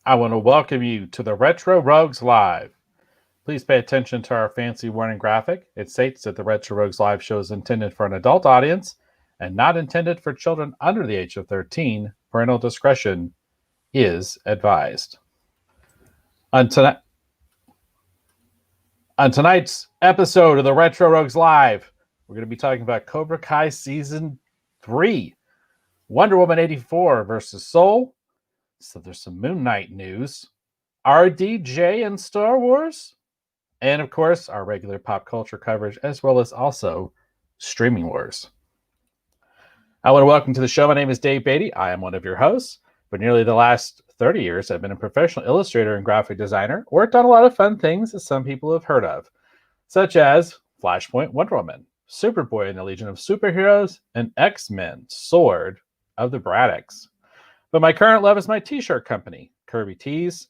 I want to welcome you to the Retro Rogues Live. Please pay attention to our fancy warning graphic. It states that the Retro Rogues Live show is intended for an adult audience and not intended for children under the age of 13. Parental discretion is advised. On, tonight, on tonight's episode of the Retro Rogues Live, we're going to be talking about Cobra Kai Season 3, Wonder Woman 84 versus Soul. So there's some Moon Knight news, RDJ and Star Wars, and of course, our regular pop culture coverage, as well as also streaming wars. I want to welcome to the show. My name is Dave Beatty. I am one of your hosts. For nearly the last 30 years, I've been a professional illustrator and graphic designer, worked on a lot of fun things that some people have heard of, such as Flashpoint Wonder Woman, Superboy and the Legion of Superheroes, and X-Men Sword of the Braddocks. But my current love is my t-shirt company, Kirby Tees.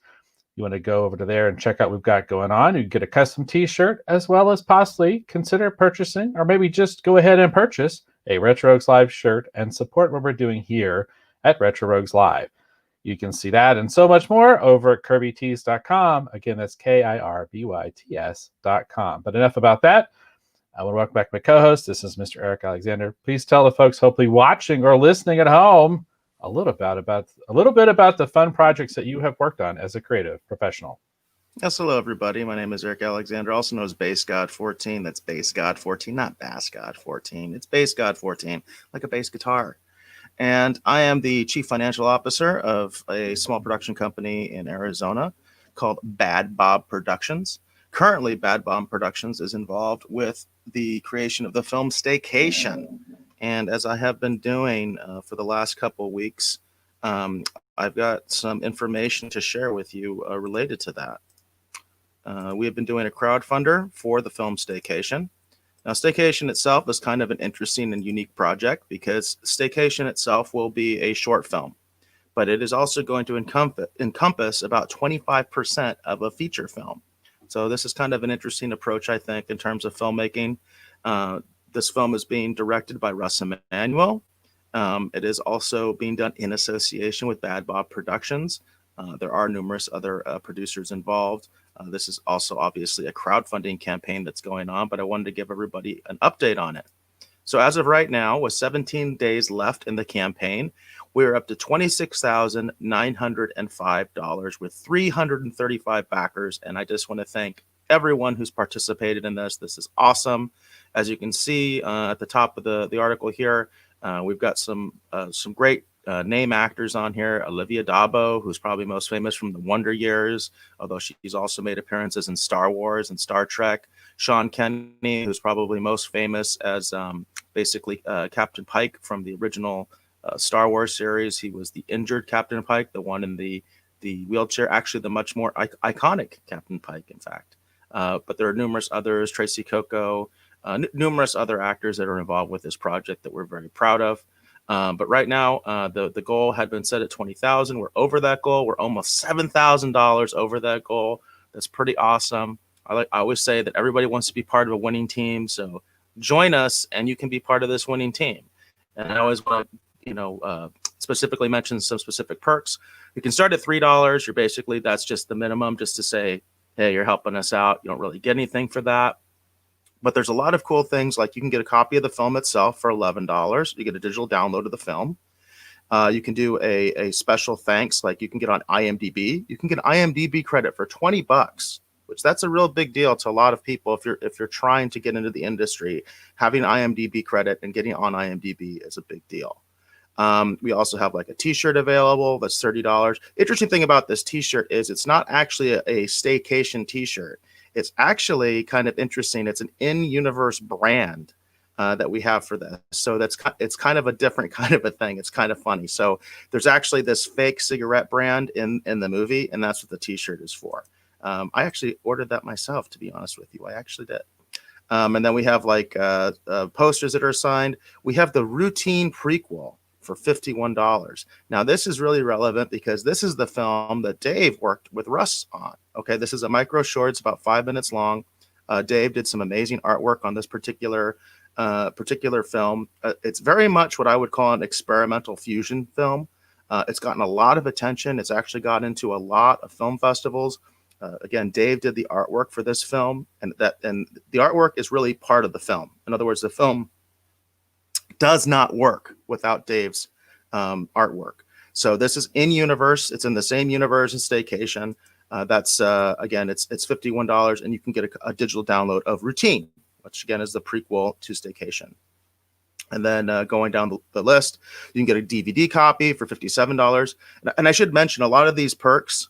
You want to go over to there and check out what we've got going on. You can get a custom t-shirt, as well as possibly consider purchasing, or maybe just go ahead and purchase a Retro Rogues Live shirt and support what we're doing here at Retro Rogues Live. You can see that and so much more over at kirbytees.com. Again, that's KIRBYTS.com. But enough about that. I want to welcome back my co-host. This is Mr. Eric Alexander. Please tell the folks hopefully watching or listening at home a little bit about the fun projects that you have worked on as a creative professional. Yes, hello everybody. My name is Eric Alexander, also known as Bass God 14. That's Bass God 14, not Bass God 14. It's Bass God 14, like a bass guitar. And I am the chief financial officer of a small production company in Arizona called Bad Bob Productions. Currently, Bad Bob Productions is involved with the creation of the film Staycation. And as I have been doing for the last couple of weeks, I've got some information to share with you related to that. We have been doing a crowdfunder for the film Staycation. Now, Staycation itself is kind of an interesting and unique project because Staycation itself will be a short film, but it is also going to encompass about 25% of a feature film. So this is kind of an interesting approach, I think, in terms of filmmaking. This film is being directed by Russ Emanuel. It is also being done in association with Bad Bob Productions. There are numerous other producers involved. This is also obviously a crowdfunding campaign that's going on, but I wanted to give everybody an update on it. So as of right now, with 17 days left in the campaign, we're up to $26,905 with 335 backers. And I just want to thank everyone who's participated in this. This is awesome. As you can see at the top of the article here, we've got some great name actors on here. Olivia Dabo, who's probably most famous from the Wonder Years, although she's also made appearances in Star Wars and Star Trek. Sean Kenny, who's probably most famous as basically Captain Pike from the original Star Wars series. He was the injured Captain Pike, the one in the wheelchair, actually the much more iconic Captain Pike, in fact. But there are numerous others, Tracy Coco, numerous other actors that are involved with this project that we're very proud of. But right now, the goal had been set at $20,000. We're over that goal. We're almost $7,000 over that goal. That's pretty awesome. I always say that everybody wants to be part of a winning team. So join us, and you can be part of this winning team. And I always want to, specifically mention some specific perks. You can start at $3. That's just the minimum, just to say, hey, you're helping us out. You don't really get anything for that. But there's a lot of cool things, like you can get a copy of the film itself for $11. You get a digital download of the film. You can do a special thanks, like you can get on IMDb. You can get IMDb credit for $20, which that's a real big deal to a lot of people. If you're trying to get into the industry, having IMDb credit and getting on IMDb is a big deal. We also have like a t-shirt available that's $30. Interesting thing about this t-shirt is it's not actually a staycation t-shirt. It's actually kind of interesting. It's an in-universe brand that we have for this. So it's kind of a different kind of a thing. It's kind of funny. So there's actually this fake cigarette brand in the movie, and that's what the t-shirt is for. I actually ordered that myself, to be honest with you. I actually did. And then we have like posters that are signed. We have the Routine prequel for $51. Now, this is really relevant because this is the film that Dave worked with Russ on. Okay, this is a micro short. It's about 5 minutes long. Dave did some amazing artwork on this particular film. It's very much what I would call an experimental fusion film. It's gotten a lot of attention. It's actually got into a lot of film festivals. Again, Dave did the artwork for this film, and the artwork is really part of the film. In other words, the film does not work without Dave's artwork. So this is in universe. It's in the same universe as Staycation. That's again, it's $51, and you can get a digital download of Routine, which again is the prequel to Staycation. And then going down the list, you can get a DVD copy for $57. And I should mention, a lot of these perks,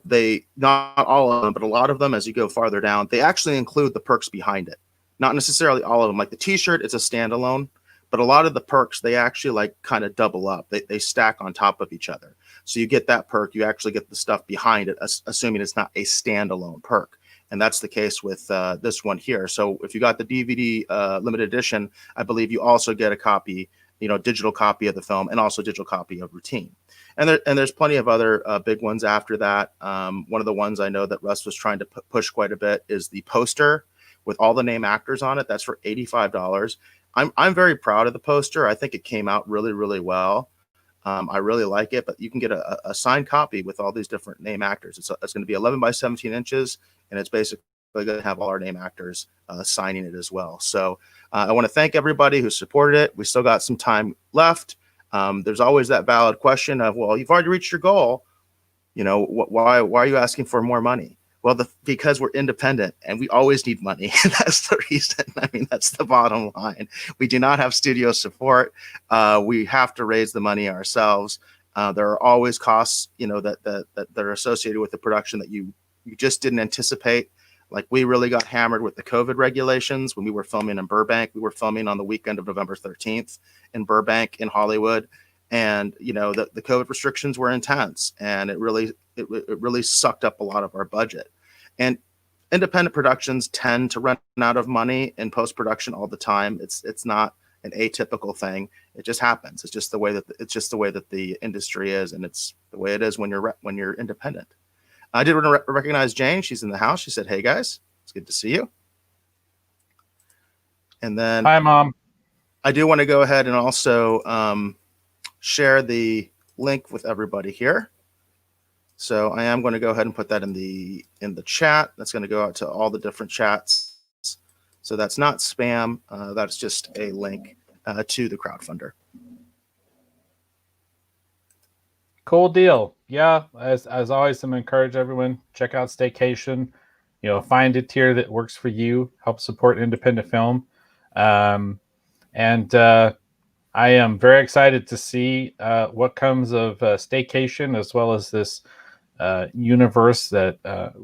they, not all of them, but a lot of them, as you go farther down, they actually include the perks behind it. Not necessarily all of them. Like the T-shirt, it's a standalone, but a lot of the perks, they actually like kind of double up. They stack on top of each other. So you get that perk, you actually get the stuff behind it, assuming it's not a standalone perk. And that's the case with this one here. So if you got the DVD limited edition, I believe you also get a copy, digital copy of the film, and also digital copy of Routine. And there's plenty of other big ones after that. One of the ones I know that Russ was trying to push quite a bit is the poster with all the name actors on it. That's for $85. I'm very proud of the poster. I think it came out really, really well. I really like it, but you can get a signed copy with all these different name actors. It's going to be 11 by 17 inches, and it's basically going to have all our name actors signing it as well. So I want to thank everybody who supported it. We still got some time left. There's always that valid question of, well, you've already reached your goal. Why are you asking for more money? Well, because we're independent and we always need money. That's the reason. I mean, that's the bottom line. We do not have studio support. We have to raise the money ourselves. There are always costs, that are associated with the production that you just didn't anticipate. Like, we really got hammered with the COVID regulations when we were filming in Burbank. We were filming on the weekend of November 13th in Burbank in Hollywood. And, the COVID restrictions were intense, and it really sucked up a lot of our budget. And independent productions tend to run out of money in post-production all the time. It's not an atypical thing. It just happens. It's just the way that the industry is, and it's the way it is when you're independent. I did want to recognize Jane. She's in the house. She said, "Hey guys, it's good to see you." And then, hi, Mom. I do want to go ahead and also share the link with everybody here. So I am going to go ahead and put that in the chat. That's going to go out to all the different chats. So that's not spam. That's just a link to the crowdfunder. Cool deal. Yeah, as always, I'm encourage everyone, check out Staycation. Find a tier that works for you. Help support independent film. I am very excited to see what comes of Staycation, as well as this universe that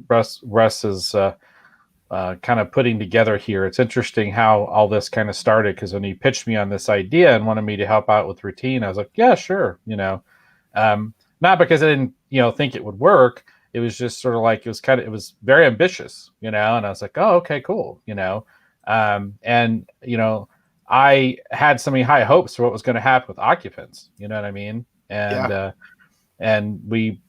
Russ is kind of putting together here. It's interesting how all this kind of started, because when he pitched me on this idea and wanted me to help out with Routine, I was like, yeah, sure. Not because I didn't, think it would work. It was just sort of like, it was very ambitious, and I was like, oh, okay, cool. I had so many high hopes for what was going to happen with Occupants. You know what I mean? And Yeah. And we,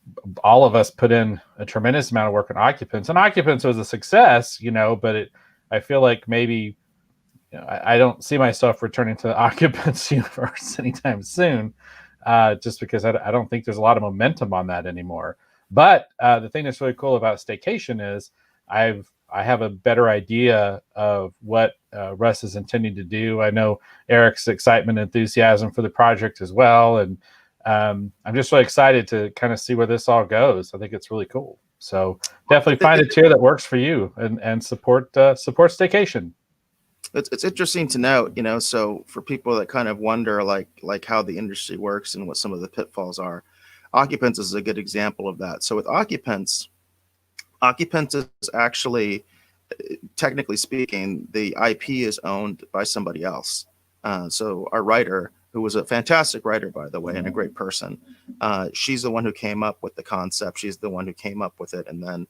all of us, put in a tremendous amount of work on Occupants, and Occupants was a success, but I feel like maybe, I don't see myself returning to the Occupants universe anytime soon, just because I don't think there's a lot of momentum on that anymore. But the thing that's really cool about Staycation is I have a better idea of what Russ is intending to do. I know Eric's excitement and enthusiasm for the project as well, and I'm just really excited to kind of see where this all goes. I think it's really cool. So definitely find a tier that works for you, and support Staycation. It's interesting to note, so for people that kind of wonder like how the industry works and what some of the pitfalls are, Occupants is a good example of that. So with Occupants is actually, technically speaking, the IP is owned by somebody else. So our writer, who was a fantastic writer, by the way, and a great person, she's the one who came up with the concept. She's the one who came up with it. And then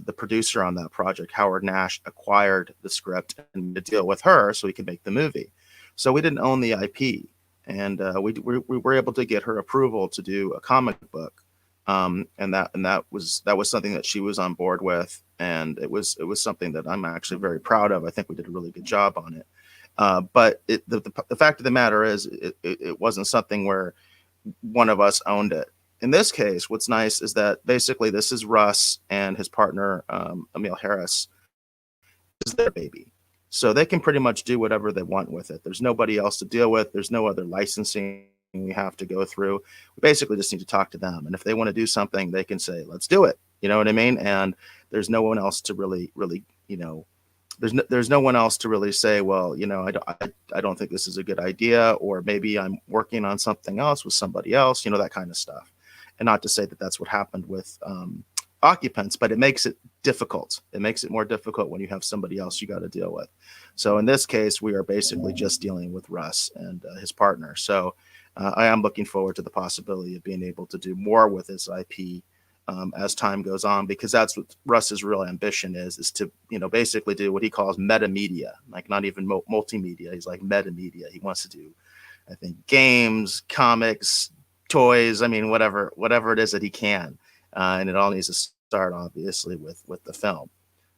the producer on that project, Howard Nash, acquired the script and to deal with her so he could make the movie. So we didn't own the IP. And we were able to get her approval to do a comic book. And that was something that she was on board with. And it was something that I'm actually very proud of. I think we did a really good job on it. But the fact of the matter is, it wasn't something where one of us owned it. In this case, what's nice is that basically this is Russ and his partner, Emil Harris, is their baby. So they can pretty much do whatever they want with it. There's nobody else to deal with. There's no other licensing we have to go through. We basically just need to talk to them. And if they want to do something, they can say, let's do it. You know what I mean? And there's no one else to really, there's no one else to really say, well, I don't think this is a good idea, or maybe I'm working on something else with somebody else, that kind of stuff. And not to say that that's what happened with Occupants, but it makes it difficult. It makes it more difficult when you have somebody else you got to deal with. So in this case, we are basically just dealing with Russ and his partner. So I am looking forward to the possibility of being able to do more with this IP as time goes on, because that's what Russ's real ambition is to, basically do what he calls meta media, like not even multimedia. He's like meta media. He wants to do, I think, games, comics, toys. I mean, whatever it is that he can. And it all needs to start, obviously, with the film.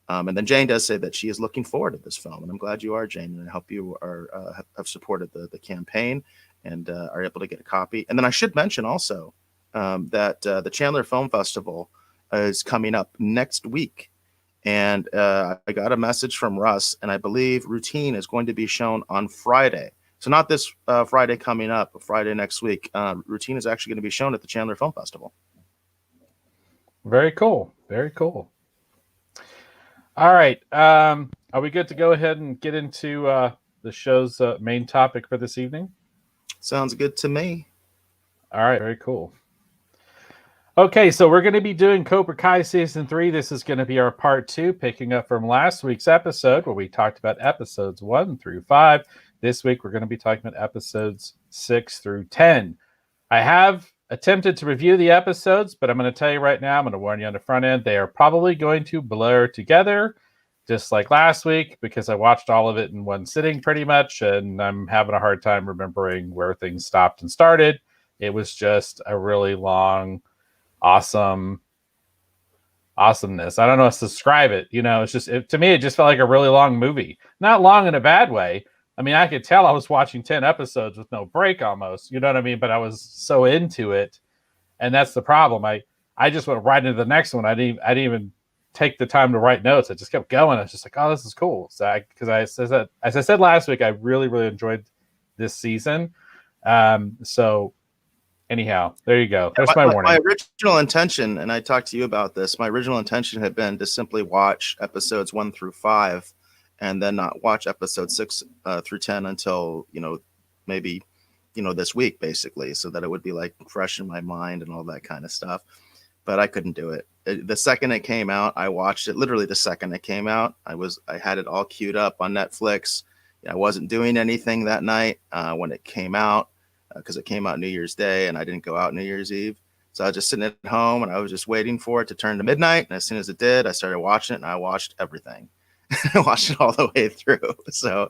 And then Jane does say that she is looking forward to this film. And I'm glad you are, Jane. And I hope you have supported the campaign and are able to get a copy. And then I should mention also that the Chandler Film Festival is coming up next week. And I got a message from Russ, and I believe Routine is going to be shown on Friday. So not this Friday coming up, but Friday next week. Routine is actually going to be shown at the Chandler Film Festival. Very cool. Very cool. All right. Are we good to go ahead and get into the show's main topic for this evening? Sounds good to me. All right. Very cool. Okay, so we're going to be doing Cobra Kai Season 3. This is going to be our part 2, picking up from last week's episode where we talked about episodes 1 through 5. This week, we're going to be talking about episodes 6 through 10. I have attempted to review the episodes, but I'm going to tell you right now, I'm going to warn you on the front end, they are probably going to blur together, just like last week, because I watched all of it in one sitting pretty much, and I'm having a hard time remembering where things stopped and started. It was just a really long, awesomeness. I don't know how to describe it. It's just, to me, it just felt like a really long movie. Not long in a bad way. I mean, I could tell I was watching 10 episodes with no break almost, you know what I mean? But I was so into it. And that's the problem. I just went right into the next one. I didn't even take the time to write notes. I just kept going. I was just like, oh, this is cool. So as I said last week, I really, really enjoyed this season. So anyhow, there you go. There's my warning. My original intention, and I talked to you about this, my original intention had been to simply watch episodes 1 through 5 and then not watch episode 6 through 10 until, maybe, this week, basically, so that it would be like fresh in my mind and all that kind of stuff. But I couldn't do it. The second it came out, I watched it. Literally the second it came out, I had it all queued up on Netflix. I wasn't doing anything that night when it came out, because it came out New Year's Day and I didn't go out New Year's Eve. So I was just sitting at home and I was just waiting for it to turn to midnight. And as soon as it did, I started watching it, and I watched everything. I watched it all the way through. So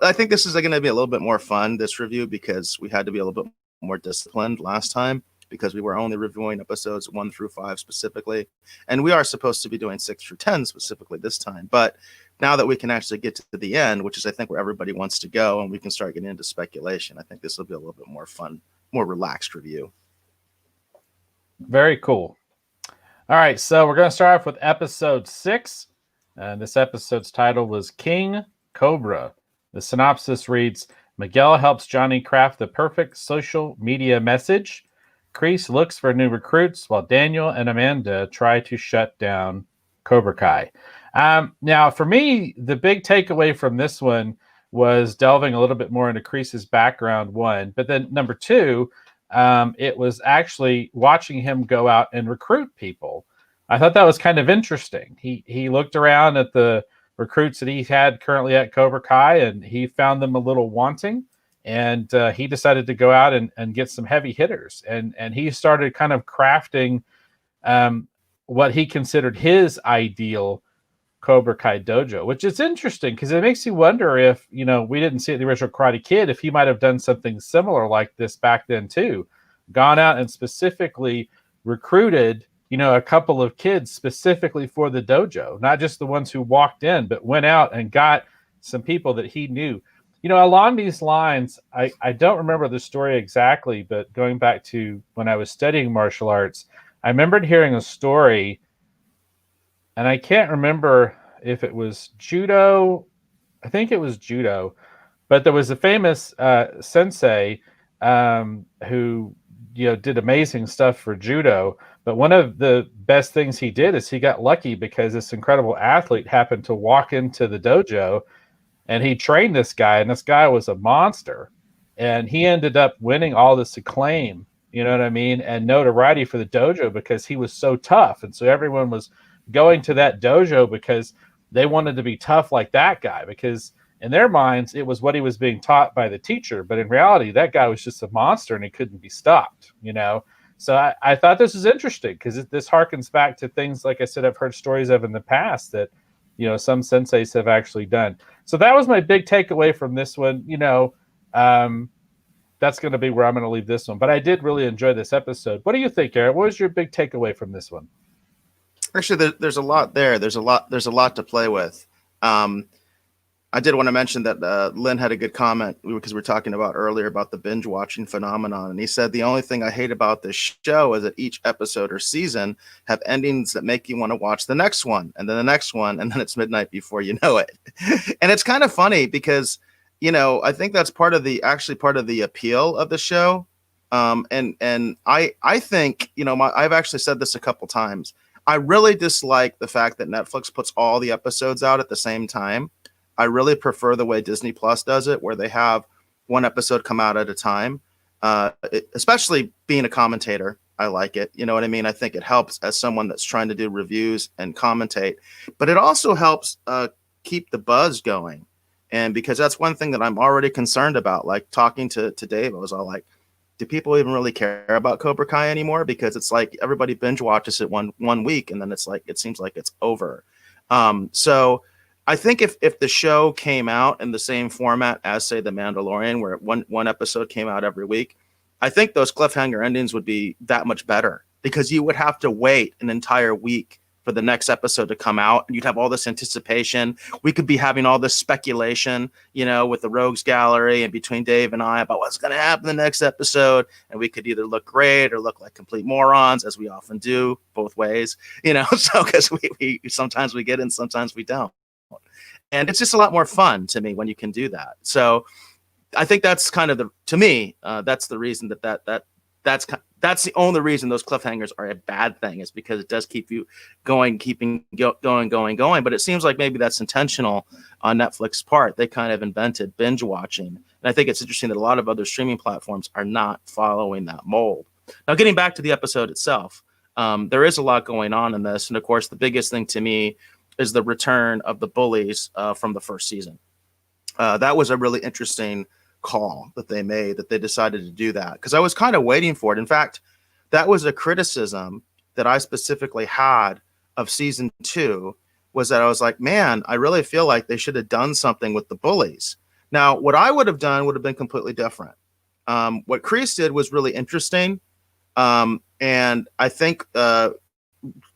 I think this is going to be a little bit more fun, this review, because we had to be a little bit more disciplined last time, because we were only reviewing episodes 1 through 5 specifically. And we are supposed to be doing 6 through 10 specifically this time. But now that we can actually get to the end, which is, I think, where everybody wants to go, and we can start getting into speculation, I think this will be a little bit more fun, more relaxed review. Very cool. All right, so we're going to start off with episode 6. And this episode's title was King Cobra. The synopsis reads, Miguel helps Johnny craft the perfect social media message. Crease looks for new recruits while Daniel and Amanda try to shut down Cobra Kai. Now, for me, the big takeaway from this one was delving a little bit more into Crease's background, one. But then number 2, it was actually watching him go out and recruit people. I thought that was kind of interesting. He looked around at the recruits that he had currently at Cobra Kai, and he found them a little wanting. And he decided to go out and get some heavy hitters. And he started kind of crafting what he considered his ideal Cobra Kai dojo, which is interesting because it makes you wonder if, we didn't see it in the original Karate Kid, if he might have done something similar like this back then too. Gone out and specifically recruited a couple of kids specifically for the dojo, not just the ones who walked in, but went out and got some people that he knew. Along these lines, I don't remember the story exactly, but going back to when I was studying martial arts, I remembered hearing a story, and I can't remember if it was judo. I think it was judo, but there was a famous sensei who did amazing stuff for judo. But one of the best things he did is he got lucky because this incredible athlete happened to walk into the dojo, and he trained this guy, and this guy was a monster, and he ended up winning all this acclaim, you know what I mean, and notoriety for the dojo because he was so tough. And so everyone was going to that dojo because they wanted to be tough like that guy, because in their minds it was what he was being taught by the teacher, but in reality that guy was just a monster and he couldn't be stopped. So I thought this was interesting because this harkens back to things, like I said, I've heard stories of in the past that some senseis have actually done. So that was my big takeaway from this one. That's going to be where I'm going to leave this one. But I did really enjoy this episode. What do you think, Eric? What was your big takeaway from this one? Actually, there's a lot there. There's a lot to play with. I did want to mention that Lynn had a good comment because we were talking about earlier about the binge watching phenomenon. And he said, the only thing I hate about this show is that each episode or season have endings that make you want to watch the next one and then the next one. And then it's midnight before you know it. And it's kind of funny because, I think that's part of the appeal of the show. And I think, I've actually said this a couple times. I really dislike the fact that Netflix puts all the episodes out at the same time. I really prefer the way Disney Plus does it, where they have one episode come out at a time. Especially being a commentator, I like it. You know what I mean? I think it helps as someone that's trying to do reviews and commentate, but it also helps keep the buzz going. And because that's one thing that I'm already concerned about, like talking to Dave, I was all like, do people even really care about Cobra Kai anymore? Because it's like everybody binge watches it one week, and then it's like, it seems like it's over. So I think if the show came out in the same format as, say, The Mandalorian, where one episode came out every week, I think those cliffhanger endings would be that much better, because you would have to wait an entire week for the next episode to come out, and you'd have all this anticipation. We could be having all this speculation, with the Rogues Gallery and between Dave and I about what's going to happen in the next episode, and we could either look great or look like complete morons, as we often do, both ways, so because we sometimes we get in, sometimes we don't. And it's just a lot more fun to me when you can do that. So I think that's kind of to me, that's the reason that's the only reason those cliffhangers are a bad thing, is because it does keep you going, going. But it seems like maybe that's intentional on Netflix's part. They kind of invented binge watching. And I think it's interesting that a lot of other streaming platforms are not following that mold. Now, getting back to the episode itself, there is a lot going on in this. And of course, the biggest thing to me is the return of the Bullies from the first season. That was a really interesting call that they made, that they decided to do that, because I was kind of waiting for it. In fact, that was a criticism that I specifically had of season 2, was that I was like, man, I really feel like they should have done something with the Bullies. Now, what I would have done would have been completely different. What Crease did was really interesting. And I think,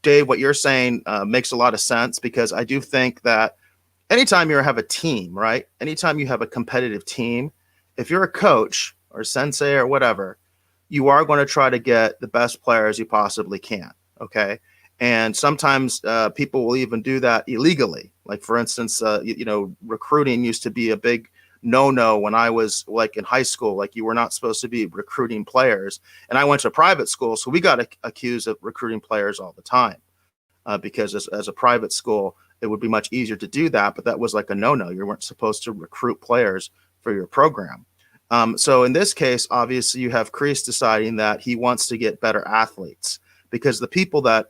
Dave, what you're saying makes a lot of sense, because I do think that anytime you have a team, right? Anytime you have a competitive team, if you're a coach or sensei or whatever, you are going to try to get the best players you possibly can. Okay. And sometimes people will even do that illegally. Like, for instance, recruiting used to be a big no-no when I was like in high school. Like, you were not supposed to be recruiting players. And I went to private school, so we got accused of recruiting players all the time, because as a private school, it would be much easier to do that. But that was like a no-no. You weren't supposed to recruit players for your program. So in this case, obviously, you have Crease deciding that he wants to get better athletes, because the people that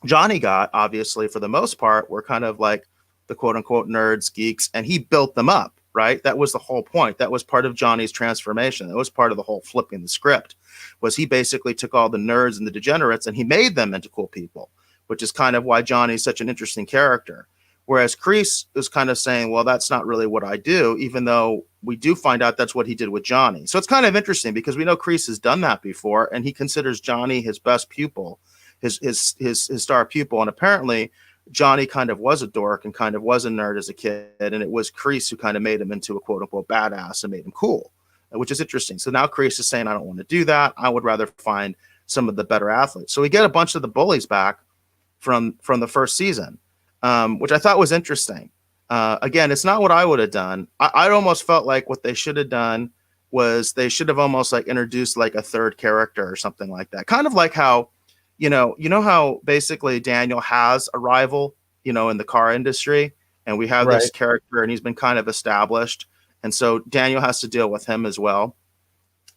Johnny got, obviously, for the most part, were kind of like the quote unquote nerds, geeks, and he built them up, right? That was the whole point. That was part of Johnny's transformation. That was part of the whole flipping the script, was he basically took all the nerds and the degenerates and he made them into cool people, which is kind of why Johnny's such an interesting character. Whereas Crease is kind of saying, well, that's not really what I do, even though we do find out that's what he did with Johnny. So it's kind of interesting, because we know Crease has done that before, and he considers Johnny his best pupil, his star pupil. And apparently Johnny kind of was a dork and kind of was a nerd as a kid, and it was Crease who kind of made him into a quote unquote badass and made him cool, which is interesting. So now Crease is saying, I don't want to do that. I would rather find some of the better athletes. So we get a bunch of the bullies back from the first season, which I thought was interesting. Again, it's not what I would have done. I almost felt like what they should have done was they should have almost like introduced like a third character or something like that. Kind of like how, you know how basically Daniel has a rival, in the car industry, and we have this character and he's been kind of established. And so Daniel has to deal with him as well.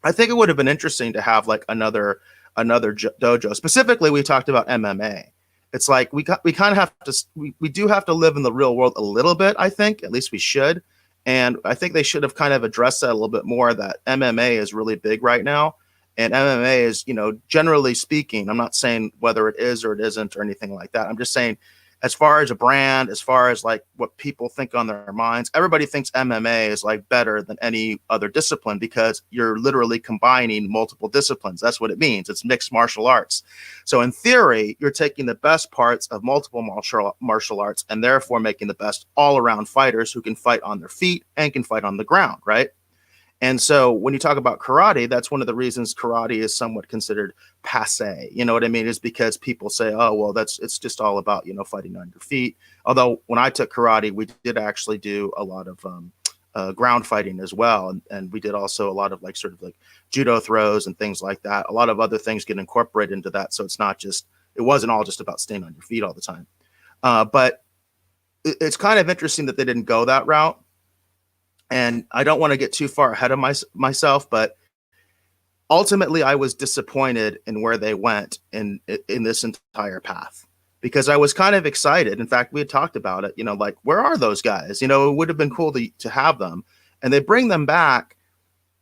I think it would have been interesting to have like another dojo. Specifically, we talked about MMA. It's like we kind of have to, we do have to live in the real world a little bit, I think. At least we should. And I think they should have kind of addressed that a little bit more, that MMA is really big right now. And MMA is, generally speaking, I'm not saying whether it is or it isn't or anything like that. I'm just saying, as far as a brand, as far as like what people think on their minds, everybody thinks MMA is like better than any other discipline because you're literally combining multiple disciplines. That's what it means. It's mixed martial arts. So in theory, you're taking the best parts of multiple martial arts and therefore making the best all around fighters who can fight on their feet and can fight on the ground, right? And so when you talk about karate, that's one of the reasons karate is somewhat considered passe. You know what I mean? Is because people say, oh, well, it's just all about, fighting on your feet. Although when I took karate, we did actually do a lot of ground fighting as well. And we did also a lot of like sort of like judo throws and things like that. A lot of other things get incorporated into that. So it wasn't all just about staying on your feet all the time. But it's kind of interesting that they didn't go that route. And I don't want to get too far ahead of myself, but ultimately I was disappointed in where they went in this entire path, because I was kind of excited. In fact, we had talked about it, like, where are those guys? It would have been cool to have them, and they bring them back.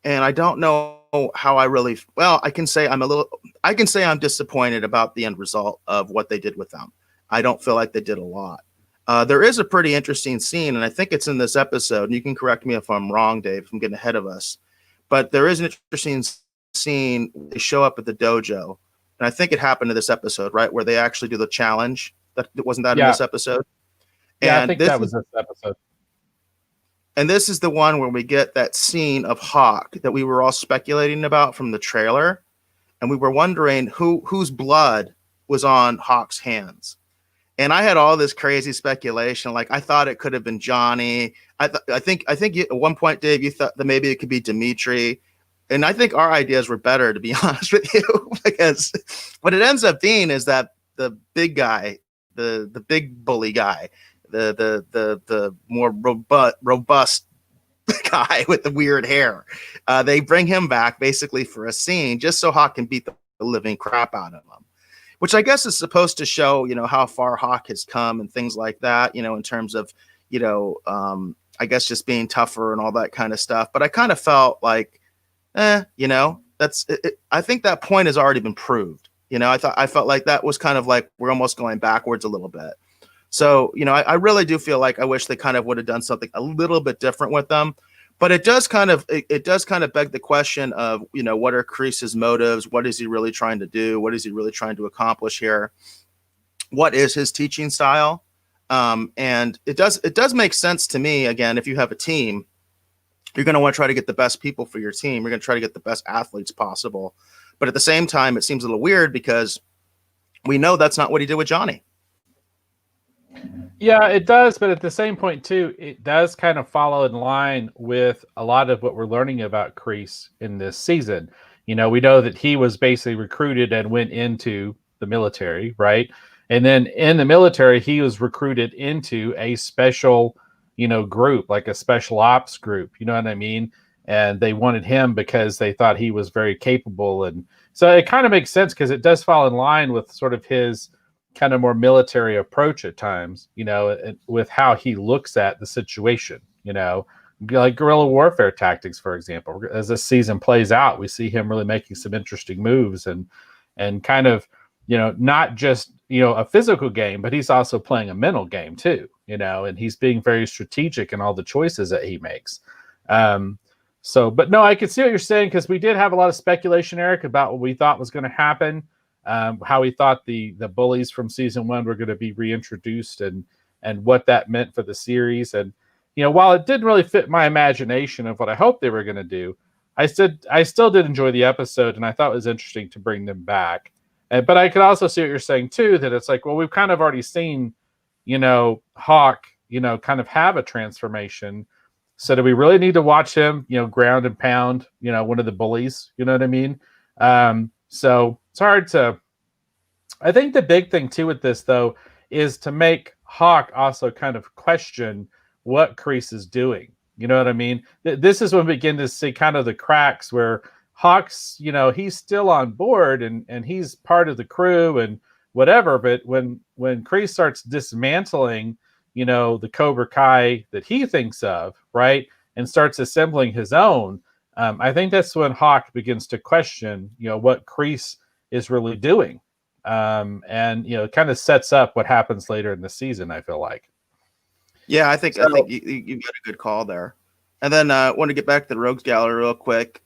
And I don't know how I can say I'm disappointed about the end result of what they did with them. I don't feel like they did a lot. There is a pretty interesting scene, and I think it's in this episode, and you can correct me if I'm wrong, Dave, if I'm getting ahead of us. But there is an interesting scene. They show up at the dojo, and I think it happened in this episode, right, where they actually do the challenge. Wasn't that in this episode? Yeah, I think that was this episode. And this is the one where we get that scene of Hawk that we were all speculating about from the trailer, and we were wondering whose blood was on Hawk's hands. And I had all this crazy speculation. Like, I thought it could have been Johnny. I think at one point, Dave, you thought that maybe it could be Dimitri. And I think our ideas were better, to be honest with you, because what it ends up being is that the big guy, the big bully guy, the more robust guy with the weird hair, they bring him back basically for a scene just so Hawk can beat the living crap out of him. Which I guess is supposed to show, how far Hawk has come and things like that, in terms of, I guess just being tougher and all that kind of stuff. But I kind of felt like, that's it. I think that point has already been proved. I felt like that was kind of like we're almost going backwards a little bit. So, I really do feel like I wish they kind of would have done something a little bit different with them. But it does kind of beg the question of, what are Crease's motives? What is he really trying to do? What is he really trying to accomplish here? What is his teaching style? And it does make sense to me. Again, if you have a team, you're going to want to try to get the best people for your team. You're going to try to get the best athletes possible. But at the same time, it seems a little weird because we know that's not what he did with Johnny. Yeah, it does. But at the same point, too, it does kind of follow in line with a lot of what we're learning about Crease in this season. We know that he was basically recruited and went into the military, right? And then in the military, he was recruited into a special, group, like a special ops group. You know what I mean? And they wanted him because they thought he was very capable. And so it kind of makes sense because it does fall in line with sort of his kind of more military approach at times, with how he looks at the situation, like guerrilla warfare tactics, for example. As this season plays out, we see him really making some interesting moves and kind of, not just, a physical game, but he's also playing a mental game too, and he's being very strategic in all the choices that he makes. But no, I can see what you're saying, because we did have a lot of speculation, Eric, about what we thought was going to happen. how he thought the bullies from season 1 were going to be reintroduced, and what that meant for the series. And while it didn't really fit my imagination of what I hoped they were going to do, I still did enjoy the episode, and I thought it was interesting to bring them back. But I could also see what you're saying too, that it's like, well, we've kind of already seen, Hawk, kind of have a transformation. So do we really need to watch him, ground and pound, one of the bullies? You know what I mean? So it's hard to. I think the big thing too with this though is to make Hawk also kind of question what Crease is doing. You know what I mean? This is when we begin to see kind of the cracks where Hawk's, he's still on board and he's part of the crew and whatever. But when Crease starts dismantling, the Cobra Kai that he thinks of, right, and starts assembling his own, I think that's when Hawk begins to question, what Crease is really doing. And kind of sets up what happens later in the season, I feel like. Yeah, I think you've got a good call there. And then I want to get back to the Rogues Gallery real quick.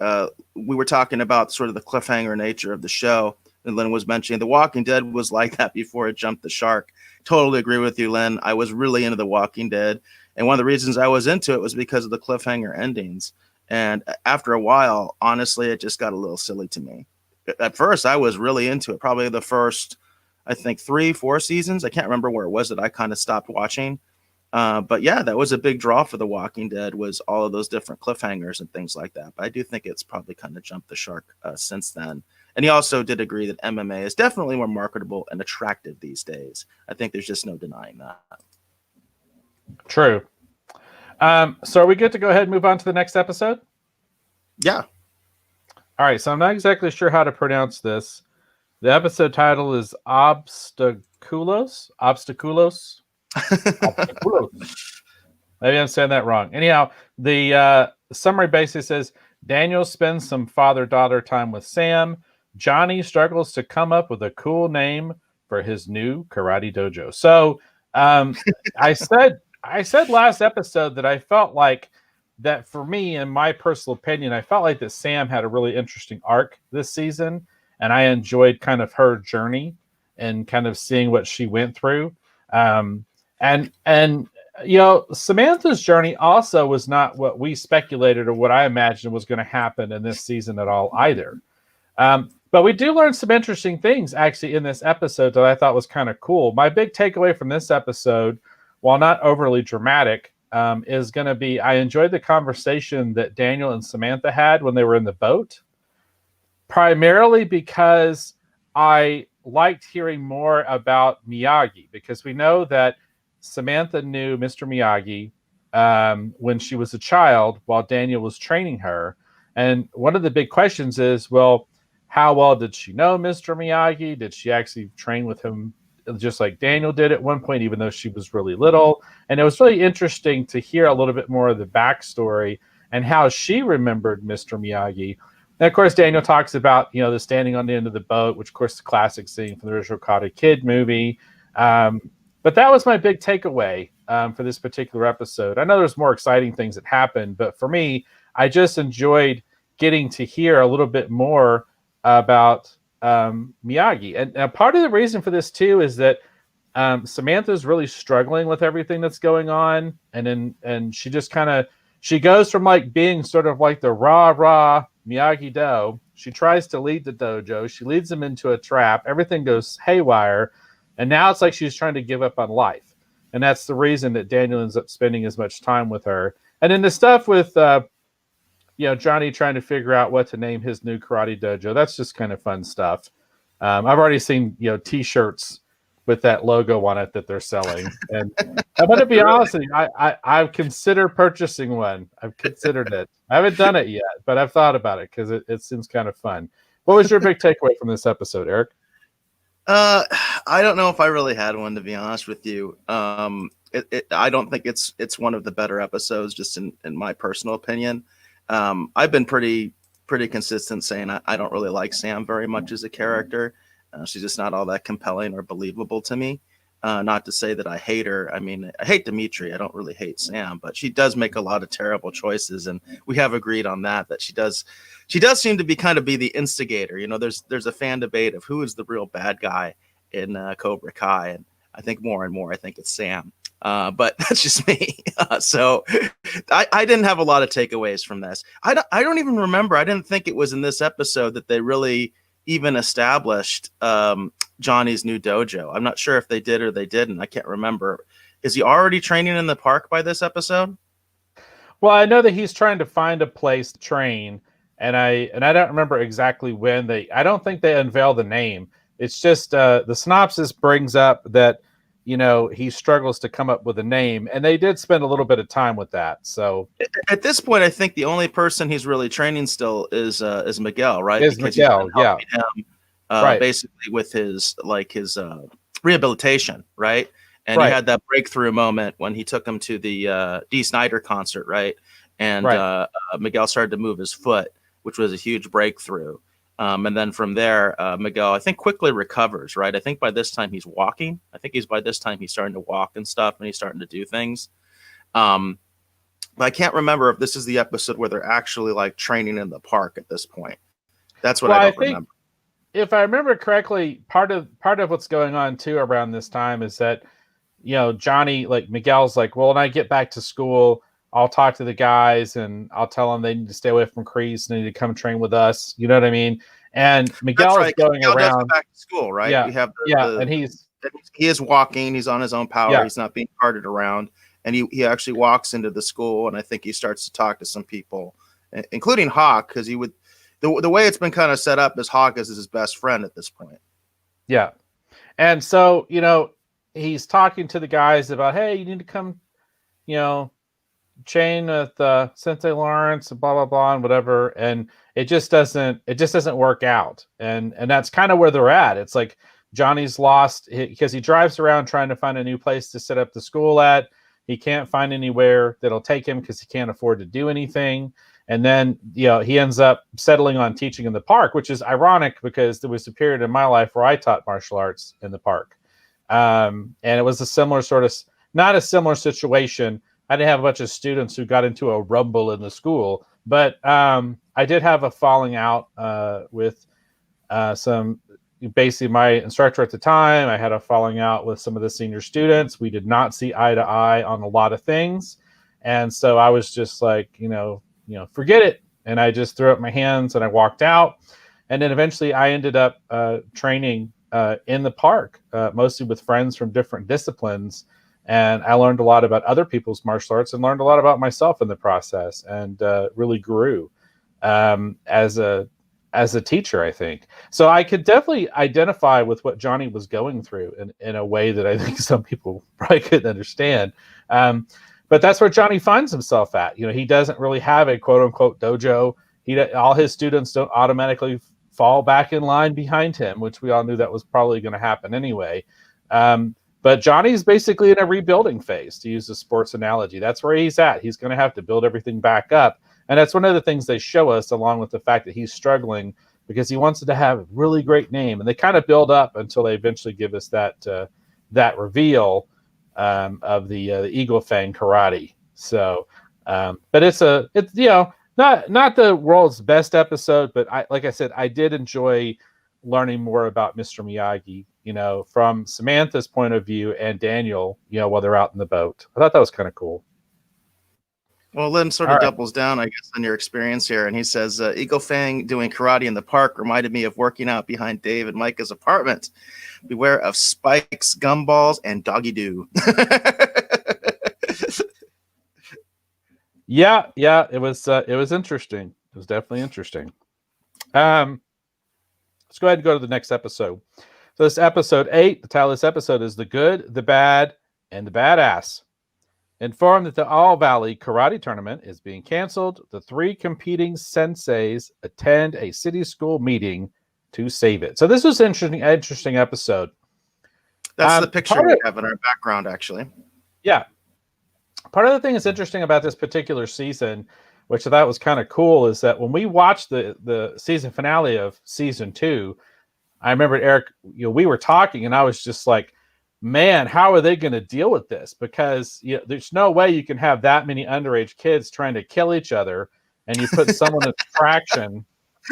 We were talking about sort of the cliffhanger nature of the show, and Lynn was mentioning The Walking Dead was like that before it jumped the shark. Totally agree with you, Lynn. I was really into The Walking Dead, and one of the reasons I was into it was because of the cliffhanger endings. And after a while, honestly, it just got a little silly to me. At first, I was really into it. Probably the first, I think, 3-4 seasons. I can't remember where it was that I kind of stopped watching. But yeah, that was a big draw for The Walking Dead, was all of those different cliffhangers and things like that. But I do think it's probably kind of jumped the shark since then. And he also did agree that MMA is definitely more marketable and attractive these days. I think there's just no denying that. True. So are we good to go ahead and move on to the next episode? Yeah. All right. So I'm not exactly sure how to pronounce this. The episode title is Obstaculos. Maybe I'm saying that wrong. Anyhow, the summary basically says Daniel spends some father-daughter time with Sam. Johnny struggles to come up with a cool name for his new karate dojo. So I said last episode that I felt like that for me, in my personal opinion, I felt like that Sam had a really interesting arc this season, and I enjoyed kind of her journey and kind of seeing what she went through. And Samantha's journey also was not what we speculated or what I imagined was going to happen in this season at all either. But we do learn some interesting things actually in this episode that I thought was kind of cool. My big takeaway from this episode, while not overly dramatic, is going to be I enjoyed the conversation that Daniel and Samantha had when they were in the boat, primarily because I liked hearing more about Miyagi, because we know that Samantha knew Mr. Miyagi when she was a child while Daniel was training her. And one of the big questions is, well, how well did she know Mr. Miyagi? Did she actually train with him just like Daniel did at one point, even though she was really little? And it was really interesting to hear a little bit more of the backstory and how she remembered Mr. Miyagi. And of course, Daniel talks about, the standing on the end of the boat, which of course, the classic scene from the original Karate Kid movie. But that was my big takeaway for this particular episode. I know there's more exciting things that happened, but for me, I just enjoyed getting to hear a little bit more about Miyagi. And part of the reason for this too is that Samantha's really struggling with everything that's going on, and she just she goes from like being sort of like the rah Miyagi-Do. She tries to lead the dojo. She leads him into a trap. Everything goes haywire. And now it's like she's trying to give up on life. And that's the reason that Daniel ends up spending as much time with her. And then the stuff with, Johnny trying to figure out what to name his new karate dojo, that's just kind of fun stuff. I've already seen, T-shirts with that logo on it that they're selling. And I'm going to be honest with you, I've considered purchasing one. I've considered it. I haven't done it yet, but I've thought about it because it seems kind of fun. What was your big takeaway from this episode, Eric? I don't know if I really had one, to be honest with you. I don't think it's one of the better episodes, just in my personal opinion. I've been pretty consistent saying I don't really like Sam very much as a character. She's just not all that compelling or believable to me. Not to say that I hate her. I mean, I hate Dimitri. I don't really hate Sam, but she does make a lot of terrible choices, and we have agreed on that. That she does seem to be kind of be the instigator. You know, there's a fan debate of who is the real bad guy in Cobra Kai, and I think more and more I think it's Sam. But that's just me. So I didn't have a lot of takeaways from this. I don't even remember. I didn't think it was in this episode that they really even established Johnny's new dojo. I'm not sure if they did or they didn't. I can't remember. Is he already training in the park by this episode? Well, I know that he's trying to find a place to train, and I don't remember exactly when I don't think they unveil the name. It's just the synopsis brings up that, you know, he struggles to come up with a name, and they did spend a little bit of time with that. So at this point, I think the only person he's really training still is Miguel, right? Is Miguel, yeah. Him, right. Basically with his rehabilitation, right? And right. he had that breakthrough moment when he took him to the Dee Snider concert, right? And right. Miguel started to move his foot, which was a huge breakthrough. And then from there, Miguel, I think, quickly recovers, right? I think by this time he's walking. I think by this time he's starting to walk and stuff, and he's starting to do things. But I can't remember if this is the episode where they're actually like training in the park at this point. That's what I don't remember. If I remember correctly, part of what's going on too around this time is that, you know, Johnny, like Miguel's like, well, when I get back to school, I'll talk to the guys and I'll tell them they need to stay away from Crease and they need to come train with us. You know what I mean? And Miguel is going Miguel around does back to school, right? Yeah. We have and he is walking. He's on his own power. Yeah. He's not being carted around. And he actually walks into the school, and I think he starts to talk to some people, including Hawk, because he would. The way it's been kind of set up is Hawk is his best friend at this point. Yeah. And so, you know, he's talking to the guys about, hey, you need to come, you know, chain with Sensei Lawrence and blah blah blah and whatever, and it just doesn't work out, and that's kind of where they're at. It's like Johnny's lost because he drives around trying to find a new place to set up the school at. He can't find anywhere that'll take him because he can't afford to do anything, and then, you know, he ends up settling on teaching in the park, which is ironic because there was a period in my life where I taught martial arts in the park, and it was a similar sort of, not a similar situation. I didn't have a bunch of students who got into a rumble in the school, but I did have a falling out with basically my instructor at the time. I had a falling out with some of the senior students. We did not see eye to eye on a lot of things. And so I was just like, you know, forget it. And I just threw up my hands and I walked out. And then eventually I ended up training in the park, mostly with friends from different disciplines. And I learned a lot about other people's martial arts and learned a lot about myself in the process, and really grew as a teacher, I think. So I could definitely identify with what Johnny was going through in a way that I think some people probably couldn't understand. But that's where Johnny finds himself at. You know, he doesn't really have a quote unquote dojo. All his students don't automatically fall back in line behind him, which we all knew that was probably going to happen anyway. But Johnny's basically in a rebuilding phase, to use a sports analogy. That's where he's at. He's going to have to build everything back up. And that's one of the things they show us, along with the fact that he's struggling because he wants to have a really great name. And they kind of build up until they eventually give us that reveal of the Eagle Fang karate. So, but it's you know, not the world's best episode, but like I said, I did enjoy learning more about Mr. Miyagi, you know, from Samantha's point of view and Daniel, you know, while they're out in the boat. I thought that was kind of cool. Well, Lynn sort of doubles down, I guess, on your experience here. And he says, Eagle Fang doing karate in the park reminded me of working out behind Dave and Micah's apartment. Beware of spikes, gumballs, and doggy doo. Yeah, it was interesting. It was definitely interesting. Let's go ahead and go to the next episode. So this episode 8, the title of this episode is The Good, the Bad, and the Badass. Informed that the All Valley Karate Tournament is being canceled, the 3 competing senseis attend a city school meeting to save it. So this was an interesting episode. That's the picture we have in our background, actually. Yeah. Part of the thing that's interesting about this particular season, which I thought was kind of cool, is that when we watched the season finale of season 2, I remember, Eric, you know, we were talking and I was just like, man, how are they going to deal with this? Because there's no way you can have that many underage kids trying to kill each other, and you put someone in traction,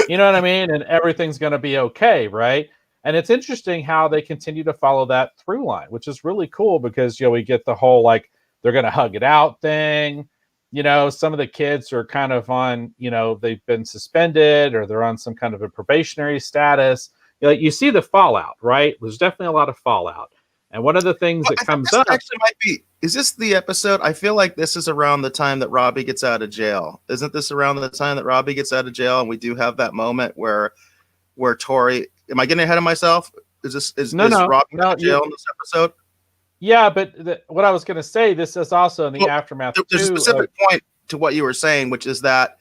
you know what I mean? And everything's going to be okay, right? And it's interesting how they continue to follow that through line, which is really cool because, we get the whole, like, they're going to hug it out thing. Some of the kids are kind of on, they've been suspended or they're on some kind of a probationary status. You see the fallout, right? There's definitely a lot of fallout. And one of the things that comes up actually might be, is this the episode? I feel like this is around the time that Robbie gets out of jail. Isn't this around the time that Robbie gets out of jail? And we do have that moment where Tori, am I getting ahead of myself? Is Robbie out of jail in this episode? Yeah, but what I was going to say, this is also in the aftermath. There's a specific point to what you were saying, which is that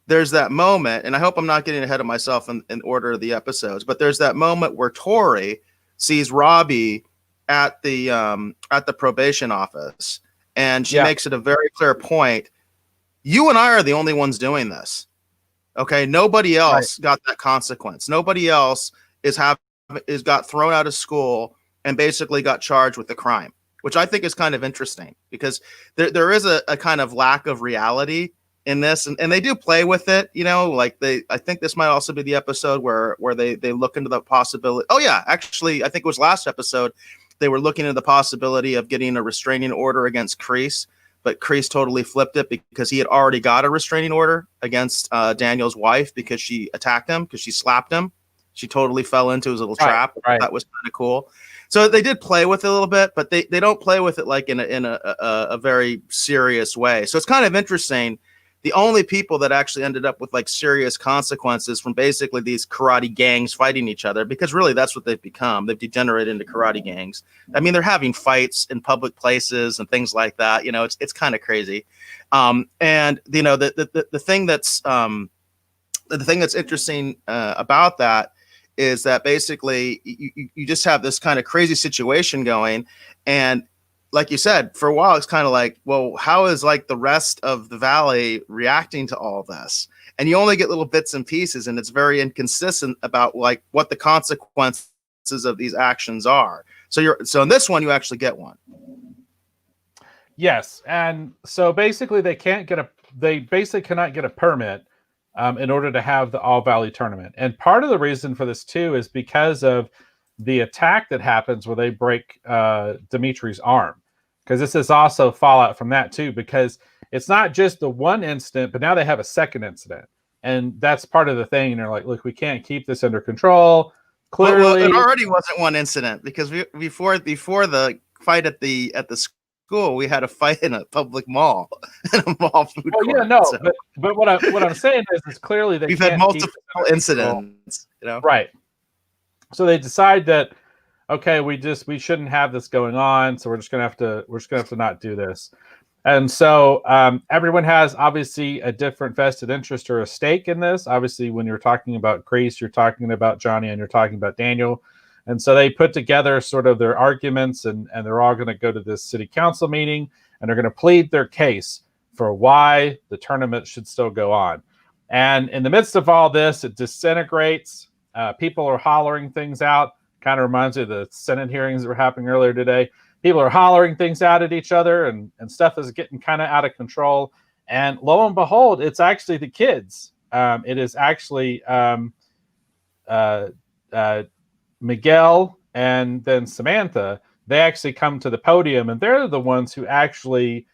there's that moment, and I hope I'm not getting ahead of myself in order of the episodes, but there's that moment where Tori sees Robbie at the probation office, and she makes it a very clear point. You and I are the only ones doing this. Okay, nobody else got that consequence. Nobody else is got thrown out of school and basically got charged with the crime, which I think is kind of interesting because there is a kind of lack of reality in this, and they do play with it. I think this might also be the episode where they look into the possibility. Oh yeah, actually, I think it was last episode. They were looking at the possibility of getting a restraining order against Crease, but Crease totally flipped it because he had already got a restraining order against Daniel's wife because she attacked him, because she slapped him. She totally fell into his little trap. Right. That was kind of cool. So they did play with it a little bit, but they don't play with it like in a very serious way. So it's kind of interesting. The only people that actually ended up with like serious consequences from basically these karate gangs fighting each other, because really that's what they've become. They've degenerated into karate gangs. I mean, they're having fights in public places and things like that. It's kind of crazy. And the thing that's interesting about that is that basically you just have this kind of crazy situation going, and like you said, for a while, it's kind of like, well, how is like the rest of the valley reacting to all this? And you only get little bits and pieces, and it's very inconsistent about like what the consequences of these actions are. So in this one, you actually get one. Yes, and so basically they basically cannot get a permit in order to have the All Valley tournament. And part of the reason for this too is because of the attack that happens where they break Dimitri's arm, because this is also fallout from that too, because it's not just the one incident, but now they have a second incident, and that's part of the thing. And they're like, look, we can't keep this under control. Clearly, well, it already wasn't one incident, because before the fight at the school, we had a fight in a public mall, in a mall food court. Yeah, no, so. but what I'm saying is clearly we've had multiple incidents, right? So they decide that, okay, we shouldn't have this going on, so we're just gonna have to not do this. And so everyone has obviously a different vested interest or a stake in this. Obviously, when you're talking about Crease, you're talking about Johnny, and you're talking about Daniel. And so they put together sort of their arguments, and they're all going to go to this city council meeting, and they're going to plead their case for why the tournament should still go on. And in the midst of all this, it disintegrates. People are hollering things out. Kind of reminds me of the Senate hearings that were happening earlier today. People are hollering things out at each other, and stuff is getting kind of out of control. And lo and behold, it's actually the kids. It is actually Miguel and then Samantha. They actually come to the podium, and they're the ones who actually,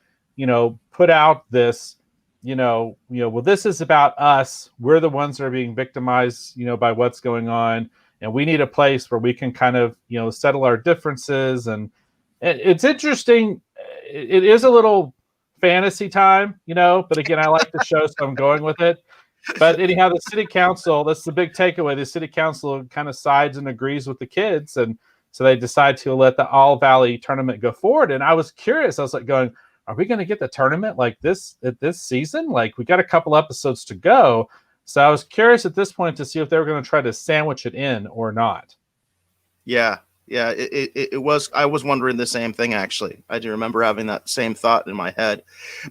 put out this, well, this is about us. We're the ones that are being victimized, by what's going on. And we need a place where we can kind of, settle our differences. And it's interesting. It is a little fantasy time, but again, I like the show, so I'm going with it. But anyhow, the city council, that's the big takeaway. The city council kind of sides and agrees with the kids. And so they decide to let the All Valley tournament go forward. And I was curious. I was like going, are we going to get the tournament like this at this season? Like, we got a couple episodes to go. So I was curious at this point to see if they were going to try to sandwich it in or not. Yeah. It was. I was wondering the same thing, actually. I do remember having that same thought in my head.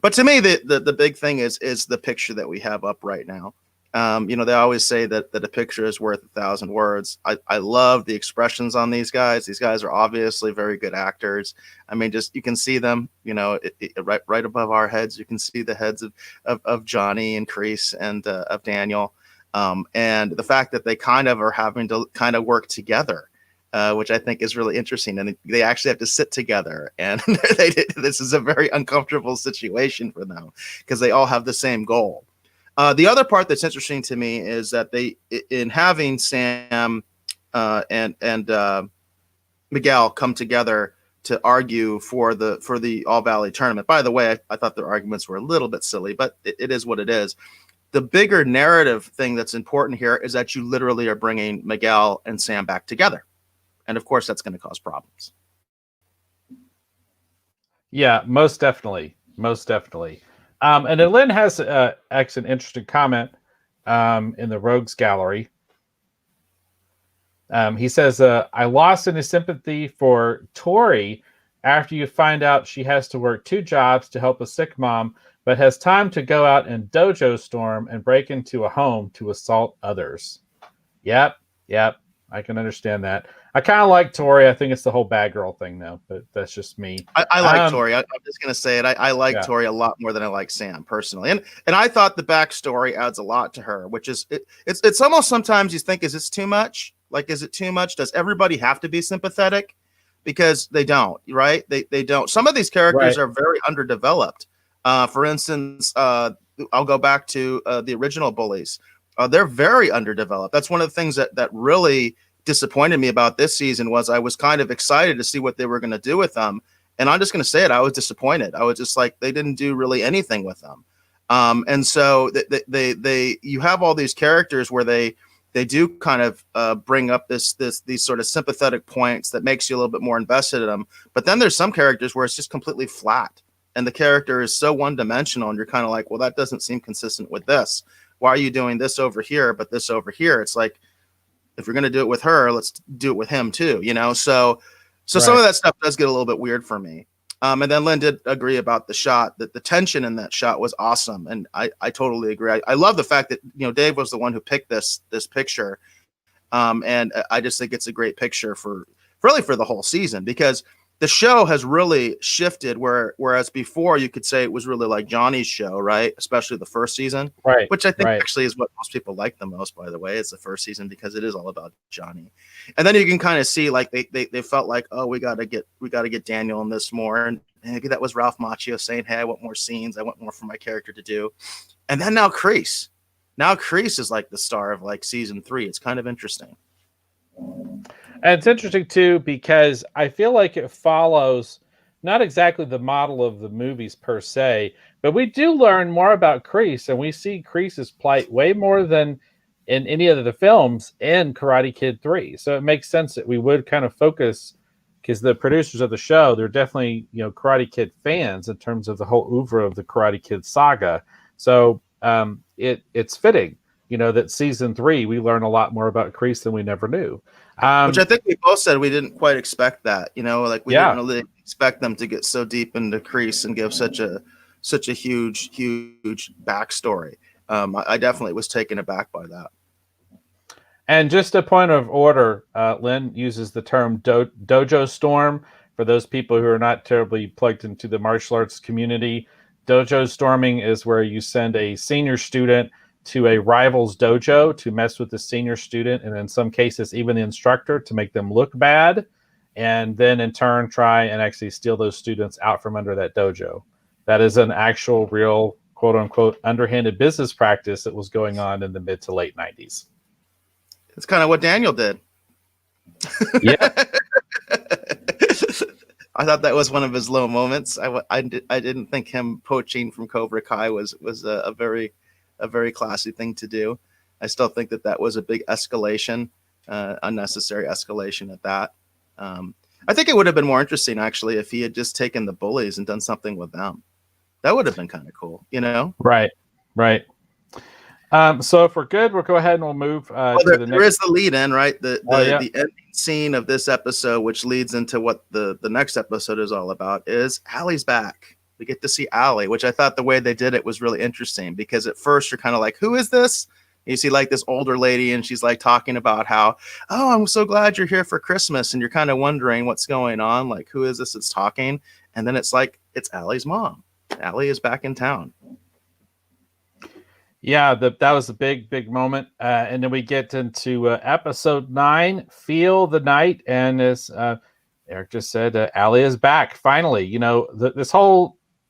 But to me, the big thing is the picture that we have up right now. They always say that a picture is worth 1,000 words. I love the expressions on these guys. These guys are obviously very good actors. I mean, just you can see them, right above our heads. You can see the heads of Johnny and Crease and of Daniel, and the fact that they kind of are having to kind of work together, which I think is really interesting. And they actually have to sit together, and this is a very uncomfortable situation for them because they all have the same goal. The other part that's interesting to me is that in having Sam and Miguel come together to argue for the All Valley tournament. By the way, I thought their arguments were a little bit silly, but it is what it is. The bigger narrative thing that's important here is that you literally are bringing Miguel and Sam back together. And of course, that's going to cause problems. Yeah, most definitely. Most definitely. And then Lynn has actually an interesting comment in the Rogues Gallery. He says, I lost any sympathy for Tori after you find out she has to work 2 jobs to help a sick mom, but has time to go out and dojo storm and break into a home to assault others. Yep. I can understand that. I kind of like Tori. I think it's the whole bad girl thing, though, but that's just me. I like Tori. I'm just going to say it. I like Tori a lot more than I like Sam personally. And I thought the backstory adds a lot to her, which is it's almost sometimes you think, is this too much? Like, is it too much? Does everybody have to be sympathetic? Because they don't, right? They don't. Some of these characters are very underdeveloped. For instance, I'll go back to the original Bullies. They're very underdeveloped. That's one of the things that really disappointed me about this season was I was kind of excited to see what they were going to do with them. And I'm just going to say it. I was disappointed. I was just like, they didn't do really anything with them. And so you have all these characters where they do kind of bring up these sort of sympathetic points that makes you a little bit more invested in them. But then there's some characters where it's just completely flat and the character is so one-dimensional and you're kind of like, well, that doesn't seem consistent with this. Why are you doing this over here, but this over here? It's like, if you're going to do it with her, let's do it with him too, So some of that stuff does get a little bit weird for me. And then Lynn did agree about the shot, that the tension in that shot was awesome. And I totally agree. I love the fact that, Dave was the one who picked this picture. And I just think it's a great picture for the whole season, because the show has really shifted whereas before you could say it was really like Johnny's show, right? Especially the first season, right? Which I think actually is what most people like the most, by the way. It's the first season because it is all about Johnny. And then you can kind of see like they felt like, oh, we got to get Daniel in this more. And maybe that was Ralph Macchio saying, hey, I want more scenes. I want more for my character to do. And then now Crease is like the star of like season 3. It's kind of interesting. And it's interesting, too, because I feel like it follows not exactly the model of the movies per se, but we do learn more about Crease, and we see Crease's plight way more than in any of the films in Karate Kid 3. So it makes sense that we would kind of focus, because the producers of the show, they're definitely, Karate Kid fans in terms of the whole oeuvre of the Karate Kid saga. So it's fitting, that season 3, we learn a lot more about Crease than we never knew. Which I think we both said we didn't quite expect that, like we didn't really expect them to get so deep into Crease and give such a huge backstory. I definitely was taken aback by that. And just a point of order, Lynn uses the term dojo storm for those people who are not terribly plugged into the martial arts community. Dojo storming is where you send a senior student to a rival's dojo to mess with the senior student, and in some cases even the instructor, to make them look bad, and then in turn try and actually steal those students out from under that dojo. That is an actual real quote-unquote underhanded business practice that was going on in the mid to late 90s. It's kind of what Daniel did. Yeah. I thought that was one of his low moments. I didn't think him poaching from Cobra Kai was a very classy thing to do. I still think that was a big escalation, unnecessary escalation at that. I think it would have been more interesting, actually, if he had just taken the Bullies and done something with them. That would have been kind of cool, Right. So if we're good, we'll go ahead and we'll move to the next. There is the lead in, right? The ending scene of this episode, which leads into what the next episode is all about, is Allie's back. We get to see Allie, which I thought the way they did it was really interesting, because at first you're kind of like, who is this? You see like this older lady, and she's like talking about how, oh, I'm so glad you're here for Christmas. And you're kind of wondering what's going on. Like, who is this that's talking? And then it's like, it's Allie's mom. Allie is back in town. Yeah, that was a big moment. And then we get into episode 9, Feel the Night. And as Eric just said, Allie is back finally. You know,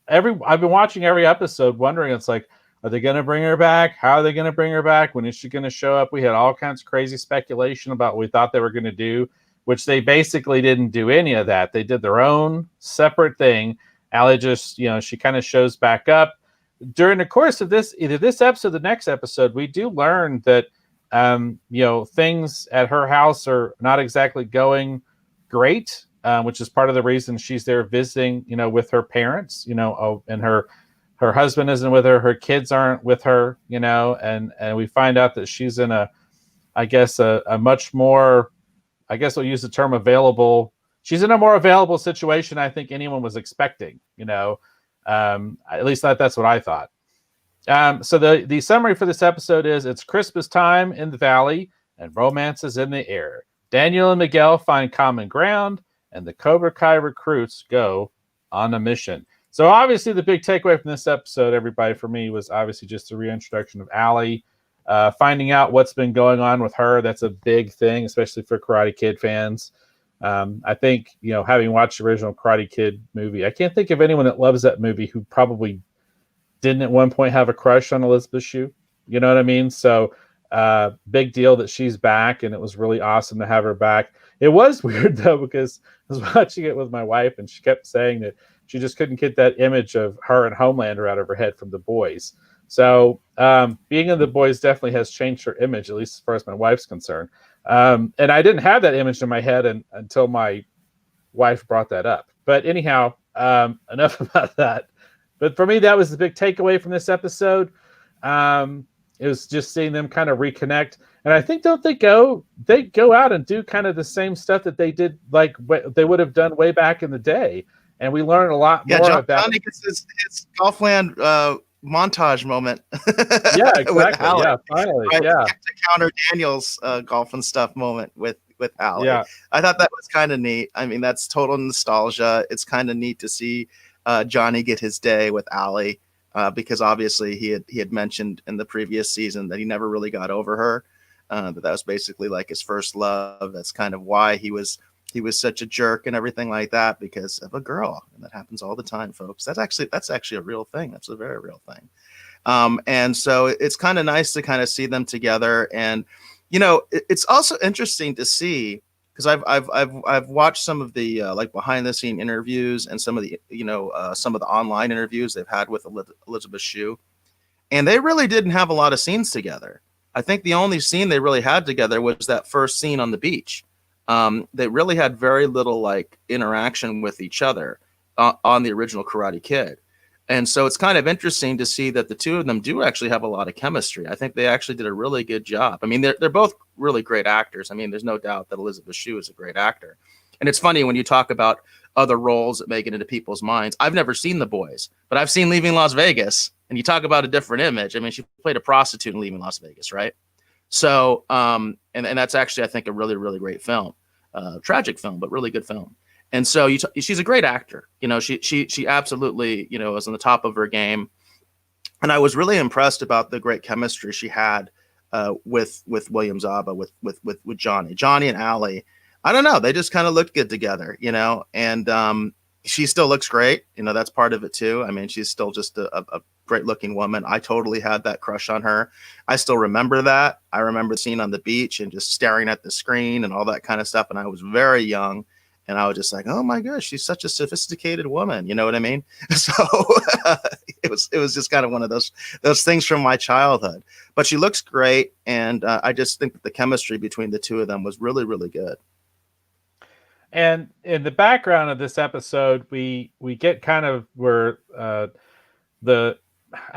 I've been watching every episode wondering, it's like, are they going to bring her back? How are they going to bring her back? When is she going to show up? We had all kinds of crazy speculation about what we thought they were going to do, which they basically didn't do any of that. They did their own separate thing. Allie just, she kind of shows back up. During the course of either this episode or the next episode, we do learn that, things at her house are not exactly going great, which is part of the reason she's there visiting, with her parents, and her husband isn't with her kids aren't with her, and we find out that she's in a much more, I guess we'll use the term available. She's in a more available situation I think anyone was expecting, at least that's what I thought. So the summary for this episode is, it's Christmas time in the valley and romance is in the air. Daniel and Miguel find common ground and the Cobra Kai recruits go on a mission. So obviously the big takeaway from this episode, everybody, for me, was obviously just the reintroduction of Allie, finding out what's been going on with her. That's a big thing, especially for Karate Kid fans. I think, having watched the original Karate Kid movie, I can't think of anyone that loves that movie who probably didn't at one point have a crush on Elizabeth Shue. You know what I mean? So big deal that she's back, and it was really awesome to have her back. It was weird, though, because I was watching it with my wife, and she kept saying that she just couldn't get that image of her and Homelander out of her head from The Boys. So being in The Boys definitely has changed her image, at least as far as my wife's concerned. And I didn't have that image in my head until my wife brought that up. But anyhow, enough about that. But for me, that was the big takeaway from this episode. It was just seeing them kind of reconnect. And I think, don't they go out and do kind of the same stuff that they did, like they would have done way back in the day. And we learned a lot more about Johnny gets his Golfland montage moment. Yeah, exactly. Yeah, finally. Right? Yeah. To counter Daniel's golf and stuff moment with Allie. Yeah. I thought that was kind of neat. I mean, that's total nostalgia. It's kind of neat to see Johnny get his day with Allie, because obviously he had mentioned in the previous season that he never really got over her. That was basically like his first love. That's kind of why he was such a jerk and everything like that, because of a girl. And that happens all the time, folks. That's actually a real thing. That's a very real thing. And so it's kind of nice to kind of see them together. And, it's also interesting to see, because I've watched some of the like behind the scene interviews and some of the, some of the online interviews they've had with Elizabeth Shue, and they really didn't have a lot of scenes together. I think the only scene they really had together was that first scene on the beach. They really had very little like interaction with each other on the original Karate Kid. And so it's kind of interesting to see that the two of them do actually have a lot of chemistry. I think they actually did a really good job. I mean, they're both really great actors. I mean, there's no doubt that Elizabeth Shue is a great actor. And it's funny when you talk about other roles that make it into people's minds. I've never seen The Boys, but I've seen Leaving Las Vegas, and you talk about a different image. I mean, she played a prostitute in Leaving Las Vegas, right? So, and that's actually, I think, a really, really great film. Tragic film, but really good film. And so she's a great actor. She absolutely, was on the top of her game. And I was really impressed about the great chemistry she had with William Zabka, with Johnny and Allie. I don't know. They just kind of looked good together, and she still looks great. That's part of it too. I mean, she's still just a great looking woman. I totally had that crush on her. I still remember that. I remember seeing on the beach and just staring at the screen and all that kind of stuff. And I was very young, and I was just like, oh my gosh, she's such a sophisticated woman. You know what I mean? So it was just kind of one of those things from my childhood, but she looks great. And I just think that the chemistry between the two of them was really, really good. And in the background of this episode, we get kind of where I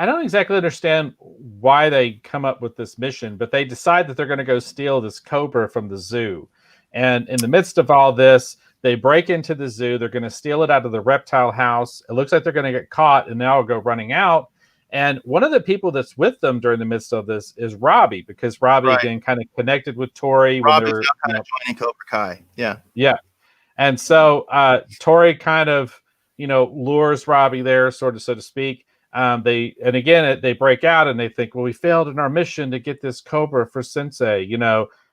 don't exactly understand why they come up with this mission, but they decide that they're going to go steal this cobra from the zoo. And in the midst of all this, they break into the zoo. They're going to steal it out of the reptile house. It looks like they're going to get caught, and now go running out. And one of the people that's with them during the midst of this is Robbie, because Robbie Right. again kind of connected with Tori when they Robbie's were, now kind of joining Cobra Kai. Yeah. yeah. And so Tori kind of, lures Robbie there, sort of, so to speak. They break out and they think, well, we failed in our mission to get this Cobra for Sensei,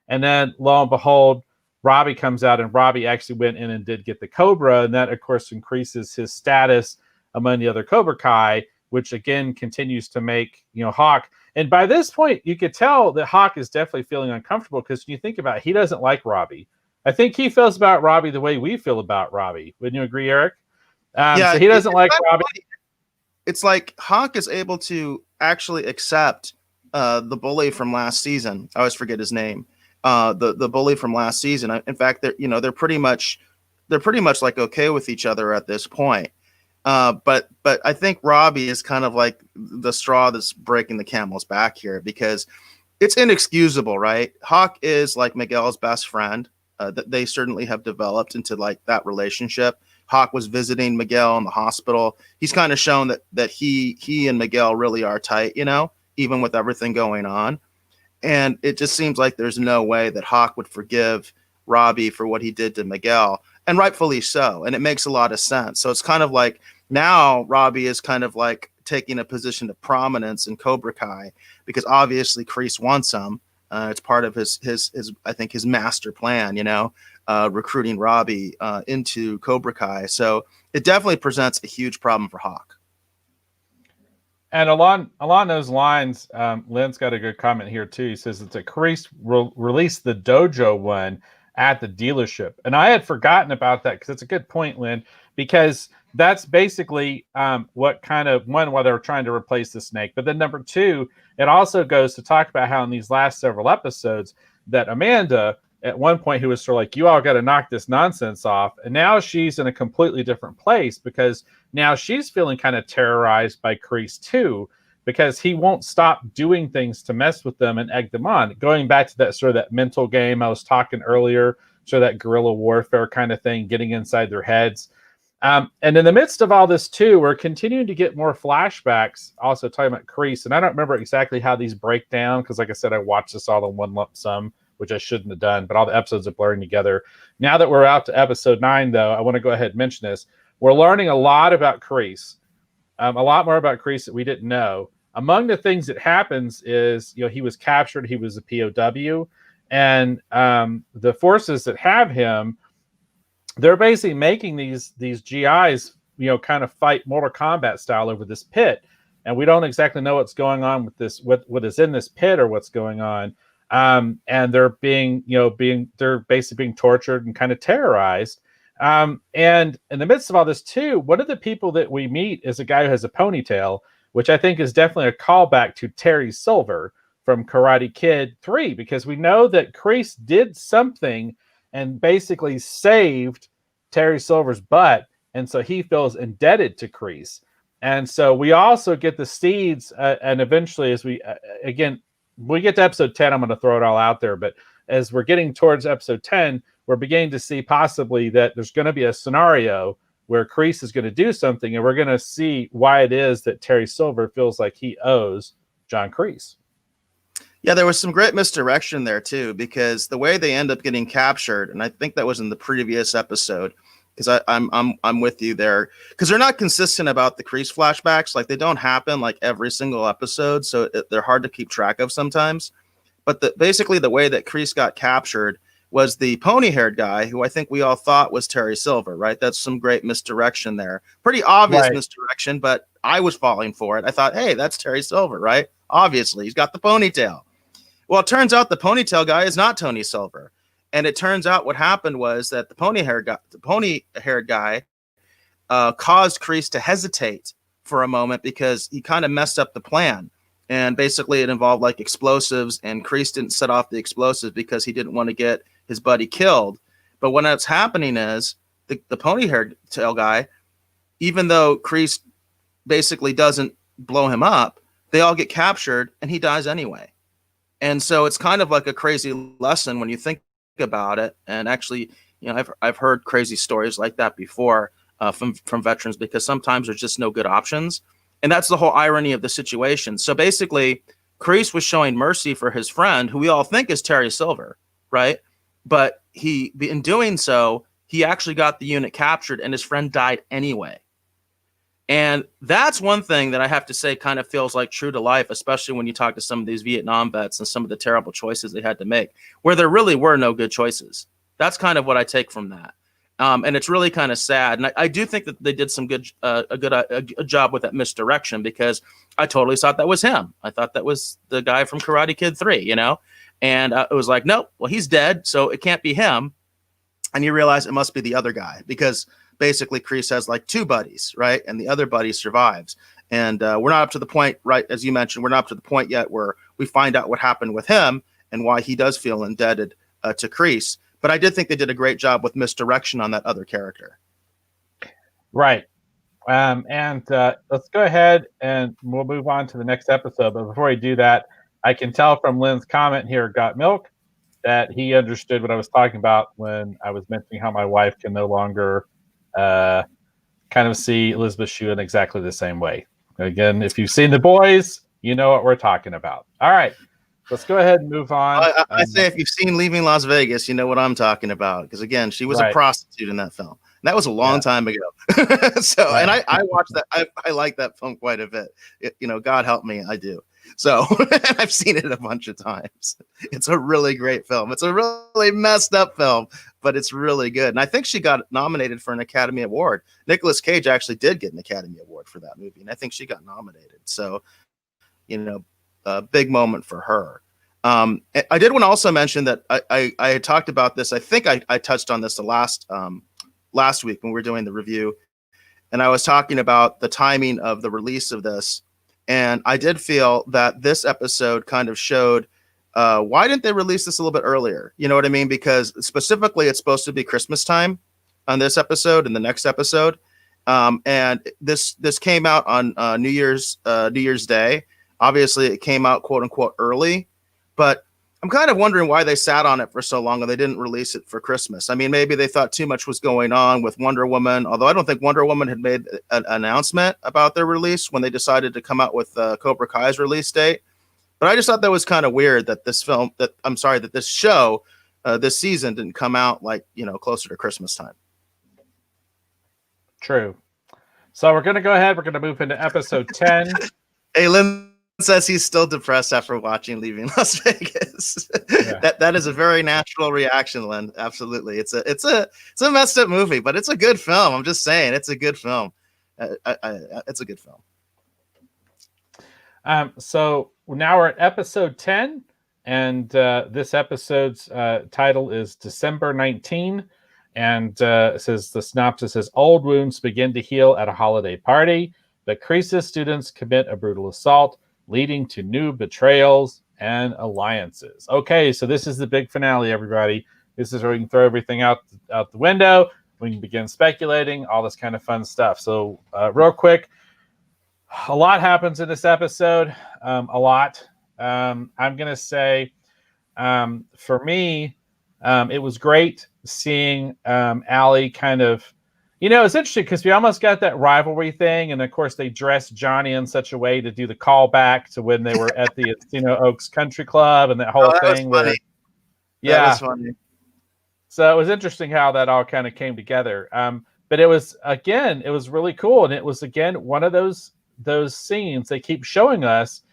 and then lo and behold, Robbie comes out and Robbie actually went in and did get the Cobra. And that, of course, increases his status among the other Cobra Kai, which again continues to make, Hawk. And by this point, you could tell that Hawk is definitely feeling uncomfortable because when you think about it, he doesn't like Robbie. I think he feels about Robbie the way we feel about Robbie. Wouldn't you agree, Eric? So he doesn't like Robbie. It's like Hawk is able to actually accept the bully from last season. I always forget his name. The bully from last season. In fact, they're pretty much like okay with each other at this point. But I think Robbie is kind of like the straw that's breaking the camel's back here, because it's inexcusable, right? Hawk is like Miguel's best friend. That they certainly have developed into like that relationship. Hawk was visiting Miguel in the hospital. He's kind of shown that he and Miguel really are tight, even with everything going on. And it just seems like there's no way that Hawk would forgive Robbie for what he did to Miguel, and rightfully so. And it makes a lot of sense. So it's kind of like now Robbie is kind of like taking a position of prominence in Cobra Kai, because obviously Crease wants him. It's part of his I think his master plan, recruiting Robbie into Cobra Kai. So it definitely presents a huge problem for Hawk. And along those lines, Lynn's got a good comment here too. He says that Crease released the dojo one at the dealership, and I had forgotten about that, because it's a good point, Lynn, because that's basically what kind of why they're trying to replace the snake. But then number two, it also goes to talk about how in these last several episodes that Amanda, at one point, who was sort of like, you all got to knock this nonsense off. And now she's in a completely different place, because now she's feeling kind of terrorized by Crease too, because he won't stop doing things to mess with them and egg them on. Going back to that sort of that mental game I was talking earlier, sort of that guerrilla warfare kind of thing, getting inside their heads. And in the midst of all this too, we're continuing to get more flashbacks, also talking about Crease. And I don't remember exactly how these break down, because like I said, I watched this all in one lump sum, which I shouldn't have done, but all the episodes are blurring together. Now that we're out to episode 9, though, I want to go ahead and mention this. We're learning a lot about Crease, a lot more about Crease that we didn't know. Among the things that happens is, he was captured, he was a POW, and the forces that have him, they're basically making these GIs, kind of fight Mortal Kombat style over this pit. And we don't exactly know what's going on with this, what is in this pit or what's going on. And they're they're basically being tortured and kind of terrorized. And in the midst of all this too, one of the people that we meet is a guy who has a ponytail, which I think is definitely a callback to Terry Silver from Karate Kid 3, because we know that Crease did something and basically saved Terry Silver's butt. And so he feels indebted to Crease. And so we also get the seeds, and eventually as we get to episode 10, I'm going to throw it all out there. But as we're getting towards episode 10, we're beginning to see possibly that there's going to be a scenario where Crease is going to do something, and we're going to see why it is that Terry Silver feels like he owes John Crease. Yeah, there was some great misdirection there too, because the way they end up getting captured, and I think that was in the previous episode, because I'm with you there, because they're not consistent about the Crease flashbacks. Like, they don't happen like every single episode, so they're hard to keep track of sometimes. But basically the way that Crease got captured was the pony-haired guy, who I think we all thought was Terry Silver, right? That's some great misdirection there. Pretty obvious misdirection, but I was falling for it. I thought, hey, that's Terry Silver, right? Obviously, he's got the ponytail. Well, it turns out the ponytail guy is not Tony Silver. And it turns out what happened was that the pony-haired guy caused Crease to hesitate for a moment, because he kind of messed up the plan. And basically it involved like explosives, and Crease didn't set off the explosives because he didn't want to get his buddy killed. But what ends happening is the pony-haired tail guy, even though Crease basically doesn't blow him up, they all get captured and he dies anyway. And so it's kind of like a crazy lesson when you think about it. And actually, I've heard crazy stories like that before from veterans, because sometimes there's just no good options. And that's the whole irony of the situation. So basically, Crease was showing mercy for his friend, who we all think is Terry Silver, right? But in doing so, he actually got the unit captured and his friend died anyway. And that's one thing that I have to say kind of feels like true to life, especially when you talk to some of these Vietnam vets and some of the terrible choices they had to make, where there really were no good choices. That's kind of what I take from that. And it's really kind of sad. And I do think that they did some a job with that misdirection, because I totally thought that was him. I thought that was the guy from Karate Kid 3, you know? And it was like, nope, well, he's dead, so it can't be him. And you realize it must be the other guy, because basically Crease has like 2 buddies, right? And the other buddy survives. And we're not up to the point, right, as you mentioned, we're not up to the point yet where we find out what happened with him and why he does feel indebted to Crease. But I did think they did a great job with misdirection on that other character. Right. And let's go ahead and we'll move on to the next episode. But before we do that, I can tell from Lynn's comment here, Got Milk, that he understood what I was talking about when I was mentioning how my wife can no longer kind of see Elizabeth Shue in exactly the same way. Again, if you've seen The Boys, you know what we're talking about. All right. Let's go ahead and move on. I say if you've seen Leaving Las Vegas, you know what I'm talking about. Because, again, she was a prostitute in that film. And that was a long time ago. And I watched that. I like that film quite a bit. God help me, I do. So I've seen it a bunch of times. It's a really great film. It's a really messed up film, but it's really good. And I think she got nominated for an Academy Award. Nicolas Cage actually did get an Academy Award for that movie. And I think she got nominated. So, a big moment for her. I did want to also mention that I had talked about this. I think I touched on this the last week when we were doing the review, and I was talking about the timing of the release of this. And I did feel that this episode kind of showed why didn't they release this a little bit earlier? You know what I mean? Because specifically, it's supposed to be Christmas time on this episode and the next episode. And this came out on New Year's Day. Obviously, it came out quote unquote early, but I'm kind of wondering why they sat on it for so long and they didn't release it for Christmas. I mean, maybe they thought too much was going on with Wonder Woman, although I don't think Wonder Woman had made an announcement about their release when they decided to come out with Cobra Kai's release date. But I just thought that was kind of weird that this show, this season didn't come out closer to Christmas time. True. So we're going to go ahead. We're going to move into episode 10. Hey, Lynn says he's still depressed after watching Leaving Las Vegas. Yeah. That is a very natural reaction, Lynn. Absolutely. It's a messed up movie, but it's a good film. I'm just saying, it's a good film. It's a good film. So now we're at episode 10, and this episode's title is December 19. And it says, the synopsis says, old wounds begin to heal at a holiday party, but Crease's students commit a brutal assault, leading to new betrayals and alliances. Okay, so this is the big finale, everybody. This is where we can throw everything out the window. We can begin speculating, all this kind of fun stuff. So real quick, a lot happens in this episode. A lot. I'm going to say, for me, it was great seeing Allie kind of, it's interesting because we almost got that rivalry thing. And of course, they dressed Johnny in such a way to do the callback to when they were at the Oaks Country Club and that whole thing. That was funny. So it was interesting how that all kind of came together. But it was really cool. And it was, again, one of those scenes they keep showing us.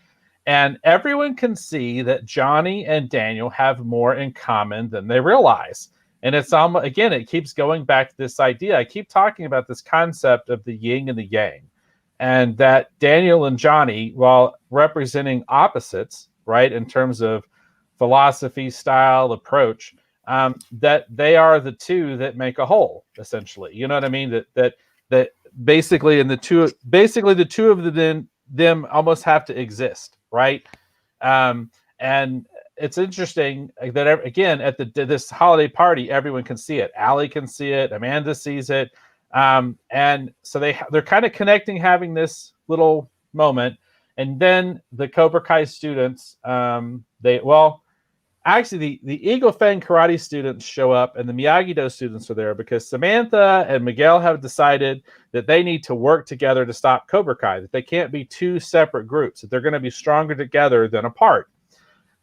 And everyone can see that Johnny and Daniel have more in common than they realize. And it's again, it keeps going back to this idea. I keep talking about this concept of the yin and the yang, and that Daniel and Johnny, while representing opposites, right, in terms of philosophy, style, approach, that they are the two that make a whole, essentially. You know what I mean? That basically, the two of them almost have to exist, right? And it's interesting that, again, at this holiday party, everyone can see it. Allie can see it. Amanda sees it. And so they're kind of connecting, having this little moment. And then the Cobra Kai students, actually the Eagle Fang karate students show up and the Miyagi-Do students are there because Samantha and Miguel have decided that they need to work together to stop Cobra Kai, that they can't be two separate groups, that they're going to be stronger together than apart.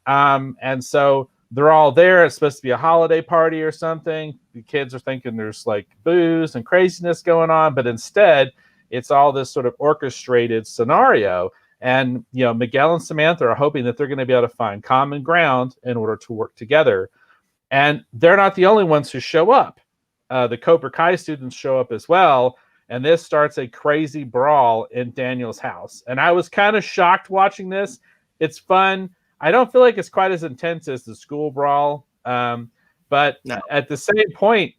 And so they're all there. It's supposed to be a holiday party or something. The kids are thinking there's like booze and craziness going on, but instead it's all this sort of orchestrated scenario. And, you know, Miguel and Samantha are hoping that they're going to be able to find common ground in order to work together. And they're not the only ones who show up. The Cobra Kai students show up as well. And this starts a crazy brawl in Daniel's house. And I was kind of shocked watching this. It's fun. I don't feel like it's quite as intense as the school brawl. But No. at the same point,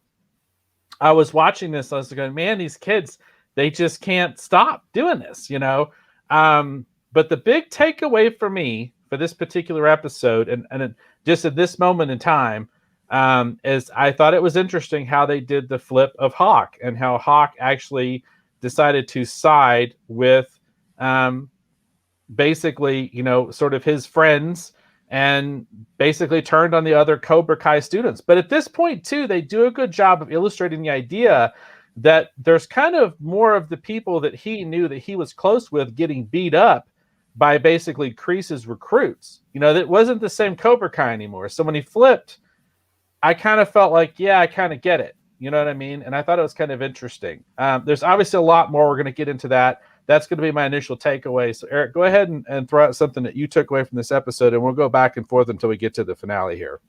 I was watching this. I was going, man, these kids, they just can't stop doing this, you know? But the big takeaway for me for this particular episode, and just at this moment in time, is I thought it was interesting how they did the flip of Hawk and how Hawk actually decided to side with basically, you know, sort of his friends and basically turned on the other Cobra Kai students. But at this point, too, they do a good job of illustrating the idea that there's kind of more of the people that he knew that he was close with getting beat up by basically Crease's recruits. You know, that wasn't the same Cobra Kai anymore. So when he flipped, I kind of felt like, yeah, I kind of get it. You know what I mean? And I thought it was kind of interesting. There's obviously a lot more. We're going to get into that. That's going to be my initial takeaway. So, Eric, go ahead and throw out something that you took away from this episode, and we'll go back and forth until we get to the finale here.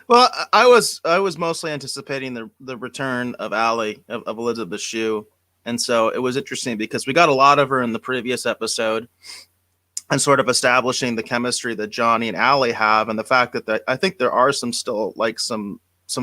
Well, I was mostly anticipating the return of Allie, of Elizabeth Shue. And so it was interesting because we got a lot of her in the previous episode and sort of establishing the chemistry that Johnny and Allie have, and the fact that I think there are some still like some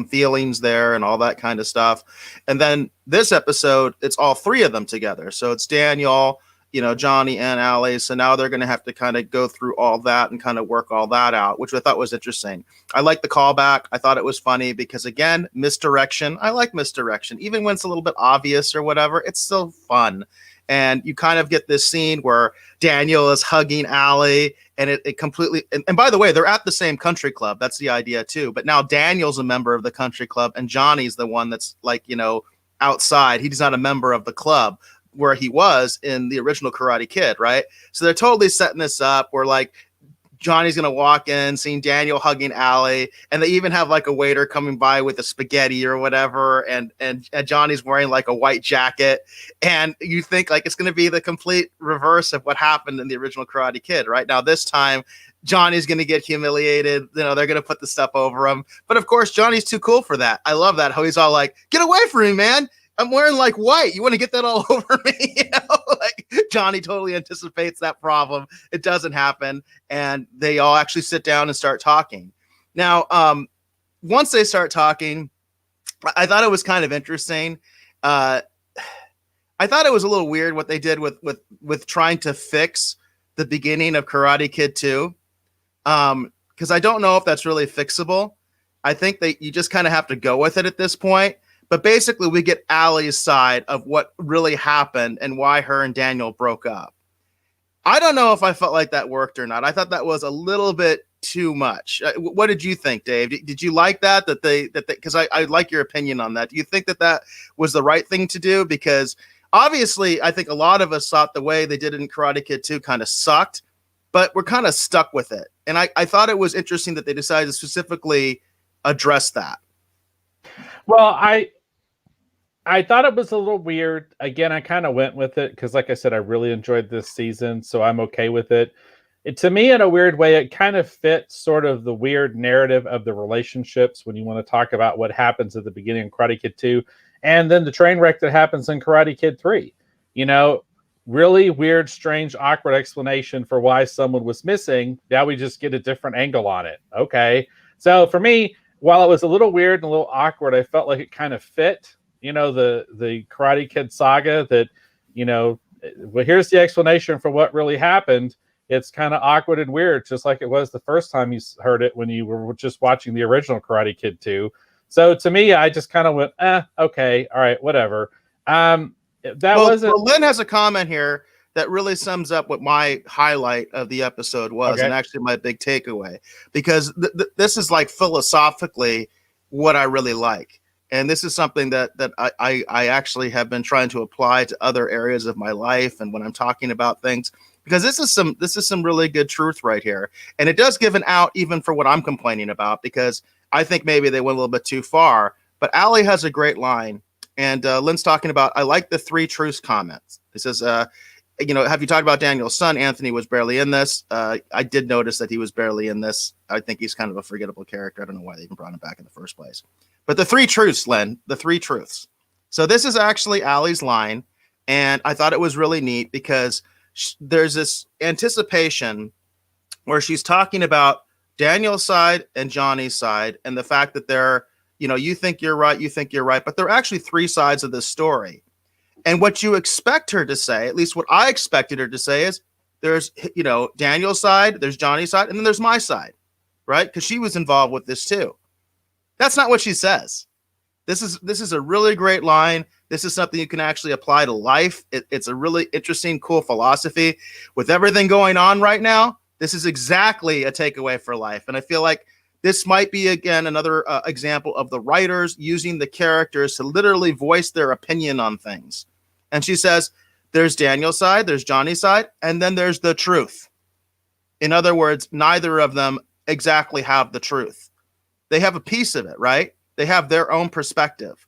feelings there and all that kind of stuff. And then this episode, it's all three of them together. So it's Daniel, you know, Johnny and Allie. So now they're going to have to kind of go through all that and kind of work all that out, which I thought was interesting. I like the callback. I thought it was funny because, again, misdirection. I like misdirection. Even when it's a little bit obvious or whatever, it's still fun. And you kind of get this scene where Daniel is hugging Allie, and it completely, and by the way, they're at the same country club. That's the idea too. But now Daniel's a member of the country club and Johnny's the one that's like, you know, outside. He's not a member of the club where he was in the original Karate Kid, right? So they're totally setting this up where like Johnny's gonna walk in, seeing Daniel hugging Allie, and they even have like a waiter coming by with a spaghetti or whatever, and Johnny's wearing like a white jacket, and you think like it's gonna be the complete reverse of what happened in the original Karate Kid, right? Now this time Johnny's gonna get humiliated, you know, they're gonna put the stuff over him, but of course Johnny's too cool for that. I love that how he's all like, "Get away from me, man! I'm wearing like white. You want to get that all over me?" You know, like Johnny totally anticipates that problem. It doesn't happen. And they all actually sit down and start talking. Now, once they start talking, I thought it was kind of interesting. I thought it was a little weird what they did with trying to fix the beginning of Karate Kid 2. Because I don't know if that's really fixable. I think that you just kind of have to go with it at this point. But basically, we get Allie's side of what really happened and why her and Daniel broke up. I don't know if I felt like that worked or not. I thought that was a little bit too much. What did you think, Dave? Did you like that? Because I like your opinion on that. Do you think that was the right thing to do? Because obviously, I think a lot of us thought the way they did it in Karate Kid 2 kind of sucked, but we're kind of stuck with it. And I thought it was interesting that they decided to specifically address that. Well, I thought it was a little weird. Again, I kind of went with it because, like I said, I really enjoyed this season, so I'm okay with it. To me, in a weird way, it kind of fits sort of the weird narrative of the relationships when you want to talk about what happens at the beginning of Karate Kid 2 and then the train wreck that happens in Karate Kid 3. You know, really weird, strange, awkward explanation for why someone was missing. Now we just get a different angle on it. Okay. So for me, while it was a little weird and a little awkward, I felt like it kind of fit. You know, the Karate Kid saga that, you know, well, here's the explanation for what really happened. It's kind of awkward and weird, just like it was the first time you heard it when you were just watching the original Karate Kid 2. So to me, I just kind of went, okay, all right, whatever. That wasn't. Well, Lynn has a comment here that really sums up what my highlight of the episode was, and actually my big takeaway, because this is like philosophically what I really like. And this is something that I actually have been trying to apply to other areas of my life. And when I'm talking about things, because this is some really good truth right here. And it does give an out even for what I'm complaining about, because I think maybe they went a little bit too far. But Allie has a great line. And Lynn's talking about, I like the 3 truths comments. He says, have you talked about Daniel's son? Anthony was barely in this. I did notice that he was barely in this. I think he's kind of a forgettable character. I don't know why they even brought him back in the first place. But the 3 truths, Lynn, the 3 truths. So this is actually Allie's line. And I thought it was really neat because there's this anticipation where she's talking about Daniel's side and Johnny's side, and the fact that they're, you think you're right, but there are actually 3 sides of this story. And what you expect her to say, at least what I expected her to say, is there's, Daniel's side, there's Johnny's side, and then there's my side, right? Because she was involved with this too. That's not what she says. This is a really great line. This is something you can actually apply to life. It's a really interesting, cool philosophy. With everything going on right now, this is exactly a takeaway for life. And I feel like this might be, again, another example of the writers using the characters to literally voice their opinion on things. And she says, there's Daniel's side, there's Johnny's side, and then there's the truth. In other words, neither of them exactly have the truth. They have a piece of it, right? They have their own perspective.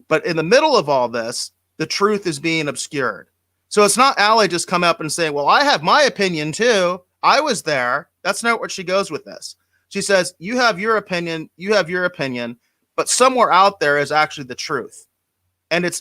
But in the middle of all this, the truth is being obscured. So it's not Allie just come up and saying, well, I have my opinion too. I was there. That's not what she goes with this. She says, you have your opinion, but somewhere out there is actually the truth. And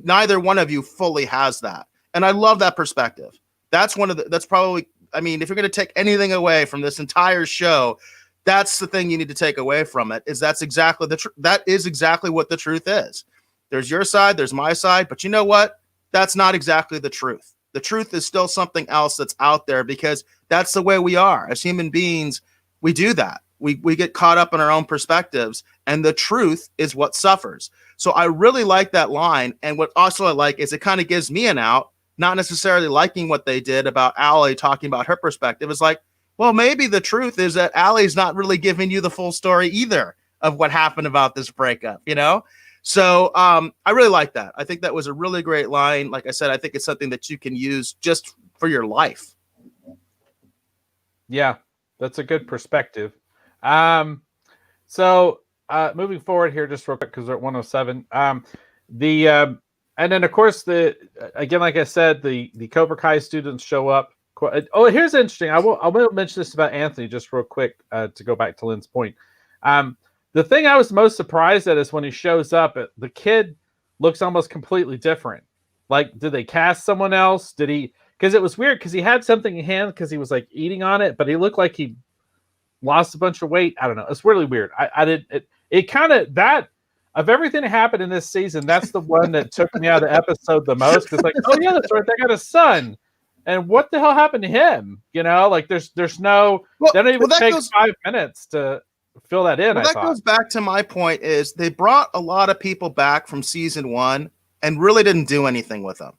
neither one of you fully has that. And I love that perspective. That's probably, if you're going to take anything away from this entire show, that's the thing you need to take away from it, is that's exactly that is exactly what the truth is. There's your side, there's my side, but you know what? That's not exactly the truth. The truth is still something else that's out there, because that's the way we are as human beings. We do that. We get caught up in our own perspectives, and the truth is what suffers. So I really like that line. And what also I like is it kind of gives me an out, not necessarily liking what they did about Allie talking about her perspective. It's like, well, maybe the truth is that Allie's not really giving you the full story either of what happened about this breakup, So I really like that. I think that was a really great line. Like I said, I think it's something that you can use just for your life. Yeah, that's a good perspective. So moving forward here, just real quick, because we're at 107. And then of course again, like I said, the Cobra Kai students show up. Oh, here's interesting. I will mention this about Anthony just real quick to go back to Lynn's point. The thing I was most surprised at is when he shows up, the kid looks almost completely different. Like, did they cast someone else? Did he? Because it was weird, because he had something in hand because he was like eating on it, but he looked like he lost a bunch of weight. I don't know. It's really weird. It kind of, that of everything that happened in this season, that's the one that took me out of the episode the most. Because like, oh yeah, that's right, they got a son. And what the hell happened to him? Like there's no, they don't even take 5 minutes to fill that in. Well, that goes back to my point, is they brought a lot of people back from season 1 and really didn't do anything with them.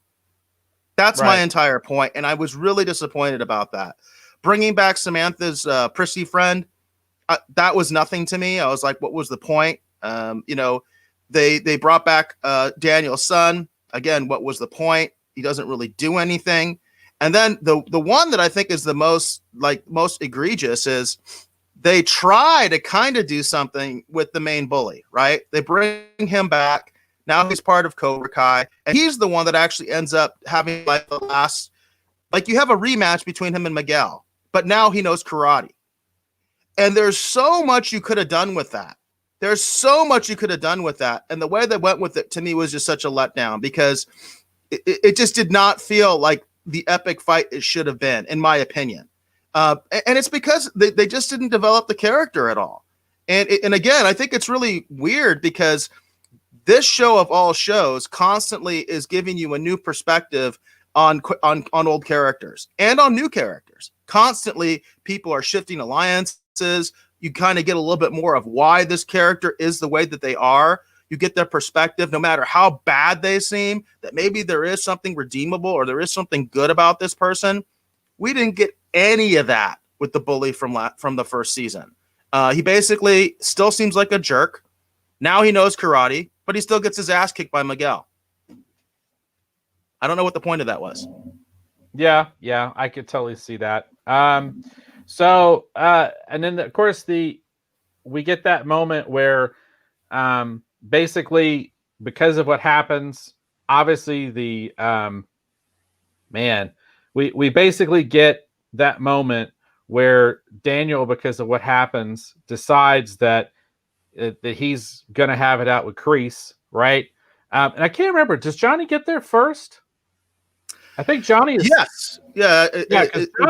That's my entire point. And I was really disappointed about that. Bringing back Samantha's prissy friend, that was nothing to me. I was like, what was the point? They brought back Daniel's son. Again, what was the point? He doesn't really do anything. And then the one that I think is the most egregious is they try to kind of do something with the main bully, right? They bring him back. Now he's part of Cobra Kai, and he's the one that actually ends up having like the last, like you have a rematch between him and Miguel, but now he knows karate. And there's so much you could have done with that. And the way they went with it to me was just such a letdown, because it just did not feel like the epic fight it should have been, in my opinion. And it's because they just didn't develop the character at all. And again, I think it's really weird, because this show of all shows constantly is giving you a new perspective on old characters and on new characters. Constantly, people are shifting alliances. You kind of get a little bit more of why this character is the way that they are. You get their perspective, no matter how bad they seem, that maybe there is something redeemable or there is something good about this person. We didn't get any of that with the bully from the first season. He basically still seems like a jerk. Now he knows karate, but he still gets his ass kicked by Miguel. I don't know what the point of that was. Yeah, I could totally see that. And then of course we get that moment where basically because of what happens, obviously we basically get that moment where Daniel, because of what happens, decides that he's gonna have it out with Crease, right? And I can't remember. Does Johnny get there first? I think Johnny is. Yes.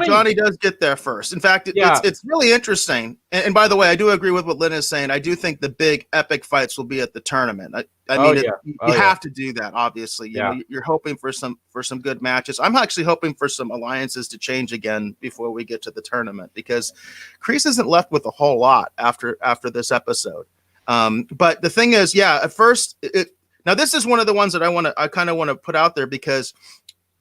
Johnny does get there first. In fact, it's really interesting. And by the way, I do agree with what Lynn is saying. I do think the big epic fights will be at the tournament. You have to do that, obviously. You know, you're hoping for some good matches. I'm actually hoping for some alliances to change again before we get to the tournament, because Crease isn't left with a whole lot after this episode. But the thing is, at first, now this is one of the ones that I kind of want to put out there, because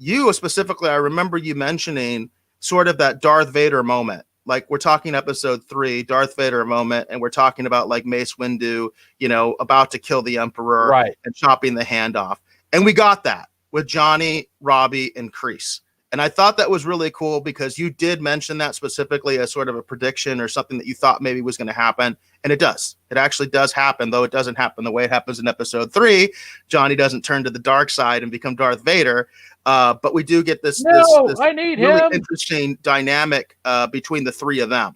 you specifically, I remember you mentioning sort of that Darth Vader moment. Like, we're talking episode 3, Darth Vader moment, and we're talking about like Mace Windu, about to kill the Emperor, right, and chopping the hand off. And we got that with Johnny, Robbie, and Crease. And I thought that was really cool, because you did mention that specifically as sort of a prediction or something that you thought maybe was going to happen. And it does. It actually does happen, though it doesn't happen the way it happens in episode 3. Johnny doesn't turn to the dark side and become Darth Vader. But we do get this really interesting dynamic between the three of them.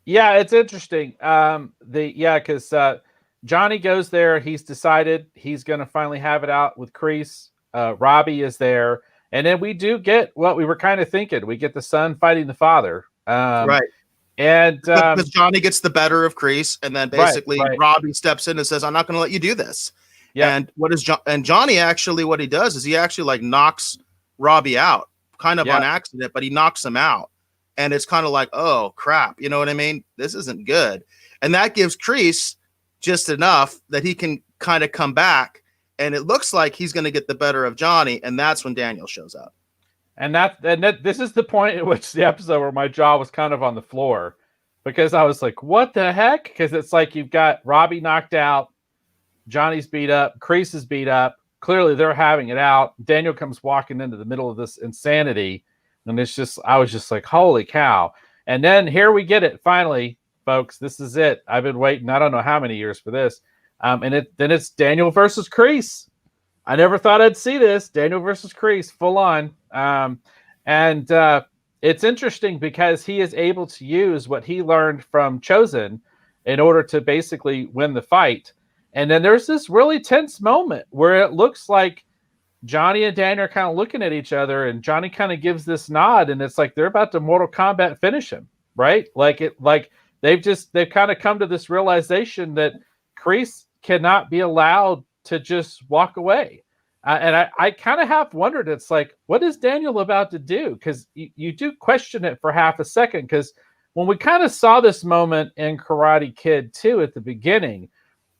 Yeah, it's interesting. Because Johnny goes there. He's decided he's going to finally have it out with Crease. Robbie is there. And then we do get what we were kind of thinking. We get the son fighting the father. Right. And because Johnny gets the better of Crease, and then basically Robbie steps in and says, "I'm not going to let you do this." Yeah. And Johnny actually, what he does is he actually like knocks Robbie out, kind of on accident, but he knocks him out. And it's kind of like, oh crap, you know what I mean? This isn't good. And that gives Crease just enough that he can kind of come back. And it looks like he's going to get the better of Johnny, and that's when Daniel shows up. And this is the point at which the episode where my jaw was kind of on the floor, because I was like, what the heck? Because it's like you've got Robbie knocked out, Johnny's beat up, Crease is beat up. Clearly they're having it out. Daniel comes walking into the middle of this insanity. And I was just like, holy cow. And then here we get it. Finally, folks, this is it. I've been waiting, I don't know how many years for this. Then it's Daniel versus Crease. I never thought I'd see this. Daniel versus Crease, full on. It's interesting because he is able to use what he learned from Chosen in order to basically win the fight. And then there's this really tense moment where it looks like Johnny and Daniel are kind of looking at each other, and Johnny kind of gives this nod, and it's like they're about to Mortal Kombat finish him, right? They've kind of come to this realization that Crease cannot be allowed to just walk away. And I kind of half wondered, it's like, what is Daniel about to do? Because you do question it for half a second, because when we kind of saw this moment in Karate Kid 2 at the beginning,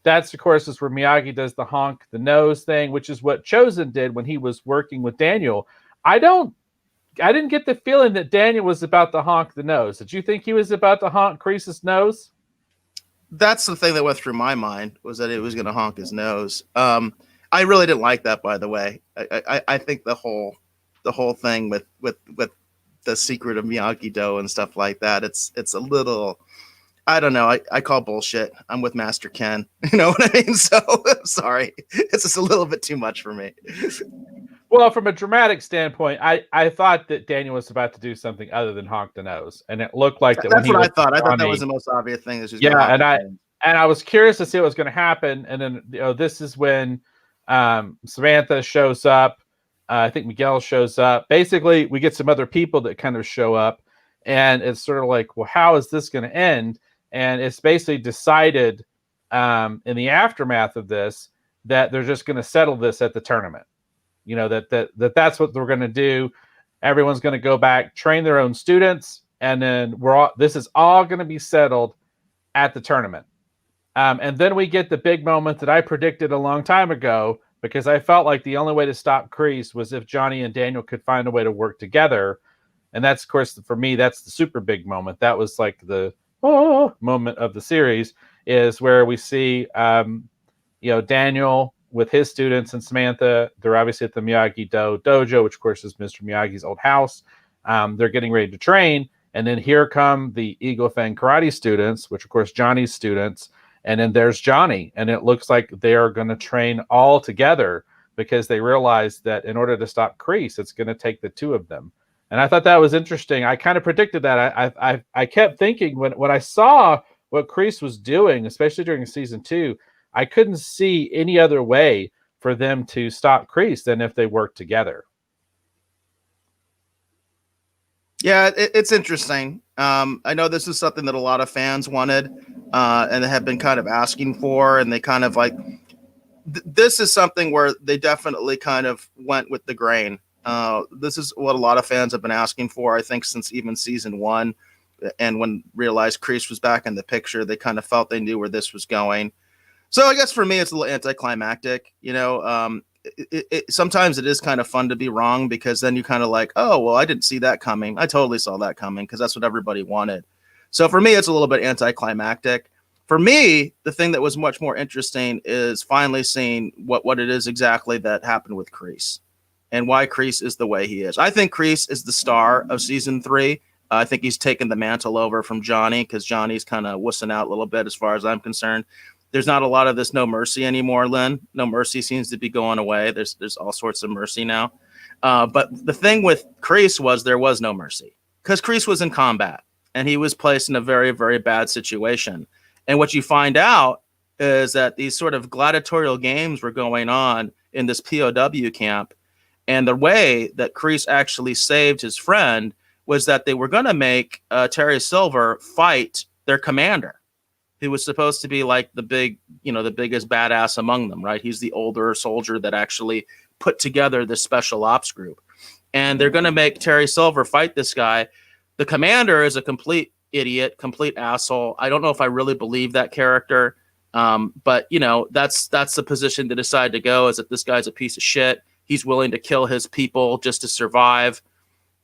that's, of course, is where Miyagi does the honk the nose thing, which is what Chosen did when he was working with Daniel. I didn't get the feeling that Daniel was about to honk the nose. Did you think he was about to honk Crease's nose? That's the thing that went through my mind, was that it was going to honk his nose. I really didn't like that, by the way. I think the whole thing with the secret of Miyagi-Do and stuff like that, it's a little, I don't know. I call bullshit. I'm with Master Ken. You know what I mean? So I'm sorry. It's just a little bit too much for me. Well, from a dramatic standpoint, I thought that Daniel was about to do something other than honk the nose, and it looked like that. That's what I thought. I thought that was the most obvious thing. And I was curious to see what was going to happen. And then this is when Samantha shows up. I think Miguel shows up. Basically, we get some other people that kind of show up, and it's sort of like, well, how is this going to end? And it's basically decided in the aftermath of this that they're just going to settle this at the tournament. You know, that's what they're going to do. Everyone's going to go back, train their own students, and then this is all going to be settled at the tournament. And then we get the big moment that I predicted a long time ago, because I felt like the only way to stop Crease was if Johnny and Daniel could find a way to work together. And that's, of course, for me, that's the super big moment. That was like the moment of the series, is where we see, Daniel with his students and Samantha. They're obviously at the Miyagi-Do dojo, which, of course, is Mr. Miyagi's old house. They're getting ready to train. And then here come the Eagle Fang karate students, which, of course, Johnny's students. And then there's Johnny. And it looks like they are going to train all together, because they realize that in order to stop Crease, it's going to take the two of them. And I thought that was interesting. I kind of predicted that. I kept thinking when I saw what Crease was doing, especially during season 2, I couldn't see any other way for them to stop Crease than if they worked together. Yeah, it's interesting. I know this is something that a lot of fans wanted, and they have been kind of asking for, and they kind of like, this is something where they definitely kind of went with the grain. This is what a lot of fans have been asking for, I think, since even season 1. And when realized Crease was back in the picture, they kind of felt they knew where this was going. So I guess for me, it's a little anticlimactic. Sometimes it is kind of fun to be wrong, because then you kind of like, oh, well, I didn't see that coming. I totally saw that coming, because that's what everybody wanted. So for me, it's a little bit anticlimactic. For me, the thing that was much more interesting is finally seeing what it is exactly that happened with Crease and why Crease is the way he is. I think Crease is the star of season 3. I think he's taken the mantle over from Johnny, because Johnny's kind of wussing out a little bit as far as I'm concerned. There's not a lot of this no mercy anymore, Lynn. No mercy seems to be going away. There's all sorts of mercy now. But the thing with Crease was there was no mercy, because Crease was in combat and he was placed in a very, very bad situation. And what you find out is that these sort of gladiatorial games were going on in this POW camp. And the way that Crease actually saved his friend was that they were going to make Terry Silver fight their commander, who was supposed to be like the biggest badass among them, right? He's the older soldier that actually put together this special ops group. And they're going to make Terry Silver fight this guy. The commander is a complete idiot, complete asshole. I don't know if I really believe that character. But that's the position to decide to go, is that this guy's a piece of shit. He's willing to kill his people just to survive.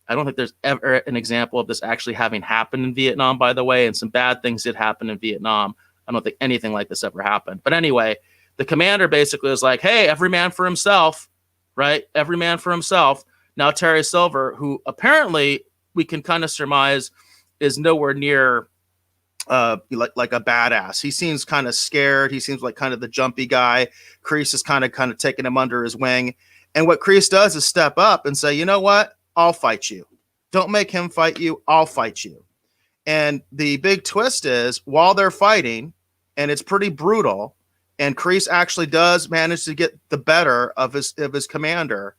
I don't think there's ever an example of this actually having happened in Vietnam, by the way, and some bad things did happen in Vietnam. I don't think anything like this ever happened. But anyway, the commander basically was like, hey, every man for himself, right? Every man for himself. Now Terry Silver, who apparently we can kind of surmise is nowhere near like a badass. He seems kind of scared. He seems like kind of the jumpy guy. Crease is kind of taking him under his wing. And what Crease does is step up and say, you know what? I'll fight you. Don't make him fight you. I'll fight you. And the big twist is, while they're fighting, and it's pretty brutal, and Crease actually does manage to get the better of his commander,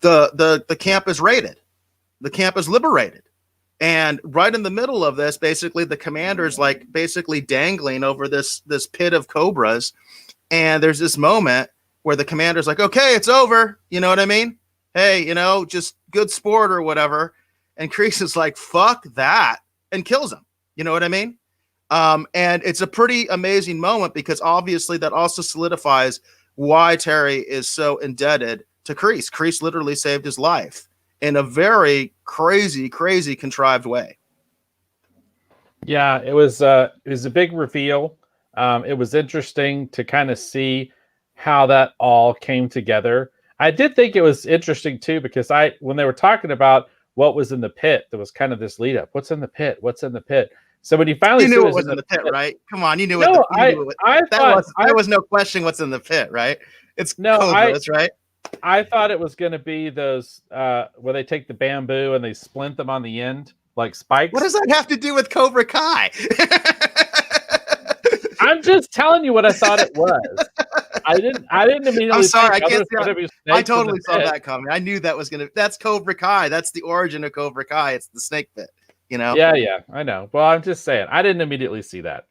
the camp is raided. The camp is liberated. And right in the middle of this, basically, the commander's like basically dangling over this pit of cobras. And there's this moment where the commander's like, okay, it's over. You know what I mean? Hey, just good sport or whatever. And Crease is like, fuck that, and kills him. You know what I mean? And it's a pretty amazing moment, because obviously that also solidifies why Terry is so indebted to Crease. Crease literally saved his life in a very crazy, crazy contrived way. Yeah, it was a big reveal. It was interesting to kind of see how that all came together. I did think it was interesting too, because when they were talking about what was in the pit, there was kind of this lead up. What's in the pit? What's in the pit? So when you finally knew what was in the pit, right? Come on, you knew what there was no question what's in the pit, right? It's cobras, right? I thought it was going to be those where they take the bamboo and they splint them on the end like spikes. What does that have to do with Cobra Kai? I'm just telling you what I thought it was. I didn't immediately. I'm sorry, I can't say. I totally saw that coming. I knew that was gonna. That's Cobra Kai. That's the origin of Cobra Kai. It's the snake pit. Yeah, I know. Well, I'm just saying, I didn't immediately see that.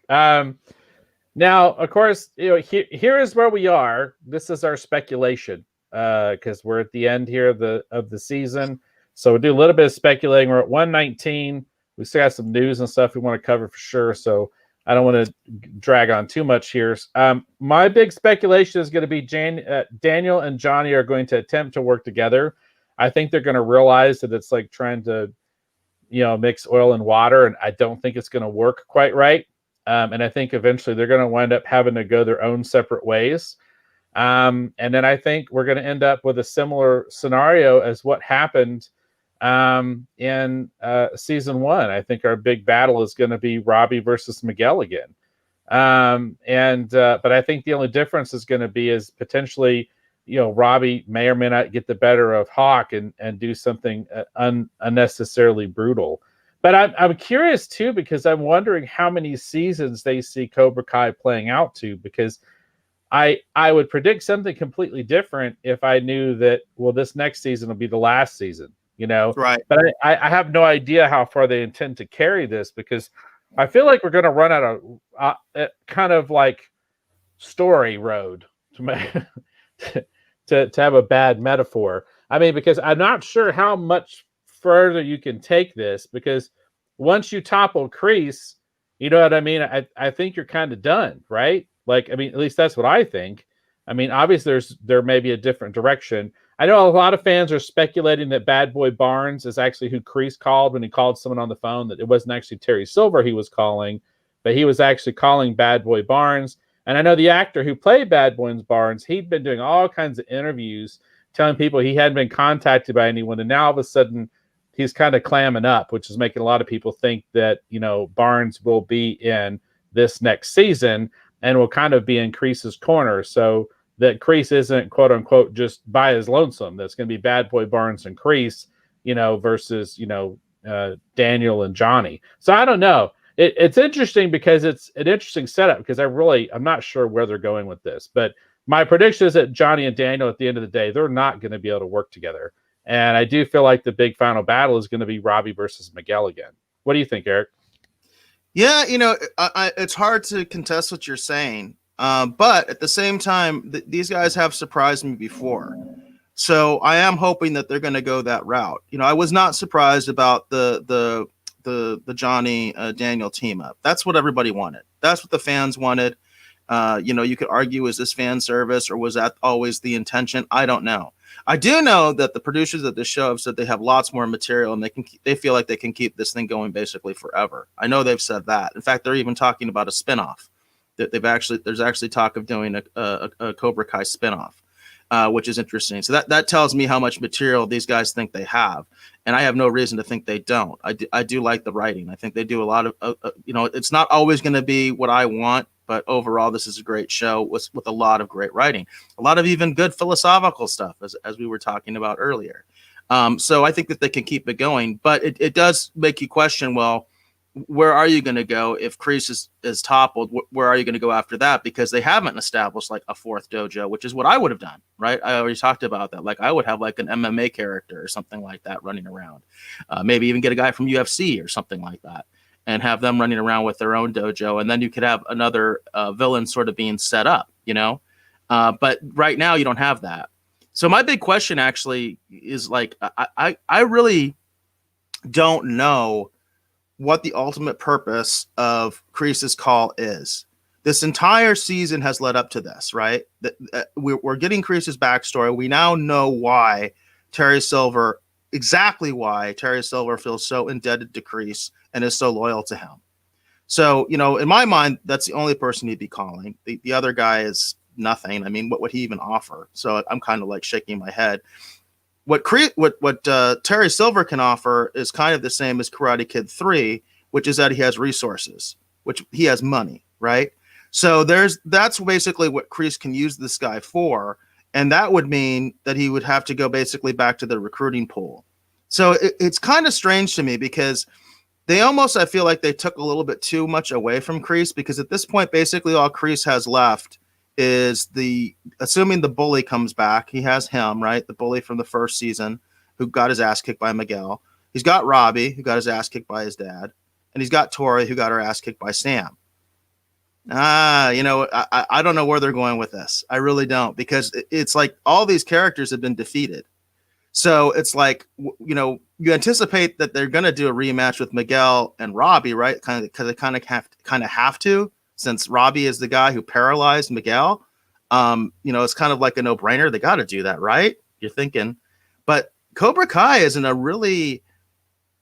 Now, of course, here is where we are. This is our speculation, because we're at the end here of the season. So we'll do a little bit of speculating. We're at 119. We still got some news and stuff we want to cover for sure. So I don't want to drag on too much here. My big speculation is going to be Daniel and Johnny are going to attempt to work together. I think they're going to realize that it's like trying to, mix oil and water, and I don't think it's going to work quite right. And I think eventually they're going to wind up having to go their own separate ways. And then I think we're going to end up with a similar scenario as what happened in season 1. I think our big battle is going to be Robbie versus Miguel again. But I think the only difference is going to be is potentially, Robbie may or may not get the better of Hawk and do something unnecessarily brutal. But I'm curious too, because I'm wondering how many seasons they see Cobra Kai playing out to, because I would predict something completely different if I knew that, well, this next season will be the last season, Right. But I have no idea how far they intend to carry this, because I feel like we're going to run out of kind of like story road to have a bad metaphor. I mean, because I'm not sure how much further you can take this, because once you topple Crease, you know what I mean? I think you're kind of done, right? Like, I mean, at least that's what I think. I mean, obviously there may be a different direction. I know a lot of fans are speculating that Bad Boy Barnes is actually who Crease called when he called someone on the phone, that it wasn't actually Terry Silver he was calling, but he was actually calling Bad Boy Barnes. And I know the actor who played Bad Boy Barnes, he'd been doing all kinds of interviews telling people he hadn't been contacted by anyone. And now all of a sudden he's kind of clamming up, which is making a lot of people think that, Barnes will be in this next season and will kind of be in Crease's corner. So that Crease isn't, quote unquote, just by his lonesome. That's going to be Bad Boy Barnes and Crease, versus, Daniel and Johnny. So I don't know. It's interesting because it's an interesting setup, because I'm not sure where they're going with this. But my prediction is that Johnny and Daniel, at the end of the day, they're not going to be able to work together. And I do feel like the big final battle is going to be Robbie versus Miguel again. What do you think, Eric? Yeah, it's hard to contest what you're saying. But at the same time, these guys have surprised me before. So I am hoping that they're going to go that route. I was not surprised about the Johnny Daniel team up. That's what everybody wanted. That's what the fans wanted. You could argue, is this fan service or was that always the intention? I don't know. I do know that the producers of the show have said they have lots more material and they feel like they can keep this thing going basically forever. I know they've said that. In fact, they're even talking about a spinoff. There's actually talk of doing a Cobra Kai spinoff, which is interesting. So that tells me how much material these guys think they have, and I have no reason to think they don't. I do like the writing. I think they do a lot of it's not always going to be what I want, but overall this is a great show with a lot of great writing, a lot of even good philosophical stuff, as we were talking about earlier. So I think that they can keep it going, but it does make you question, well, where are you going to go if Crease is toppled? Where are you going to go after that? Because they haven't established like a fourth dojo, which is what I would have done, right? I already talked about that. Like I would have like an MMA character or something like that running around. Maybe even get a guy from UFC or something like that and have them running around with their own dojo. And then you could have another villain sort of being set up, But right now you don't have that. So my big question actually is like, I really don't know what the ultimate purpose of Crease's call is. This entire season has led up to this, right? We're getting Crease's backstory. We now know exactly why Terry Silver feels so indebted to Crease and is so loyal to him. So, in my mind, that's the only person he'd be calling. The other guy is nothing. I mean, what would he even offer? So I'm kind of like shaking my head. What Terry Silver can offer is kind of the same as Karate Kid 3, which is that he has resources, which he has money, right? So that's basically what Crease can use this guy for, and that would mean that he would have to go basically back to the recruiting pool. So it's kind of strange to me because I feel like they took a little bit too much away from Crease, because at this point, basically all Crease has left is assuming the bully comes back, he has him, right? The bully from the first season who got his ass kicked by Miguel. He's got Robbie, who got his ass kicked by his dad. And he's got Tori, who got her ass kicked by Sam. I don't know where they're going with this. I really don't, because it's like all these characters have been defeated. So it's like, you anticipate that they're going to do a rematch with Miguel and Robbie, right? Kind of because they kind of have to, since Robbie is the guy who paralyzed Miguel. It's kind of like a no-brainer. They got to do that, right? You're thinking, but Cobra Kai is in a really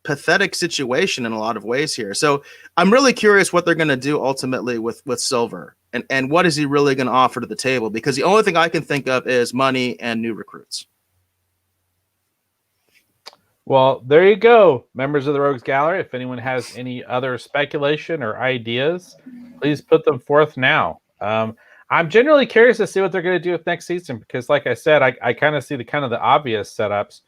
pathetic situation in a lot of ways here. So I'm really curious what they're going to do ultimately with Silver, and what is he really going to offer to the table? Because the only thing I can think of is money and new recruits. Well, there you go, members of the Rogues Gallery. If anyone has any other speculation or ideas, please put them forth now. I'm generally curious to see what they're going to do with next season because, like I said, I kind of see the obvious setups.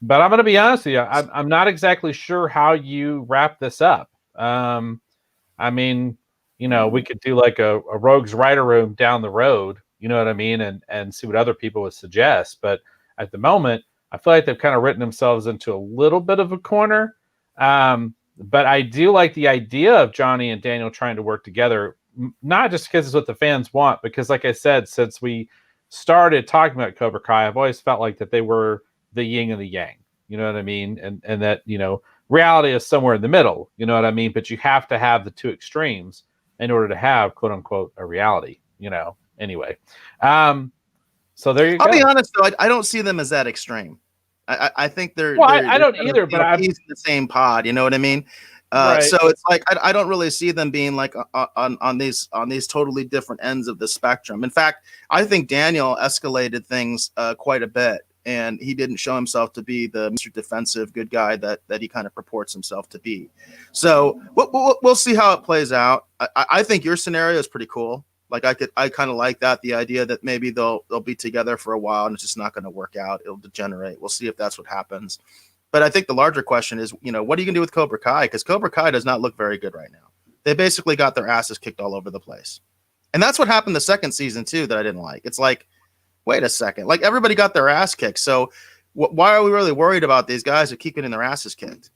But I'm going to be honest with you, I'm not exactly sure how you wrap this up. I mean, we could do like a Rogues Writer Room down the road, you know what I mean, and see what other people would suggest. But at the moment, I feel like they've kind of written themselves into a little bit of a corner. But I do like the idea of Johnny and Daniel trying to work together, not just because it's what the fans want, because like I said, since we started talking about Cobra Kai, I've always felt like that they were the yin and the yang, you know what I mean? And that, reality is somewhere in the middle, you know what I mean? But you have to have the two extremes in order to have, quote unquote, a reality, anyway. So there you go. I'll be honest though, I don't see them as that extreme. I think they're. Well, I don't either, but I'm in the same pod. You know what I mean? Right. So it's like I don't really see them being like on these totally different ends of the spectrum. In fact, I think Daniel escalated things quite a bit, and he didn't show himself to be the Mr. Defensive good guy that he kind of purports himself to be. So we'll see how it plays out. I think your scenario is pretty cool. Like I kind of like that, the idea that maybe they'll be together for a while and it's just not going to work out. It'll degenerate. We'll see if that's what happens. But I think the larger question is, what are you going to do with Cobra Kai? Because Cobra Kai does not look very good right now. They basically got their asses kicked all over the place. And that's what happened the second season too that I didn't like. It's like, wait a second. Like everybody got their ass kicked. So why are we really worried about these guys who keep getting their asses kicked?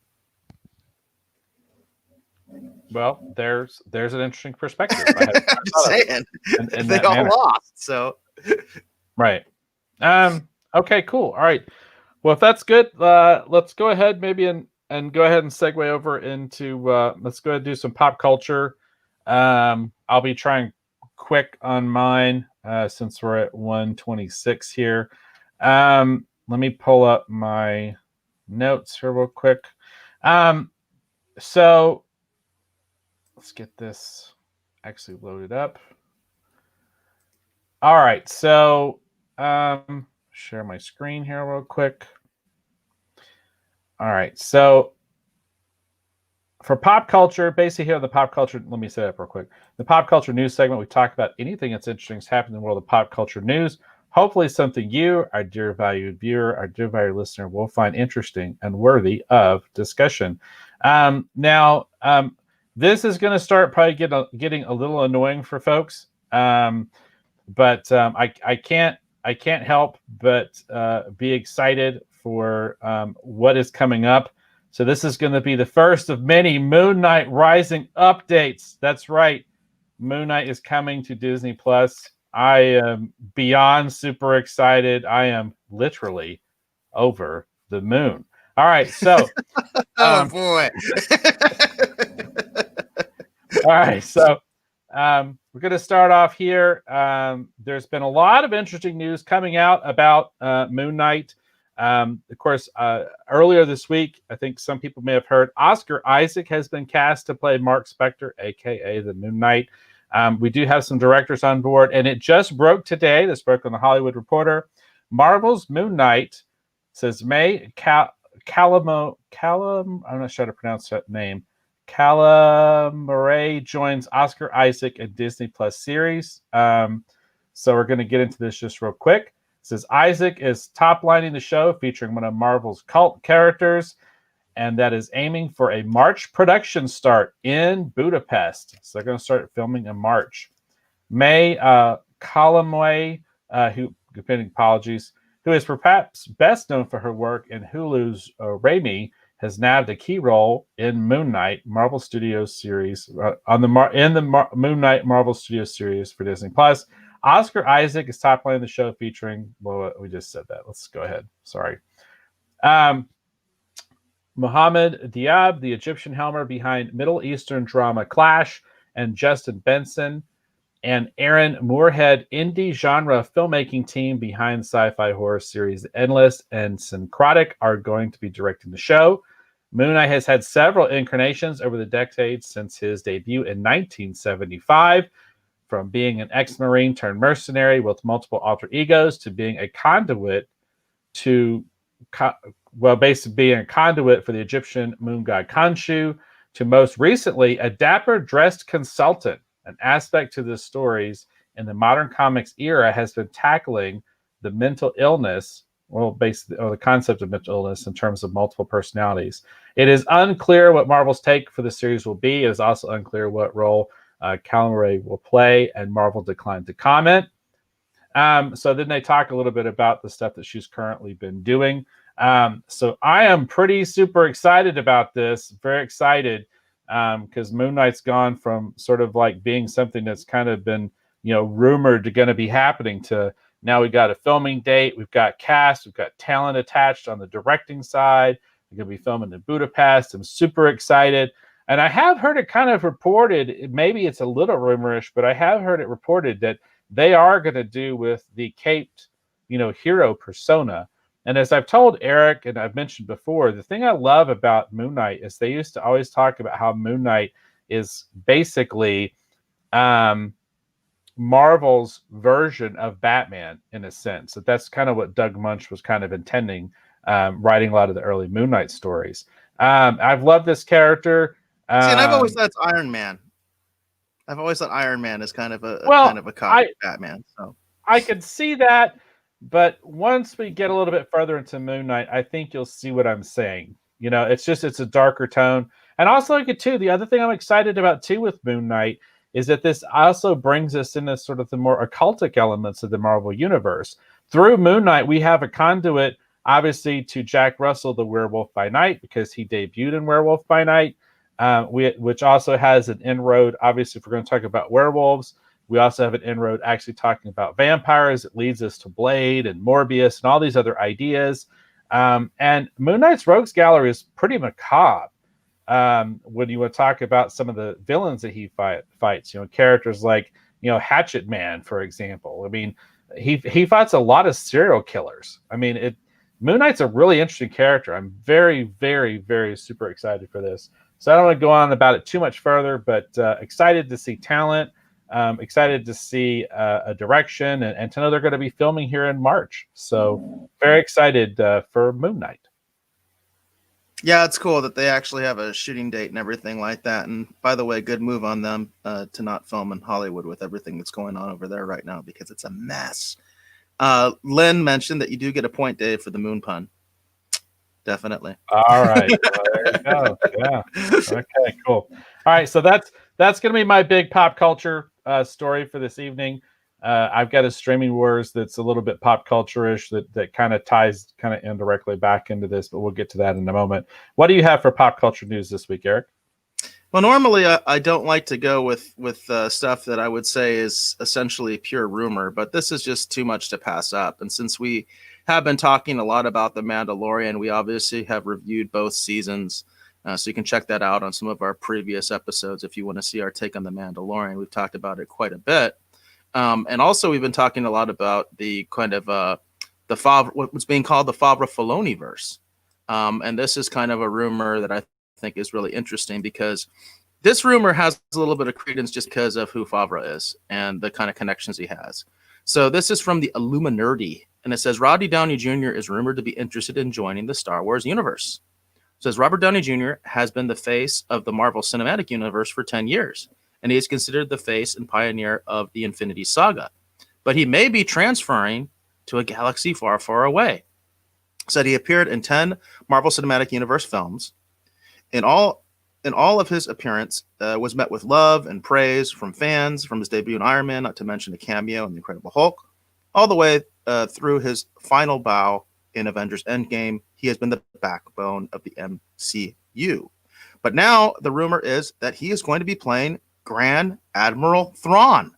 Well, there's an interesting perspective. I'm just saying. And they all lost. So right. Okay, cool. All right. Well, if that's good, let's go ahead maybe and go ahead and segue over into let's go ahead and do some pop culture. I'll be trying quick on mine since we're at 126 here. Let me pull up my notes here real quick. So let's get this actually loaded up. All right, so share my screen here real quick. All right, so for pop culture, basically here on the pop culture, let me set up real quick. The pop culture news segment, we talk about anything that's interesting that's happening in the world of pop culture news. Hopefully something you, our dear valued viewer, our dear valued listener, will find interesting and worthy of discussion. Now, this is going to start probably getting a little annoying for folks, but I can't help but be excited for what is coming up. So this is going to be the first of many Moon Knight Rising updates. That's right. Moon Knight is coming to Disney Plus. I am beyond super excited. I am literally over the moon. All right, so oh boy. All right, so we're going to start off here. There's been a lot of interesting news coming out about Moon Knight. Of course, earlier this week, I think some people may have heard, Oscar Isaac has been cast to play Mark Spector, a.k.a. the Moon Knight. We do have some directors on board, and it just broke today. This broke on the Hollywood Reporter. Marvel's Moon Knight says May I'm not sure how to pronounce that name. Calamari joins Oscar Isaac in Disney Plus series. So we're going to get into this just real quick. It says Isaac is top-lining the show featuring one of Marvel's cult characters, and that is aiming for a March production start in Budapest. So they're going to start filming in March. May Calamari, who is perhaps best known for her work in Hulu's Raimi, has nabbed a key role in Moon Knight Marvel Studios series Moon Knight Marvel Studios series for Disney Plus. Oscar Isaac is top lining the show featuring. Well, we just said that. Let's go ahead. Sorry. Mohammed Diab, the Egyptian helmer behind Middle Eastern drama Clash, and Justin Benson, and Aaron Moorhead, indie genre filmmaking team behind sci-fi horror series Endless and Syncrotic, are going to be directing the show. Moon Knight has had several incarnations over the decades since his debut in 1975, from being an ex-Marine turned mercenary with multiple alter egos to being a conduit to, basically being a conduit for the Egyptian moon god Khonshu, to most recently a dapper dressed consultant. An aspect to the stories in the modern comics era has been tackling the mental illness, basically, or the concept of mental illness in terms of multiple personalities. It is unclear what Marvel's take for the series will be. It is also unclear what role Calamari will play, and Marvel declined to comment. So then they talk a little bit about the stuff that she's currently been doing. So I am pretty super excited about this. Very excited. Because Moon Knight's gone from sort of like being something that's kind of been, rumored to going to be happening to now we got a filming date, we've got cast, we've got talent attached on the directing side. We're going to be filming in Budapest. I'm super excited. And I have heard it kind of reported, maybe it's a little rumorish, but I have heard it reported that they are going to do with the caped, hero persona. And as I've told Eric and I've mentioned before, the thing I love about Moon Knight is they used to always talk about how Moon Knight is basically Marvel's version of Batman in a sense. That's kind of what Doug Munch was kind of intending, writing a lot of the early Moon Knight stories. I've loved this character. See, and I've always thought it's Iron Man. I've always thought Iron Man is kind of a copy of Batman. So I could see that. But once we get a little bit further into Moon Knight, I think you'll see what I'm saying. It's a darker tone. And also, the other thing I'm excited about, too, with Moon Knight is that this also brings us into sort of the more occultic elements of the Marvel Universe. Through Moon Knight, we have a conduit, obviously, to Jack Russell, the Werewolf by Night, because he debuted in Werewolf by Night, which also has an inroad, obviously, if we're going to talk about werewolves. We also have an inroad actually talking about vampires. It leads us to Blade and Morbius and all these other ideas. And Moon Knight's Rogues Gallery is pretty macabre when you want to talk about some of the villains that he fights. Characters like, Hatchet Man, for example. I mean, he fights a lot of serial killers. I mean, Moon Knight's a really interesting character. I'm very, very, very super excited for this. So I don't want to go on about it too much further, but excited to see talent. Excited to see a direction and to know they're going to be filming here in March. So very excited for Moon Knight. Yeah, it's cool that they actually have a shooting date and everything like that. And by the way, good move on them to not film in Hollywood with everything that's going on over there right now, because it's a mess. Lynn mentioned that you do get a point, Dave, for the moon pun. Definitely. All right. Well, there you go. Yeah. Okay, cool. All right. So that's going to be my big pop culture story for this evening. I've got a streaming wars that's a little bit pop culture-ish that kind of ties kind of indirectly back into this, but we'll get to that in a moment. What do you have for pop culture news this week, Eric? Well, normally I don't like to go with stuff that I would say is essentially pure rumor, but this is just too much to pass up. And since we have been talking a lot about The Mandalorian, we obviously have reviewed both seasons. So you can check that out on some of our previous episodes if you want to see our take on The Mandalorian. We've talked about it quite a bit. And also we've been talking a lot about the kind of what's being called the Favreau-Filoni verse. And this is kind of a rumor that I think is really interesting, because this rumor has a little bit of credence just because of who Favreau is and the kind of connections he has. So this is from the Illuminati, and it says Robert Downey Jr. is rumored to be interested in joining the Star Wars universe. It says Robert Downey Jr. has been the face of the Marvel Cinematic Universe for 10 years, and he is considered the face and pioneer of the Infinity Saga. But he may be transferring to a galaxy far, far away. Said he appeared in 10 Marvel Cinematic Universe films. In all of his appearance was met with love and praise from fans, from his debut in Iron Man, not to mention a cameo in The Incredible Hulk, all the way through his final bow in Avengers Endgame. He has been the backbone of the MCU. But now the rumor is that he is going to be playing Grand Admiral Thrawn,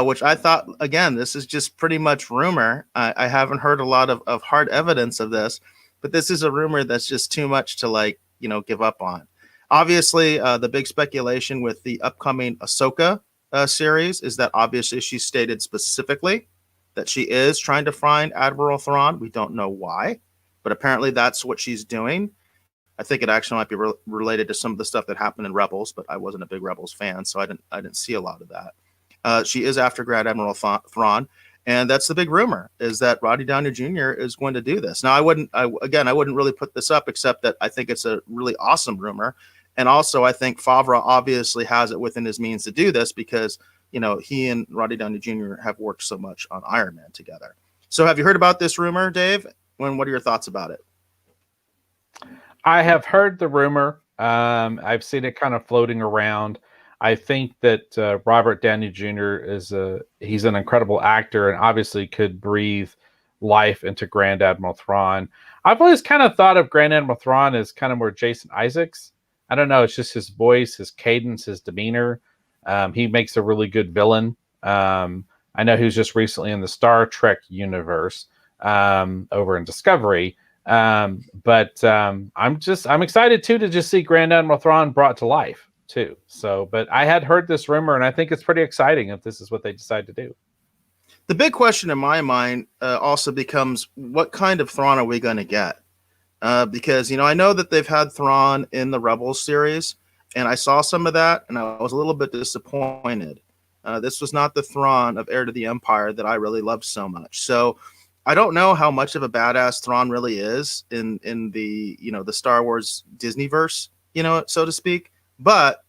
which I thought, again, this is just pretty much rumor. I haven't heard a lot of hard evidence of this, but this is a rumor that's just too much to like, give up on. Obviously, the big speculation with the upcoming Ahsoka series is that obviously she stated specifically that she is trying to find Admiral Thrawn. We don't know why, but apparently that's what she's doing. I think it actually might be related to some of the stuff that happened in Rebels, but I wasn't a big Rebels fan, so I didn't see a lot of that. She is after Grand Admiral Thrawn, and that's the big rumor, is that Rodney Downey Jr. is going to do this. Now, I wouldn't really put this up, except that I think it's a really awesome rumor, and also I think Favreau obviously has it within his means to do this because he and Rodney Downey Jr. have worked so much on Iron Man together. So, have you heard about this rumor, Dave? What are your thoughts about it? I have heard the rumor. I've seen it kind of floating around. I think that Robert Downey Jr. he's an incredible actor and obviously could breathe life into Grand Admiral Thrawn. I've always kind of thought of Grand Admiral Thrawn as kind of more Jason Isaacs. I don't know. It's just his voice, his cadence, his demeanor. He makes a really good villain. I know he was just recently in the Star Trek universe over in Discovery. But I'm excited too to just see Grand Admiral Thrawn brought to life too. So, but I had heard this rumor, and I think it's pretty exciting if this is what they decide to do. The big question in my mind also becomes, what kind of Thrawn are we going to get? Because I know that they've had Thrawn in the Rebels series, and I saw some of that, and I was a little bit disappointed. This was not the Thrawn of Heir to the Empire that I really loved so much. So I don't know how much of a badass Thrawn really is in the the Star Wars Disneyverse, so to speak. But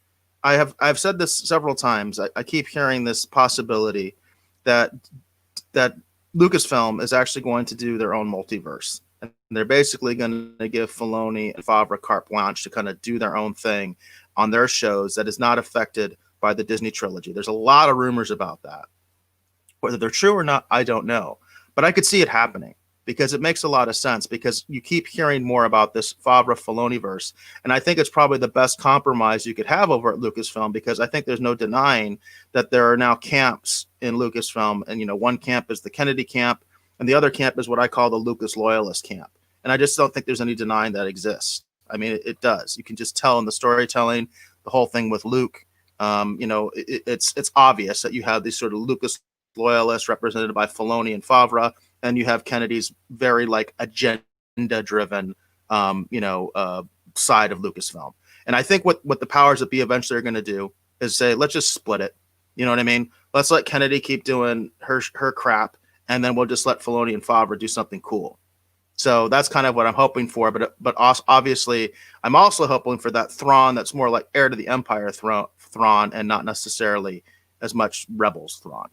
I've said this several times. I keep hearing this possibility that Lucasfilm is actually going to do their own multiverse, and they're basically going to give Filoni and Favreau carte blanche to kind of do their own thing on their shows that is not affected by the Disney trilogy. There's a lot of rumors about that. Whether they're true or not, I don't know. But I could see it happening because it makes a lot of sense, because you keep hearing more about this Favreau-Filoni-verse. And I think it's probably the best compromise you could have over at Lucasfilm, because I think there's no denying that there are now camps in Lucasfilm. And, one camp is the Kennedy camp, and the other camp is what I call the Lucas loyalist camp. And I just don't think there's any denying that exists. I mean, it does. You can just tell in the storytelling, the whole thing with Luke, it's obvious that you have these sort of Lucas loyalists represented by Filoni and Favreau, and you have Kennedy's very agenda-driven, side of Lucasfilm. And I think what the powers that be eventually are going to do is say, let's just split it. You know what I mean? Let's let Kennedy keep doing her crap, and then we'll just let Filoni and Favreau do something cool. So that's kind of what I'm hoping for. But obviously, I'm also hoping for that Thrawn that's more like Heir to the Empire Thrawn, and not necessarily as much Rebels Thrawn.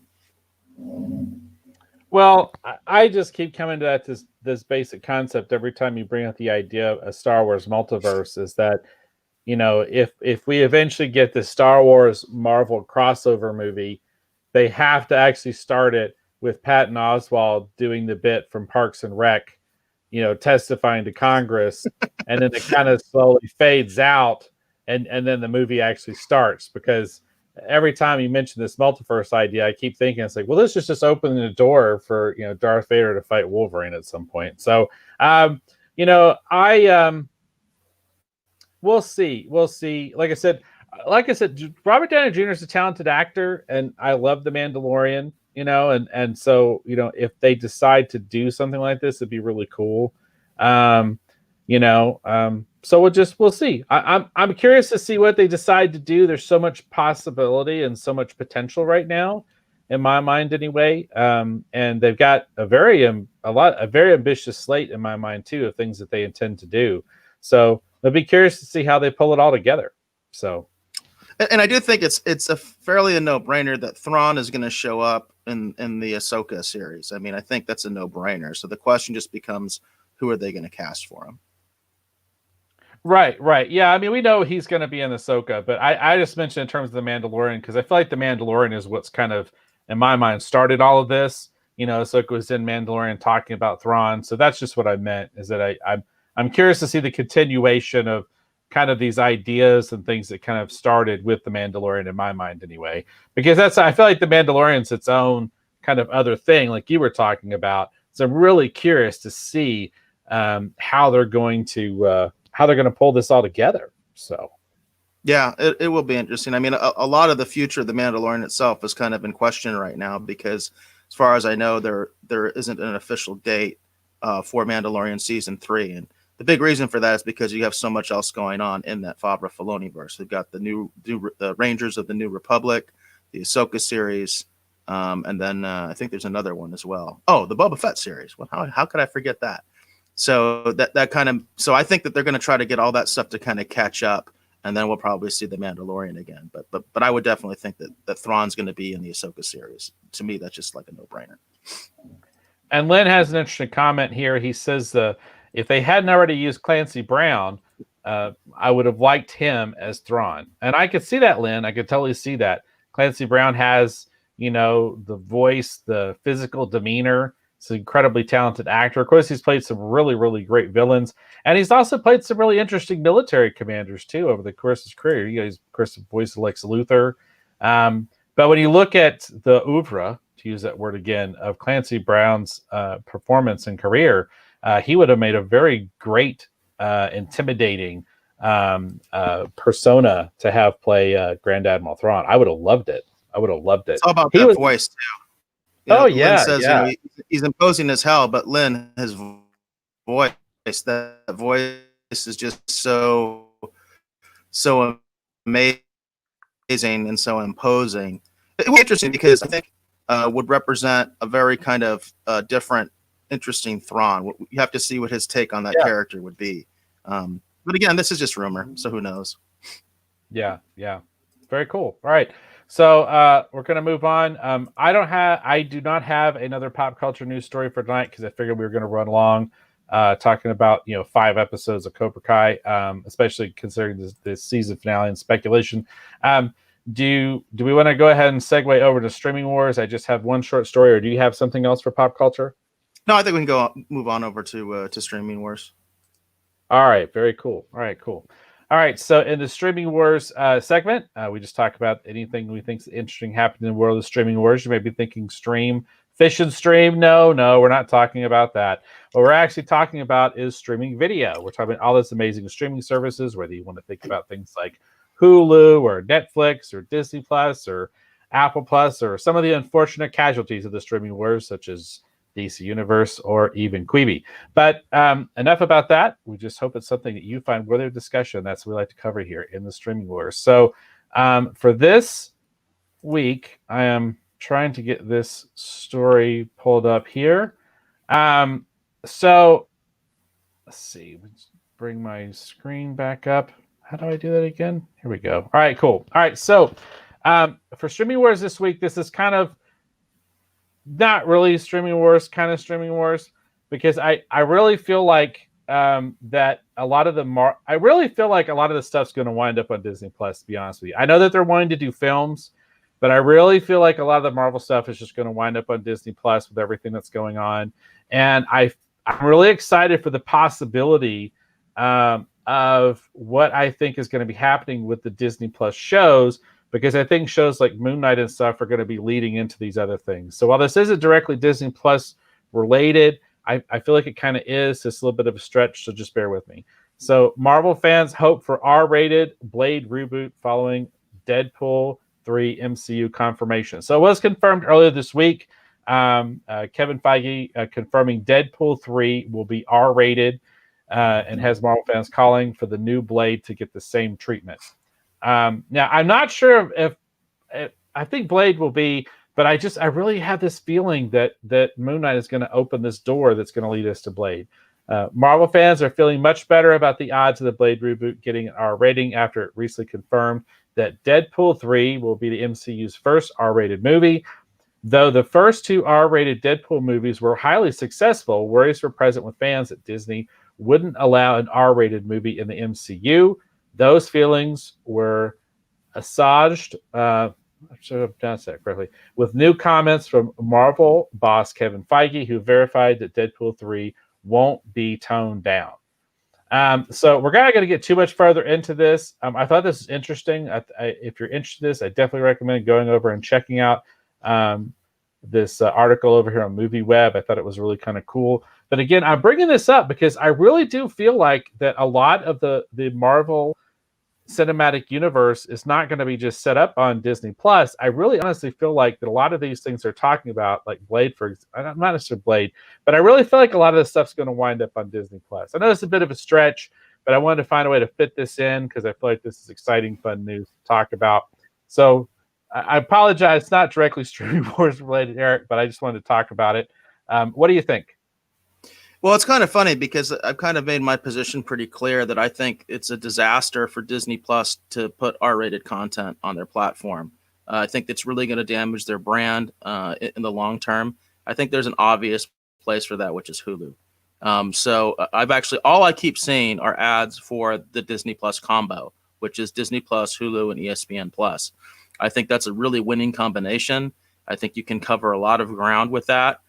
Well, I just keep coming to this basic concept every time you bring up the idea of a Star Wars multiverse, is that, if we eventually get the Star Wars Marvel crossover movie, they have to actually start it with Patton Oswalt doing the bit from Parks and Rec, testifying to Congress, and then it kind of slowly fades out, and then the movie actually starts. Because every time you mention this multiverse idea, I keep thinking it's like, well, this is just opening the door for Darth Vader to fight Wolverine at some point. So we'll see. Like I said, Robert Downey Jr. is a talented actor, and I love The Mandalorian. And so if they decide to do something like this, it'd be really cool. So we'll see. I'm curious to see what they decide to do. There's so much possibility and so much potential right now, in my mind anyway. And they've got a very ambitious slate in my mind too, of things that they intend to do. So I'll be curious to see how they pull it all together. So, and I do think it's a fairly a no-brainer that Thrawn is going to show up in the Ahsoka series. I mean, I think that's a no-brainer. So the question just becomes, who are they going to cast for him? Right. Yeah, I mean, we know he's going to be in Ahsoka, but I just mentioned in terms of The Mandalorian, because I feel like The Mandalorian is what's kind of, in my mind, started all of this. Ahsoka was in Mandalorian talking about Thrawn, so that's just what I meant, is that I'm curious to see the continuation of kind of these ideas and things that kind of started with The Mandalorian, in my mind anyway, because I feel like The Mandalorian's its own kind of other thing, like you were talking about. So I'm really curious to see how they're going to pull this all together. So. Yeah, it will be interesting. I mean, a lot of the future of the Mandalorian itself is kind of in question right now because, as far as I know, there isn't an official date for Mandalorian season 3, and the big reason for that is because you have so much else going on in that Favreau Filoni verse. We've got the Rangers of the New Republic, the Ahsoka series, and then I think there's another one as well. Oh, the Boba Fett series. Well, how could I forget that? So so I think that they're going to try to get all that stuff to kind of catch up. And then we'll probably see the Mandalorian again. But I would definitely think that Thrawn's going to be in the Ahsoka series. To me, that's just like a no-brainer. And Lynn has an interesting comment here. He says if they hadn't already used Clancy Brown, I would have liked him as Thrawn. And I could see that, Lynn. I could totally see that. Clancy Brown has, the voice, the physical demeanor. He's an incredibly talented actor. Of course, he's played some really, really great villains. And he's also played some really interesting military commanders, too, over the course of his career. He's, of course, the voice of Lex Luthor. But when you look at the oeuvre, to use that word again, of Clancy Brown's performance and career, he would have made a very great, intimidating persona to have play Grand Admiral Thrawn. I would have loved it. It's all about that voice, too. Yeah. Lynn says, he's imposing as hell, but Lynn, his voice, that voice is just so amazing and so imposing. It was interesting because I think would represent a very kind of different, interesting Thrawn. You have to see what his take on that character would be. But again, this is just rumor, so who knows? Yeah. Very cool. All right. So we're going to move on. I do not have another pop culture news story for tonight because I figured we were going to run along talking about 5 episodes of Cobra Kai, especially considering the season finale and speculation. Do we want to go ahead and segue over to Streaming Wars? I just have one short story, or do you have something else for pop culture? No, I think we can move on over to Streaming Wars. All right, very cool. All right, so in the Streaming Wars segment, we just talk about anything we think is interesting happening in the world of Streaming Wars. You may be thinking fish and stream. No, we're not talking about that. What we're actually talking about is streaming video. We're talking about all this amazing streaming services, whether you want to think about things like Hulu or Netflix or Disney Plus or Apple Plus or some of the unfortunate casualties of the Streaming Wars, such as DC Universe, or even Quibi. But enough about that. We just hope it's something that you find worthy of discussion. That's what we like to cover here in the Streaming Wars. So for this week, I am trying to get this story pulled up here. So let's see. Let's bring my screen back up. How do I do that again? Here we go. All right, cool. All right, so for Streaming Wars this week, this is kind of not really Streaming Wars, kind of Streaming Wars, because I really feel like that a lot of the stuff's going to wind up on Disney Plus, to be honest with you. I know that they're wanting to do films, but I really feel like a lot of the Marvel stuff is just going to wind up on Disney Plus with everything that's going on. And I'm really excited for the possibility of what I think is going to be happening with the Disney Plus shows, because I think shows like Moon Knight and stuff are going to be leading into these other things. So while this isn't directly Disney Plus related, I feel like it kind of is. It's a little bit of a stretch, so just bear with me. So Marvel fans hope for R-rated Blade reboot following Deadpool 3 MCU confirmation. So it was confirmed earlier this week. Kevin Feige confirming Deadpool 3 will be R-rated and has Marvel fans calling for the new Blade to get the same treatment. Now, I'm not sure if I think Blade will be, but I really have this feeling that Moon Knight is going to open this door that's going to lead us to Blade. Marvel fans are feeling much better about the odds of the Blade reboot getting an R rating after it recently confirmed that Deadpool 3 will be the MCU's first R-rated movie. Though the first 2 R-rated Deadpool movies were highly successful, worries were present with fans that Disney wouldn't allow an R-rated movie in the MCU. Those feelings were assuaged, I should have pronounced that correctly, with new comments from Marvel boss Kevin Feige, who verified that Deadpool 3 won't be toned down. So we're not going to get too much further into this. I thought this was interesting. If you're interested in this, I definitely recommend going over and checking out this article over here on Movie Web. I thought it was really kind of cool. But again, I'm bringing this up because I really do feel like that a lot of the Marvel cinematic universe is not going to be just set up on Disney Plus. I really honestly feel like that a lot of these things they're talking about, like Blade, I'm not necessarily Blade, but I really feel like a lot of this stuff's going to wind up on Disney Plus. I know it's a bit of a stretch, but I wanted to find a way to fit this in because I feel like this is exciting, fun news to talk about. So I apologize, it's not directly Streaming Wars related, Eric, but I just wanted to talk about it. What do you think? Well, it's kind of funny because I've kind of made my position pretty clear that I think it's a disaster for Disney Plus to put R-rated content on their platform. I think it's really going to damage their brand in the long term. I think there's an obvious place for that, which is Hulu. So I've actually, all I keep seeing are ads for the Disney Plus combo, which is Disney Plus, Hulu, and ESPN Plus. I think that's a really winning combination. I think you can cover a lot of ground with that.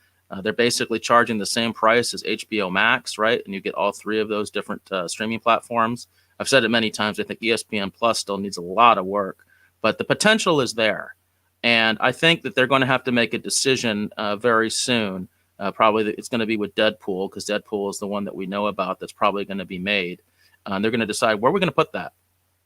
They're basically charging the same price as HBO Max, right? And you get all three of those different streaming platforms. I've said it many times. I think ESPN Plus still needs a lot of work, but the potential is there. And I think that they're going to have to make a decision very soon. Probably it's going to be with Deadpool, because Deadpool is the one that we know about that's probably going to be made. They're going to decide where we're going to put that.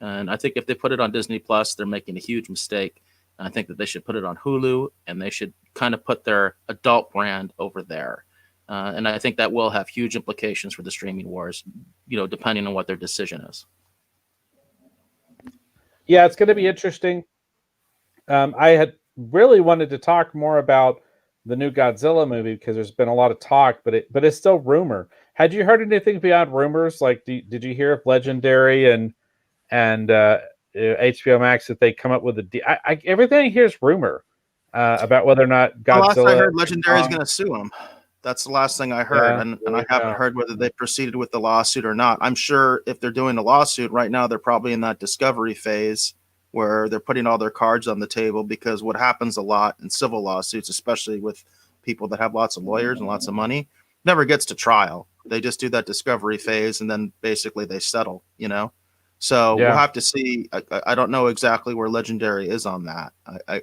And I think if they put it on Disney Plus, they're making a huge mistake. I think that they should put it on Hulu, and they should kind of put their adult brand over there. And I think that will have huge implications for the streaming wars, depending on what their decision is. Yeah, it's going to be interesting. I had really wanted to talk more about the new Godzilla movie because there's been a lot of talk, but it's still rumor. Had you heard anything beyond rumors? Like, did you hear if Legendary and HBO Max that they come up with everything here is rumor about whether or not Godzilla. Last I heard, Legendary is going to sue them. That's the last thing I heard, and I haven't heard whether they proceeded with the lawsuit or not. I'm sure if they're doing a lawsuit right now, they're probably in that discovery phase where they're putting all their cards on the table, because what happens a lot in civil lawsuits, especially with people that have lots of lawyers and lots of money, never gets to trial. They just do that discovery phase, and then basically they settle, So we'll have to see. I don't know exactly where Legendary is on that.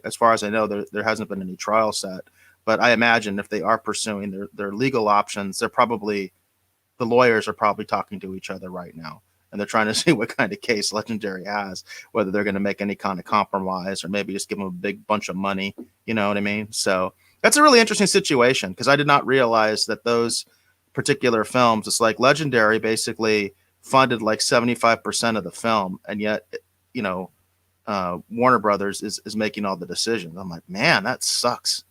As far as I know, there hasn't been any trial set. But I imagine if they are pursuing their legal options, the lawyers are probably talking to each other right now. And they're trying to see what kind of case Legendary has, whether they're going to make any kind of compromise or maybe just give them a big bunch of money. You know what I mean? So that's a really interesting situation, because I did not realize that those particular films, it's like Legendary basically funded like 75% of the film, and yet Warner Brothers is making all the decisions. I'm like, man, that sucks.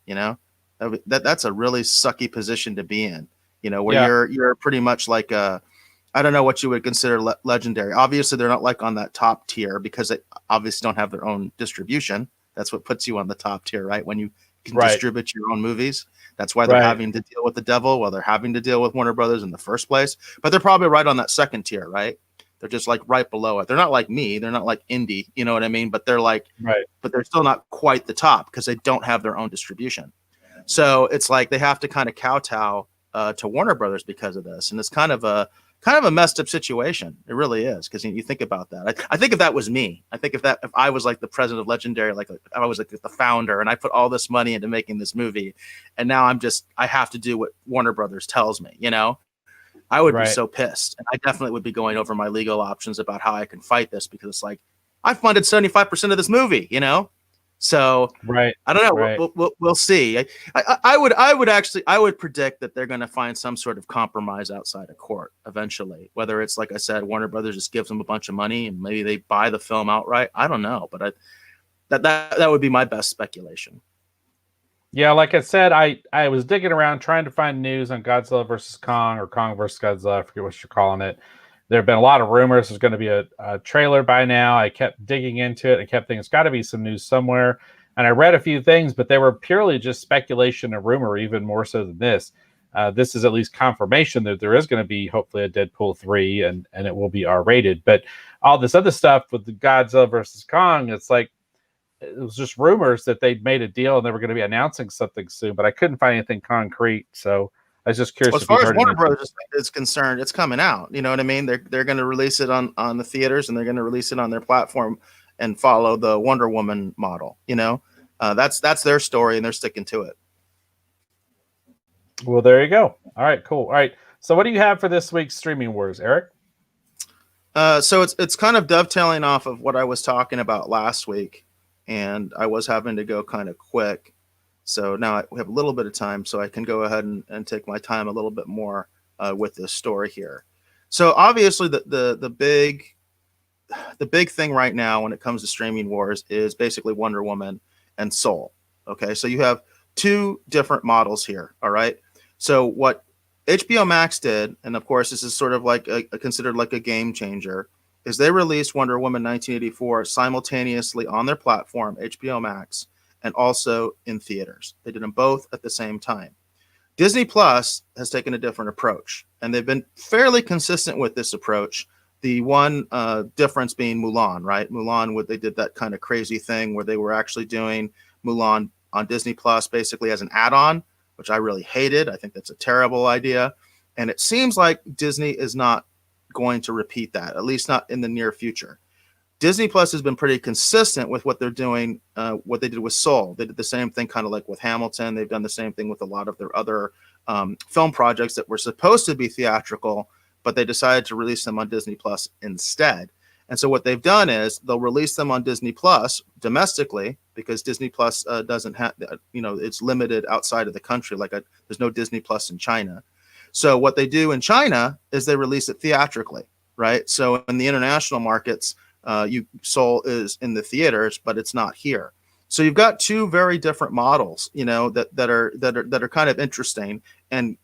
That's a really sucky position to be in, where you're pretty much like I don't know what you would consider Legendary. Obviously they're not like on that top tier, because they obviously don't have their own distribution. That's what puts you on the top tier, right? When you can distribute your own movies. That's why they're having to deal with the devil. Well, they're having to deal with Warner Brothers in the first place, but they're probably right on that second tier, right? They're just like right below it. They're not like me. They're not like indie, you know what I mean? But they're like, but they're still not quite the top, because they don't have their own distribution. So it's like they have to kind of kowtow to Warner Brothers because of this. And it's kind of a messed up situation. It really is, because you think about that. I think if that was me, if I was like the president of Legendary, like I was like the founder, and I put all this money into making this movie, and now I have to do what Warner Brothers tells me, I would be so pissed. And I definitely would be going over my legal options about how I can fight this, because it's like, I funded 75% of this movie, So I don't know. We'll see. I would predict that they're going to find some sort of compromise outside of court eventually. Whether it's, like I said, Warner Brothers just gives them a bunch of money and maybe they buy the film outright. I don't know, but that would be my best speculation. Yeah, like I said, I was digging around trying to find news on Godzilla versus Kong, or Kong versus Godzilla. I forget what you're calling it. There have been a lot of rumors. There's going to be a trailer by now. I kept digging into it. I kept thinking it's got to be some news somewhere. And I read a few things, but they were purely just speculation and rumor, even more so than this. This is at least confirmation that there is going to be hopefully a Deadpool 3 and it will be R-rated. But all this other stuff with the Godzilla versus Kong, it's like, it was just rumors that they'd made a deal and they were going to be announcing something soon, but I couldn't find anything concrete. So I was just curious. Well, as far as Warner Brothers is concerned, it's coming out. You know what I mean? They're going to release it on the theaters, and they're going to release it on their platform and follow the Wonder Woman model. That's their story, and they're sticking to it. Well, there you go. All right, cool. All right. So what do you have for this week's Streaming Wars, Eric? So it's kind of dovetailing off of what I was talking about last week, and I was having to go kind of quick. So now we have a little bit of time, so I can go ahead and take my time a little bit more with this story here. So obviously, the big thing right now when it comes to streaming wars is basically Wonder Woman and Soul. Okay, so you have two different models here. All right, so what HBO Max did, and of course this is sort of like considered like a game changer, is they released Wonder Woman 1984 simultaneously on their platform HBO Max and also in theaters. They did them both at the same time. Disney Plus has taken a different approach, and they've been fairly consistent with this approach. The one difference being Mulan, right? Mulan, they did that kind of crazy thing where they were actually doing Mulan on Disney Plus basically as an add-on, which I really hated. I think that's a terrible idea. And it seems like Disney is not going to repeat that, at least not in the near future. Disney Plus has been pretty consistent with what they're doing, what they did with Soul. They did the same thing kind of like with Hamilton. They've done the same thing with a lot of their other film projects that were supposed to be theatrical, but they decided to release them on Disney Plus instead. And so what they've done is they'll release them on Disney Plus domestically because Disney Plus doesn't have, it's limited outside of the country. There's no Disney Plus in China. So what they do in China is they release it theatrically, right? So in the international markets, Soul is in the theaters, but it's not here. So you've got two very different models, that are kind of interesting and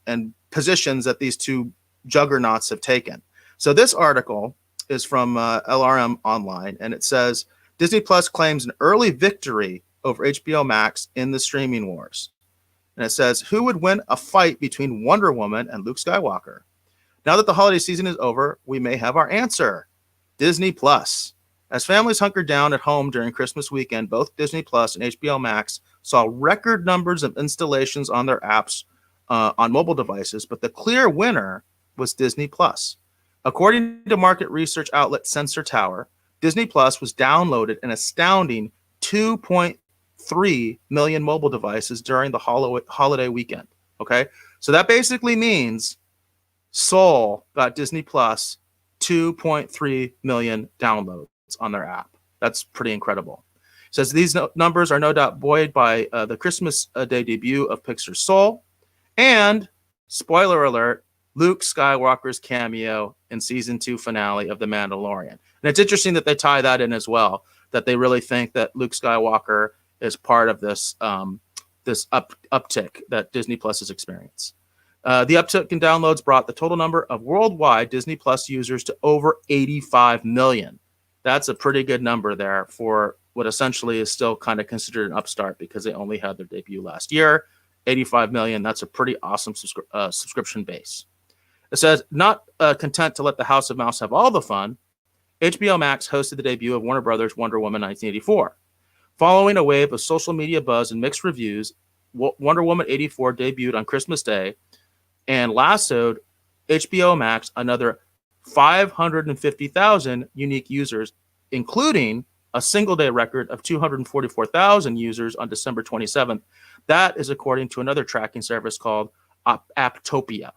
positions that these two juggernauts have taken. So this article is from LRM Online, and it says Disney Plus claims an early victory over HBO Max in the streaming wars. And it says, who would win a fight between Wonder Woman and Luke Skywalker? Now that the holiday season is over, we may have our answer. Disney Plus. As families hunkered down at home during Christmas weekend, both Disney Plus and HBO Max saw record numbers of installations on their apps on mobile devices, but the clear winner was Disney Plus. According to market research outlet Sensor Tower, Disney Plus was downloaded an astounding 2.3 million mobile devices during the holiday weekend. Okay, so that basically means Soul got Disney Plus 2.3 million downloads on their app. That's pretty incredible. It says these numbers are no doubt buoyed by the Christmas Day debut of Pixar's Soul and, spoiler alert, Luke Skywalker's cameo in season 2 finale of The Mandalorian. And it's interesting that they tie that in as well, that they really think that Luke Skywalker is part of this uptick that Disney Plus has experienced. The uptick in downloads brought the total number of worldwide Disney Plus users to over 85 million. That's a pretty good number there for what essentially is still kind of considered an upstart because they only had their debut last year. 85 million, that's a pretty awesome subscription base. It says, not content to let the House of Mouse have all the fun, HBO Max hosted the debut of Warner Brothers' Wonder Woman 1984. Following a wave of social media buzz and mixed reviews, Wonder Woman 84 debuted on Christmas Day and lassoed HBO Max another 550,000 unique users, including a single-day record of 244,000 users on December 27th. That is according to another tracking service called Apptopia.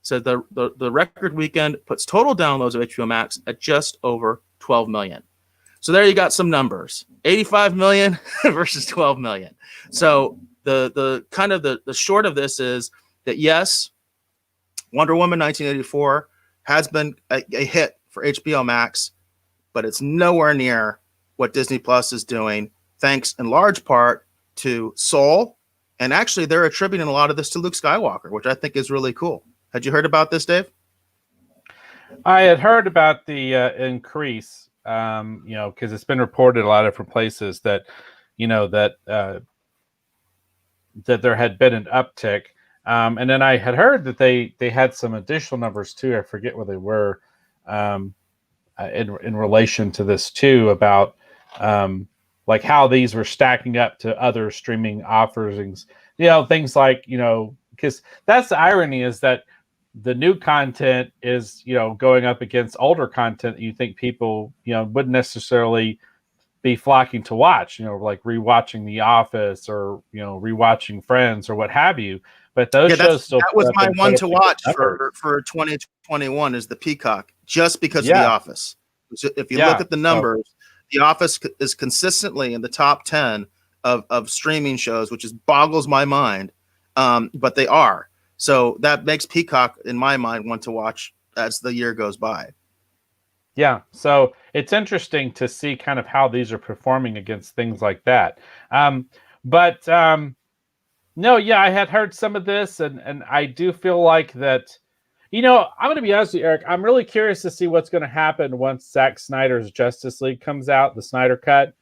So the record weekend puts total downloads of HBO Max at just over 12 million. So there you got some numbers: 85 million versus 12 million. So the kind of the short of this is that yes, Wonder Woman 1984 has been a hit for HBO Max, but it's nowhere near what Disney Plus is doing, thanks in large part to Soul. And actually, they're attributing a lot of this to Luke Skywalker, which I think is really cool. Had you heard about this, Dave? I had heard about the increase, because it's been reported a lot of different places that, that there had been an uptick. And then I had heard that they had some additional numbers too. I forget what they were in relation to this too, about like how these were stacking up to other streaming offerings. Things like, because that's the irony, is that the new content is, going up against older content you think people, wouldn't necessarily be flocking to watch, like rewatching The Office or, rewatching Friends or what have you. But those shows still that was put up my one to incredibly watch good numbers. for 2021 is the Peacock, just because of Yeah. The Office. So if you Yeah, look at the numbers, The Office is consistently in the top 10 of streaming shows, which boggles my mind. But they are. So that makes Peacock, in my mind, one to watch as the year goes by. Yeah, so it's interesting to see kind of how these are performing against things like that. But no, yeah, I had heard some of this, and I do feel like that. I'm going to be honest with you, Eric. I'm really curious to see what's going to happen once Zack Snyder's Justice League comes out, the Snyder Cut,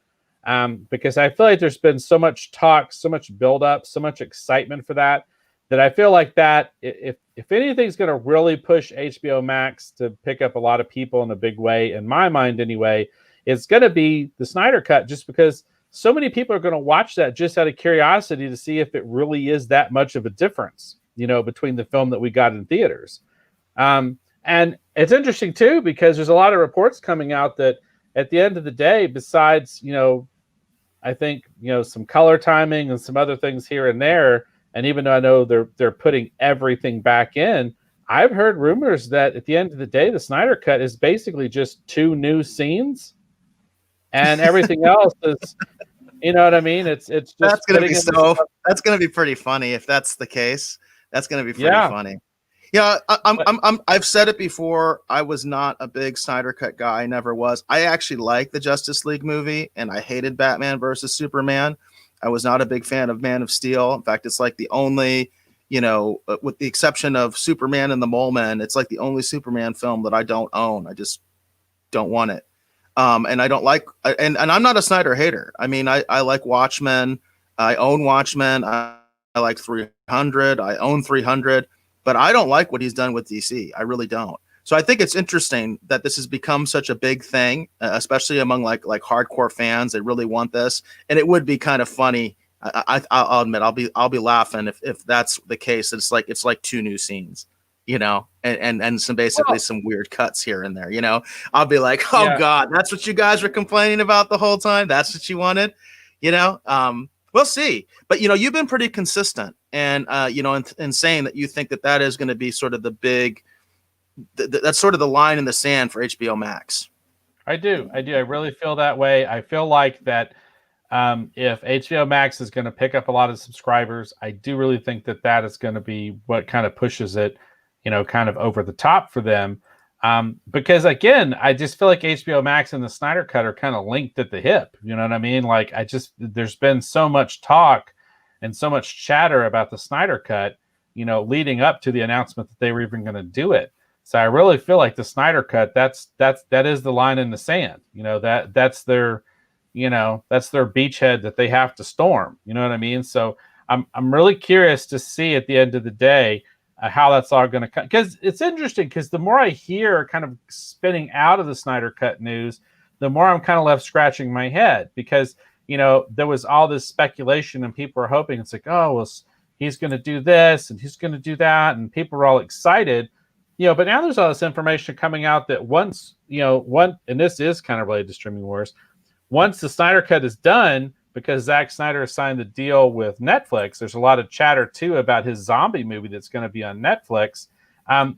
because I feel like there's been so much talk, so much buildup, so much excitement for that I feel like that if anything's going to really push HBO Max to pick up a lot of people in a big way, in my mind anyway, it's going to be the Snyder Cut, just because so many people are going to watch that just out of curiosity to see if it really is that much of a difference, between the film that we got in theaters. And it's interesting too, because there's a lot of reports coming out that at the end of the day, besides, I think, some color timing and some other things here and there, and even though I know they're putting everything back in, I've heard rumors that at the end of the day, the Snyder Cut is basically just 2 new scenes, and everything else is, you know what I mean? It's just that's gonna be pretty funny if that's the case. That's gonna be pretty funny. Yeah, I've said it before. I was not a big Snyder Cut guy. I never was. I actually liked the Justice League movie, and I hated Batman versus Superman. I was not a big fan of Man of Steel. In fact, it's like the only, with the exception of Superman and the Mole Men, it's like the only Superman film that I don't own. I just don't want it. And I don't like, and I'm not a Snyder hater. I mean, I like Watchmen. I own Watchmen. I like 300. I own 300, but I don't like what he's done with DC. I really don't. So I think it's interesting that this has become such a big thing, especially among like hardcore fans. They really want this, and it would be kind of funny. I'll admit I'll be laughing if that's the case. It's like 2 new scenes, and some basically some weird cuts here and there. I'll be like, oh God, that's what you guys were complaining about the whole time. That's what you wanted, We'll see. But you've been pretty consistent, and in saying that you think that is going to be sort of the big. That's sort of the line in the sand for HBO Max. I do. I really feel that way. I feel like that if HBO Max is going to pick up a lot of subscribers, I do really think that is going to be what kind of pushes it, kind of over the top for them. Because again, I just feel like HBO Max and the Snyder Cut are kind of linked at the hip. You know what I mean? Like there's been so much talk and so much chatter about the Snyder Cut, leading up to the announcement that they were even going to do it. So I really feel like the Snyder Cut, that is the line in the sand. That's their, that's their beachhead that they have to storm. You know what I mean? So I'm really curious to see at the end of the day how that's all going to come. Because it's interesting, because the more I hear kind of spinning out of the Snyder Cut news, the more I'm kind of left scratching my head, because there was all this speculation and people were hoping it's like, oh, well, he's going to do this and he's going to do that, and people were all excited. But now there's all this information coming out that once, and this is kind of related to streaming wars, once the Snyder Cut is done, because Zack Snyder has signed the deal with Netflix, there's a lot of chatter too about his zombie movie that's going to be on Netflix,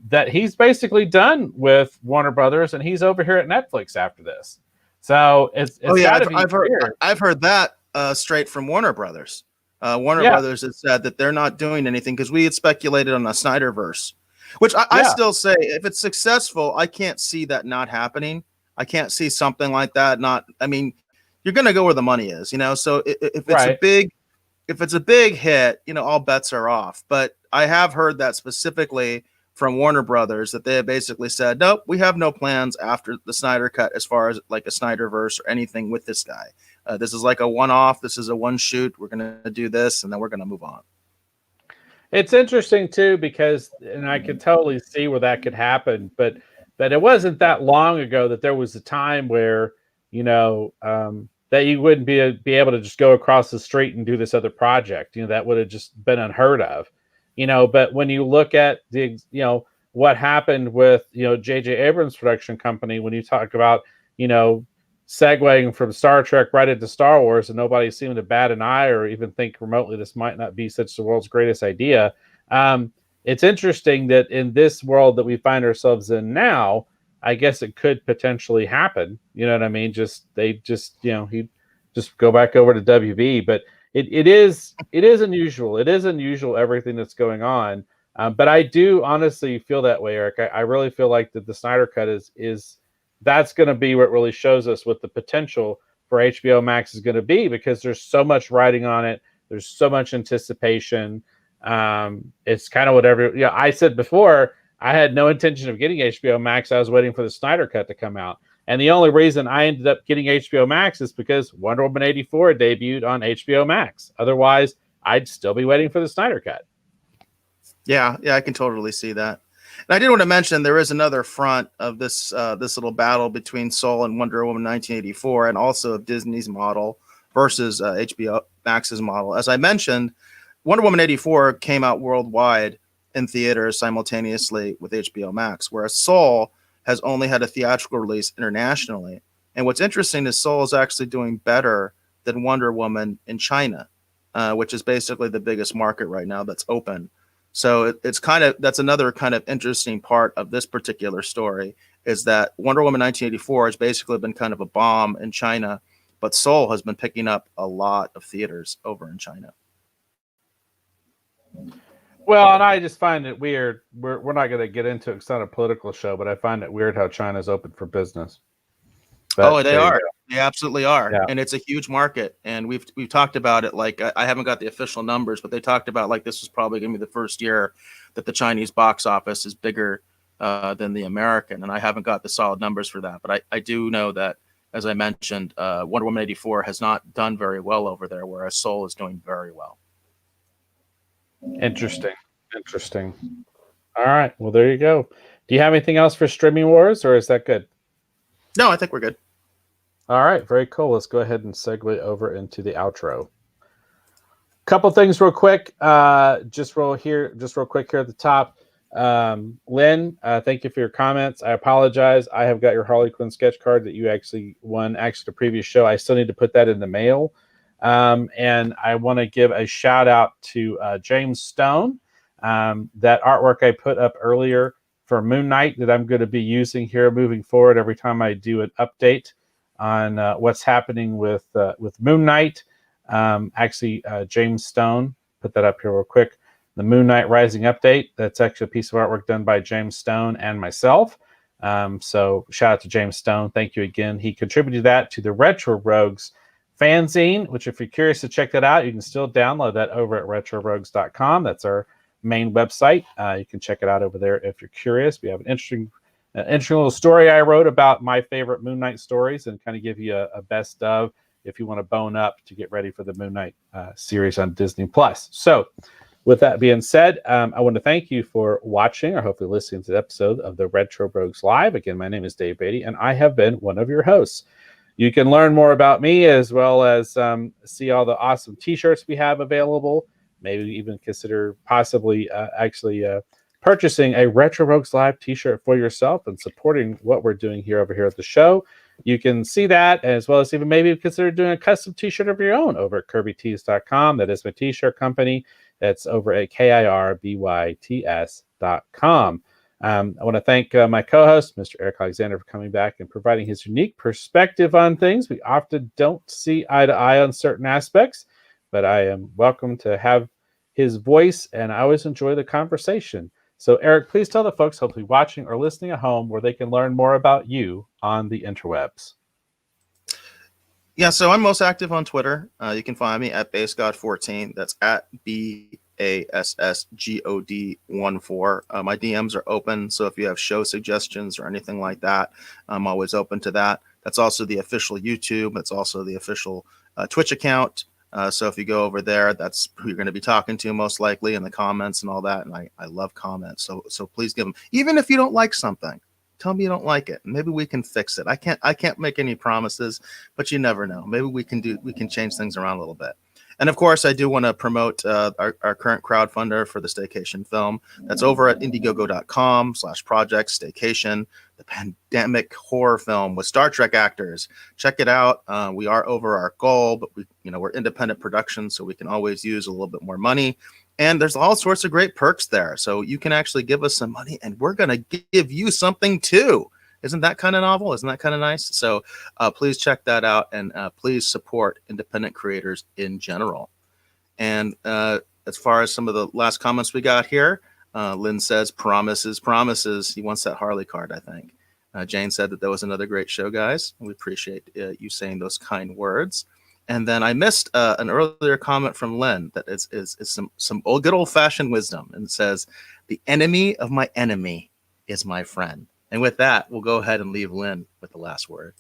that he's basically done with Warner Brothers and he's over here at Netflix after this. So it's I've heard that straight from Warner Brothers. Warner Brothers has said that they're not doing anything, because we had speculated on a Snyderverse. Which I still say, if it's successful, I can't see that not happening. I can't see something like that. You're going to go where the money is, So if it's a big hit, all bets are off. But I have heard that specifically from Warner Brothers, that they have basically said, nope, we have no plans after the Snyder Cut as far as like a Snyderverse or anything with this guy. This is like a one-off. This is a one shoot. We're going to do this, and then we're going to move on. It's interesting too, because, and I could totally see where that could happen, but it wasn't that long ago that there was a time where, that you wouldn't be able to just go across the street and do this other project. That would have just been unheard of. But when you look at what happened with, J.J. Abrams' production company, when you talk about, segueing from Star Trek right into Star Wars, and nobody seemed to bat an eye or even think remotely this might not be such the world's greatest idea. It's interesting that in this world that we find ourselves in now, I guess it could potentially happen. You know what I mean? He just go back over to WB, but it is unusual. It is unusual everything that's going on. But I do honestly feel that way, Eric. I really feel like that the Snyder Cut is that's going to be what really shows us what the potential for HBO Max is going to be, because there's so much writing on it. There's so much anticipation. It's kind of whatever. I said before, I had no intention of getting HBO Max. I was waiting for the Snyder Cut to come out. And the only reason I ended up getting HBO Max is because Wonder Woman 84 debuted on HBO Max. Otherwise, I'd still be waiting for the Snyder Cut. Yeah, I can totally see that. And I did want to mention there is another front of this little battle between Soul and Wonder Woman 1984, and also of Disney's model versus HBO Max's model. As I mentioned, Wonder Woman 84 came out worldwide in theaters simultaneously with HBO Max, whereas Soul has only had a theatrical release internationally. And what's interesting is Soul is actually doing better than Wonder Woman in China, which is basically the biggest market right now that's open. So that's another kind of interesting part of this particular story, is that Wonder Woman 1984 has basically been kind of a bomb in China, but Soul has been picking up a lot of theaters over in China. Well, and I just find it weird. We're not going to get into it. It's not a political show, but I find it weird how China's open for business. But they are. They absolutely are. Yeah. And it's a huge market. And we've talked about it. Like, I haven't got the official numbers, but they talked about like this was probably going to be the first year that the Chinese box office is bigger than the American. And I haven't got the solid numbers for that. But I do know that, as I mentioned, Wonder Woman 84 has not done very well over there, whereas Soul is doing very well. Interesting. All right. Well, there you go. Do you have anything else for Streaming Wars, or is that good? No, I think we're good. All right. Very cool. Let's go ahead and segue over into the outro. Couple things real quick. Just real quick here at the top. Lynn, thank you for your comments. I apologize. I have got your Harley Quinn sketch card that you actually won the previous show. I still need to put that in the mail. And I want to give a shout out to James Stone. That artwork I put up earlier for Moon Knight that I'm going to be using here moving forward every time I do an update on what's happening with Moon Knight. James Stone put that up here real quick. The Moon Knight Rising update. That's actually a piece of artwork done by James Stone and myself. So shout out to James Stone. Thank you again. He contributed that to the Retro Rogues fanzine, which if you're curious to check that out, you can still download that over at retrorogues.com. That's our main website. You can check it out over there if you're curious. We have an interesting little story I wrote about my favorite Moon Knight stories, and kind of give you a best of if you want to bone up to get ready for the Moon Knight series on Disney Plus. So with that being said, I want to thank you for watching or hopefully listening to the episode of the Retro Rogues Live. Again, my name is Dave Beatty, and I have been one of your hosts. You can learn more about me, as well as see all the awesome t-shirts we have available. Maybe even consider possibly purchasing a Retro Rogues Live t-shirt for yourself and supporting what we're doing over here at the show. You can see that, as well as even maybe consider doing a custom t-shirt of your own over at KirbyTees.com. That is my t-shirt company. That's over at KIRBYTS.com. I want to thank my co-host, Mr. Eric Alexander, for coming back and providing his unique perspective on things. We often don't see eye to eye on certain aspects, but I am welcome to have his voice, and I always enjoy the conversation. So, Eric, please tell the folks hopefully watching or listening at home where they can learn more about you on the interwebs. Yeah, so I'm most active on Twitter. You can find me at BaseGod14. That's at BASSGOD14. My DMs are open, so if you have show suggestions or anything like that, I'm always open to that. That's also the official YouTube. That's also the official Twitch account. So if you go over there, that's who you're going to be talking to most likely in the comments and all that. And I love comments. So please give them, even if you don't like something, tell me you don't like it. Maybe we can fix it. I can't make any promises, but you never know. Maybe we can change things around a little bit. And of course, I do want to promote our current crowdfunder for the Staycation film. That's over at Indiegogo.com/project Staycation, the pandemic horror film with Star Trek actors. Check it out. We are over our goal, but we're independent production, so we can always use a little bit more money. And there's all sorts of great perks there. So you can actually give us some money and we're going to give you something too. Isn't that kind of novel? Isn't that kind of nice? So please check that out, and please support independent creators in general. And as far as some of the last comments we got here, Lynn says, promises, promises. He wants that Harley card, I think. Jane said that was another great show, guys. We appreciate you saying those kind words. And then I missed an earlier comment from Lynn that is some old good old-fashioned wisdom, and it says, the enemy of my enemy is my friend. And with that, we'll go ahead and leave Lynn with the last word.